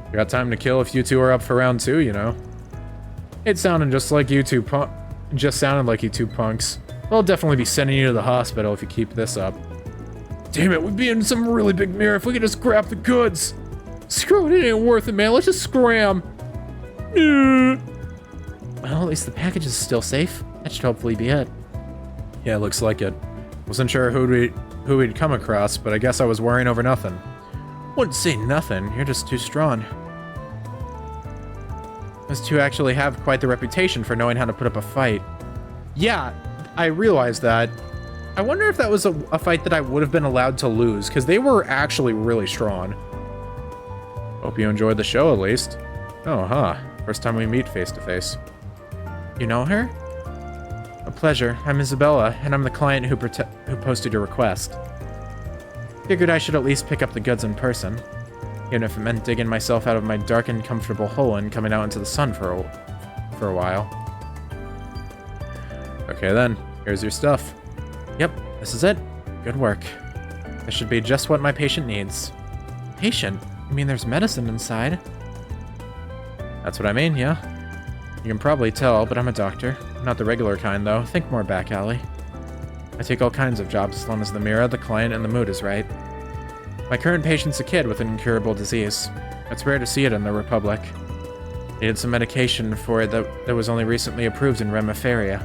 You got time to kill if you two are up for round 2, you know. It sounded just like you two punks. I'll definitely be sending you to the hospital if you keep this up. Damn it, we'd be in some really big mirror if we could just grab the goods. Screw it, it ain't worth it, man. Let's just scram. Well, at least the package is still safe. That should hopefully be it. Yeah, looks like it. Wasn't sure who we'd come across, but I guess I was worrying over nothing. Wouldn't say nothing, you're just too strong. Those two actually have quite the reputation for knowing how to put up a fight. Yeah, I realized that. I wonder if that was a fight that I would have been allowed to lose, because they were actually really strong. Hope you enjoyed the show, at least. Oh, huh. First time we meet face to face. You know her? A pleasure. I'm Isabella, and I'm the client who posted your request. Figured I should at least pick up the goods in person, even if it meant digging myself out of my dark and comfortable hole and coming out into the sun for a while. Okay then, here's your stuff. Yep, this is it. Good work. This should be just what my patient needs. Patient? You mean there's medicine inside? That's what I mean, yeah. You can probably tell, but I'm a doctor. Not the regular kind, though. Think more back alley. I take all kinds of jobs as long as the mirror, the client, and the mood is right. My current patient's a kid with an incurable disease. It's rare to see it in the Republic. Needed some medication for it that was only recently approved in Remiferia.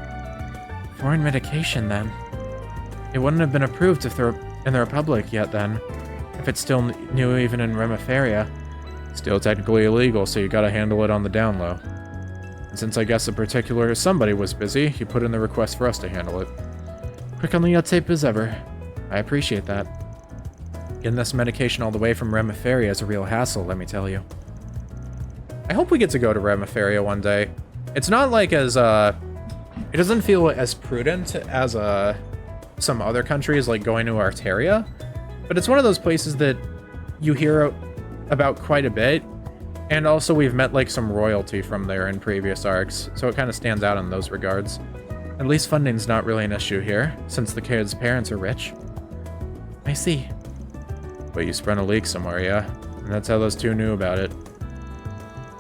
Foreign medication, then? It wouldn't have been approved if they're in the Republic yet, then. If it's still new even in Remiferia. Still technically illegal, so you gotta handle it on the down low. And since I guess a particular somebody was busy, he put in the request for us to handle it. Quick on the tape as ever. I appreciate that. Getting this medication all the way from Remiferia is a real hassle, let me tell you. I hope we get to go to Remiferia one day. It's not like as, it doesn't feel as prudent as, some other countries, like going to Arteria. But it's one of those places that you hear about quite a bit. And also we've met, like, some royalty from there in previous arcs. So it kind of stands out in those regards. At least funding's not really an issue here, since the kid's parents are rich. I see. But you sprung a leak somewhere, yeah? And that's how those two knew about it.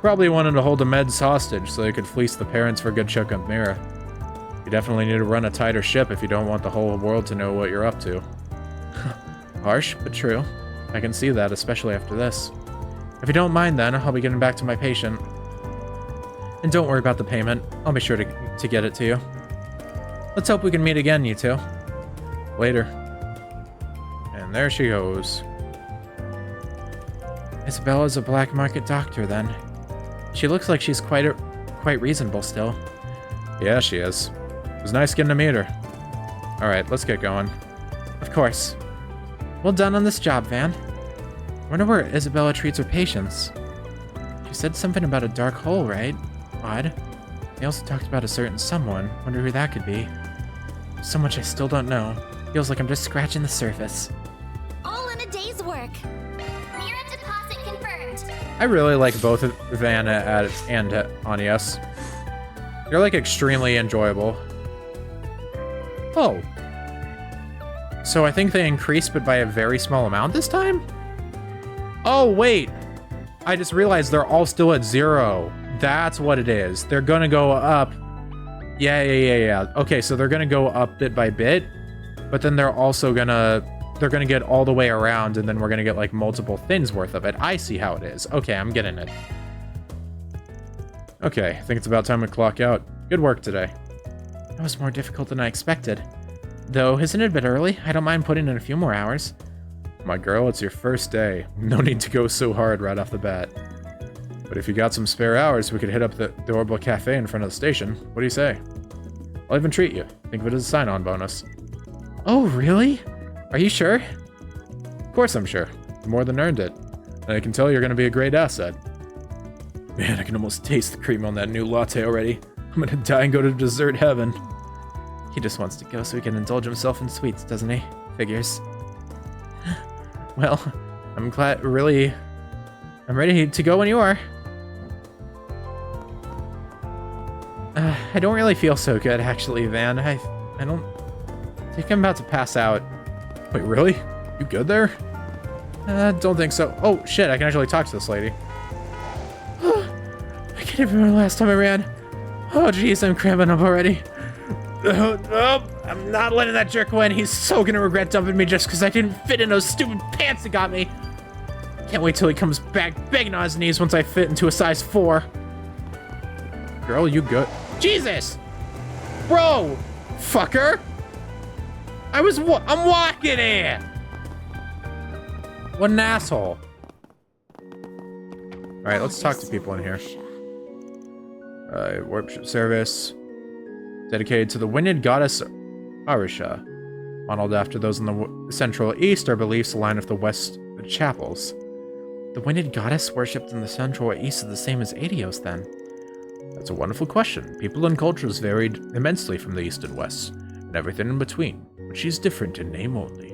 Probably wanted to hold the meds hostage so they could fleece the parents for a good chunk of Mira. You definitely need to run a tighter ship if you don't want the whole world to know what you're up to. Harsh, but true. I can see that, especially after this. If you don't mind then, I'll be getting back to my patient. And don't worry about the payment. I'll be sure to get it to you. Let's hope we can meet again, you two. Later. And there she goes. Isabella's a black market doctor, then. She looks like she's quite reasonable still. Yeah, she is. It was nice getting to meet her. Alright, let's get going. Of course. Well done on this job, Van. Wonder where Isabella treats her patients. She said something about a dark hole, right? Odd. They also talked about a certain someone. Wonder who that could be. So much I still don't know. Feels like I'm just scratching the surface. All in a day's work. Mira deposit confirmed. I really like both Vanna and Anies. They're, like, extremely enjoyable. Oh. So I think they increased, but by a very small amount this time? Oh, wait. I just realized they're all still at 0. That's what it is. They're gonna go up. Yeah. Okay, so they're gonna go up bit by bit, but then they're also gonna get all the way around, and then we're gonna get, like, multiple things worth of it. I see how it is. Okay, I'm getting it. Okay, I think it's about time we clock out. Good work today. That was more difficult than I expected. Though, isn't it a bit early? I don't mind putting in a few more hours. My girl, it's your first day. No need to go so hard right off the bat. But if you got some spare hours, we could hit up the Orbital Cafe in front of the station. What do you say? I'll even treat you. Think of it as a sign-on bonus. Oh, really? Are you sure? Of course I'm sure. You more than earned it. And I can tell you're going to be a great asset. Man, I can almost taste the cream on that new latte already. I'm going to die and go to dessert heaven. He just wants to go so he can indulge himself in sweets, doesn't he? Figures. Well, I'm ready to go when you are. I don't really feel so good, actually, Van. I don't think I'm about to pass out. Wait, really? You good there? Don't think so. Oh, shit, I can actually talk to this lady. I can't even remember the last time I ran. Oh, jeez, I'm cramping up already. Oh, I'm not letting that jerk win. He's so gonna regret dumping me just because I didn't fit in those stupid pants that got me. Can't wait till he comes back begging on his knees once I fit into a size 4. Girl, you good? Jesus! Bro! Fucker! I'm walking here! What an asshole. Alright, let's talk to people in here. Worship service. Dedicated to the winged goddess Arisha. Modeled after those in the Central East, our beliefs align with the West chapels. The winged goddess worshipped in the Central East is the same as Adios, then? That's a wonderful question. People and cultures varied immensely from the East and West, and everything in between, but she's different in name only.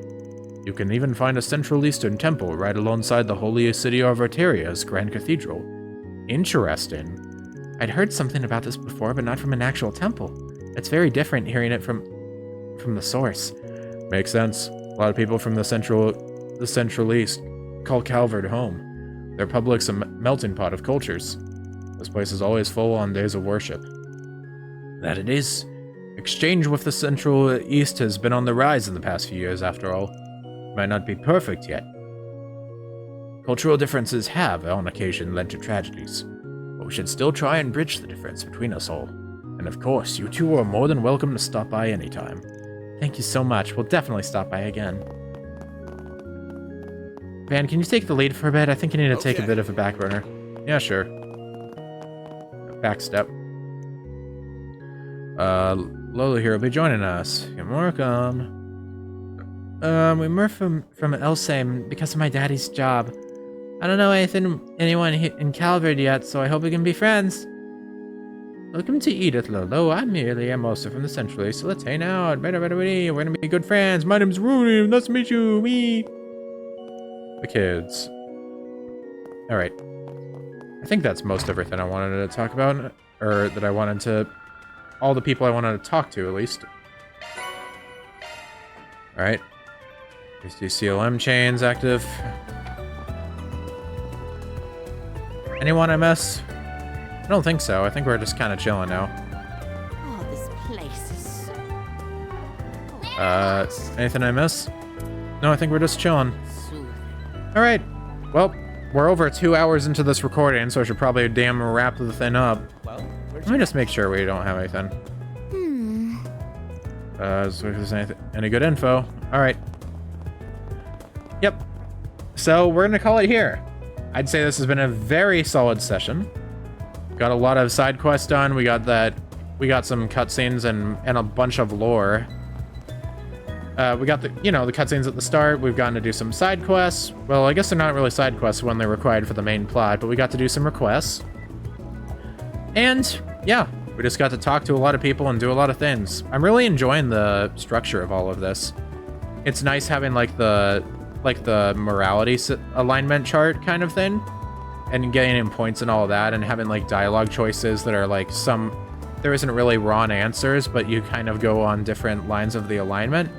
You can even find a Central Eastern temple right alongside the holy city of Arteria's Grand Cathedral. Interesting. I'd heard something about this before, but not from an actual temple. It's very different hearing it from the source. Makes sense. A lot of people from the Central East call Calvert home. Their public's a melting pot of cultures. This place is always full on days of worship. That it is. Exchange with the Central East has been on the rise in the past few years, after all. It might not be perfect yet. Cultural differences have, on occasion, led to tragedies. But we should still try and bridge the difference between us all. And of course, you two are more than welcome to stop by anytime. Thank you so much. We'll definitely stop by again. Van, can you take the lead for a bit? I think you need to take a bit of a back burner. Yeah, sure. Back step. Lola here will be joining us. You're welcome. We moved from Elsame because of my daddy's job. I don't know anyone in Calvard yet, so I hope we can be friends. Welcome to Edith, Lolo. I'm merely a monster from the Central, so let's hang out. We're gonna be good friends. My name's Rooney. Nice to meet you. Me. The kids. Alright. I think that's most everything I wanted to talk about. Or that I wanted to... all the people I wanted to talk to, at least. Alright. Here's the CLM chains active. Anyone I miss? I don't think so. I think we're just kind of chilling now. Oh, this place is so... anything I miss? No, I think we're just chilling. Alright. Well, we're over 2 hours into this recording, so I should probably damn wrap the thing up. Let me just make sure we don't have anything. So if there's any good info. Alright. Yep. So we're gonna call it here. I'd say this has been a very solid session. Got a lot of side quests done. We got some cutscenes and a bunch of lore. We got the cutscenes at the start. We've gotten to do some side quests. Well, I guess they're not really side quests when they're required for the main plot, but we got to do some requests. And yeah, we just got to talk to a lot of people and do a lot of things. I'm really enjoying the structure of all of this. It's nice having like the morality alignment chart kind of thing, and getting in points and all of that, and having like dialogue choices that are like there isn't really wrong answers, but you kind of go on different lines of the alignment.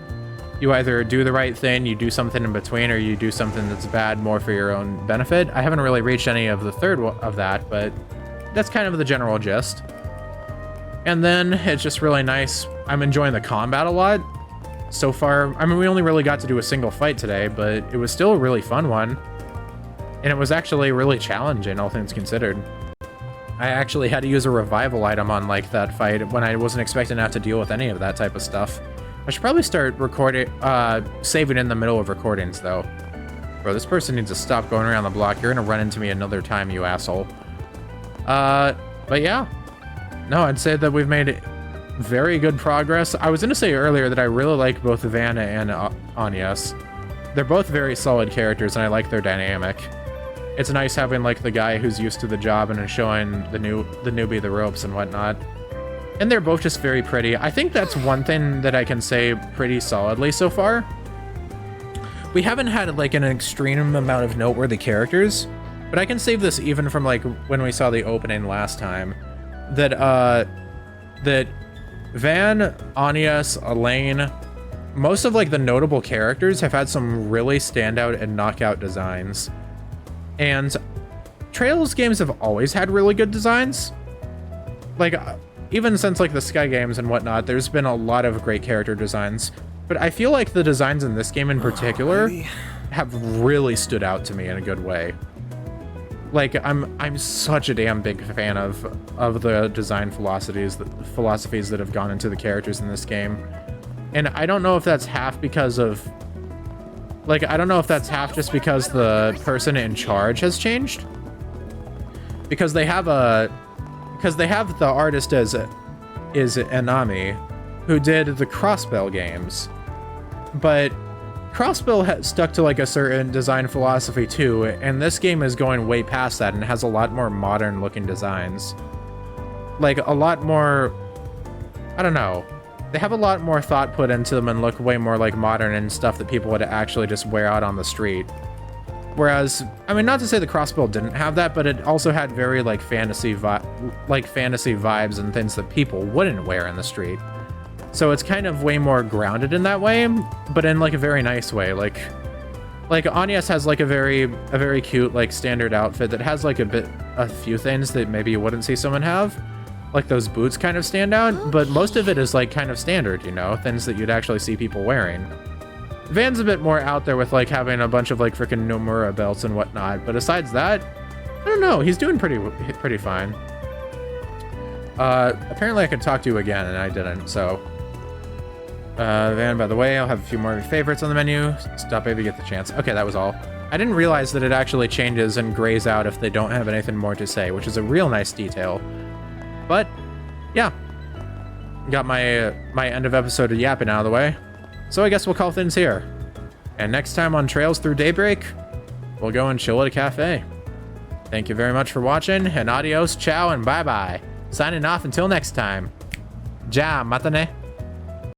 You either do the right thing, you do something in between, or you do something that's bad more for your own benefit. I haven't really reached any of the third of that, but that's kind of the general gist. And then it's just really nice. I'm enjoying the combat a lot. So far, I mean, we only really got to do a single fight today, but it was still a really fun one. And it was actually really challenging, all things considered. I actually had to use a revival item on like that fight when I wasn't expecting to have to deal with any of that type of stuff. I should probably start saving in the middle of recordings though. Bro, this person needs to stop going around the block. You're gonna run into me another time, you asshole. But yeah. No, I'd say that we've made very good progress. I was gonna say earlier that I really like both Vanna and Agnes. They're both very solid characters and I like their dynamic. It's nice having like the guy who's used to the job and is showing the newbie the ropes and whatnot. And they're both just very pretty. I think that's one thing that I can say pretty solidly so far. We haven't had like an extreme amount of noteworthy characters, but I can save this even from like when we saw the opening last time. That Van, Agnes, Elaine, most of like the notable characters have had some really standout and knockout designs. And Trails games have always had really good designs. Like, even since like the Sky games and whatnot, there's been a lot of great character designs. But I feel like the designs in this game in particular have really stood out to me in a good way. Like, I'm such a damn big fan of the design philosophies that have gone into the characters in this game. And I don't know if that's half because of... Like, I don't know if that's half just because the person in charge has changed. Because they have the artist is Anami, who did the Crossbell games. But Crossbell has stuck to like a certain design philosophy too, and this game is going way past that and has a lot more modern looking designs. Like a lot more, I don't know. They have a lot more thought put into them and look way more like modern and stuff that people would actually just wear out on the street. Whereas, I mean, not to say the Crossbell didn't have that, but it also had very like fantasy vibes and things that people wouldn't wear in the street. So it's kind of way more grounded in that way, but in like a very nice way. Like Agnes has like a very cute like standard outfit that has like a few things that maybe you wouldn't see someone have. Like those boots kind of stand out, but most of it is like kind of standard, you know, things that you'd actually see people wearing. Van's a bit more out there with like having a bunch of like freaking Nomura belts and whatnot, but besides that, I don't know, he's doing pretty fine. Apparently I could talk to you again and I didn't, so. Van, by the way, I'll have a few more favorites on the menu. Stop if you get the chance. Okay, that was all. I didn't realize that it actually changes and grays out if they don't have anything more to say, which is a real nice detail. But, yeah. Got my end of episode of yapping out of the way. So I guess we'll call things here. And next time on Trails Through Daybreak, we'll go and chill at a cafe. Thank you very much for watching, and adios, ciao, and bye-bye. Signing off until next time. Ja, matane.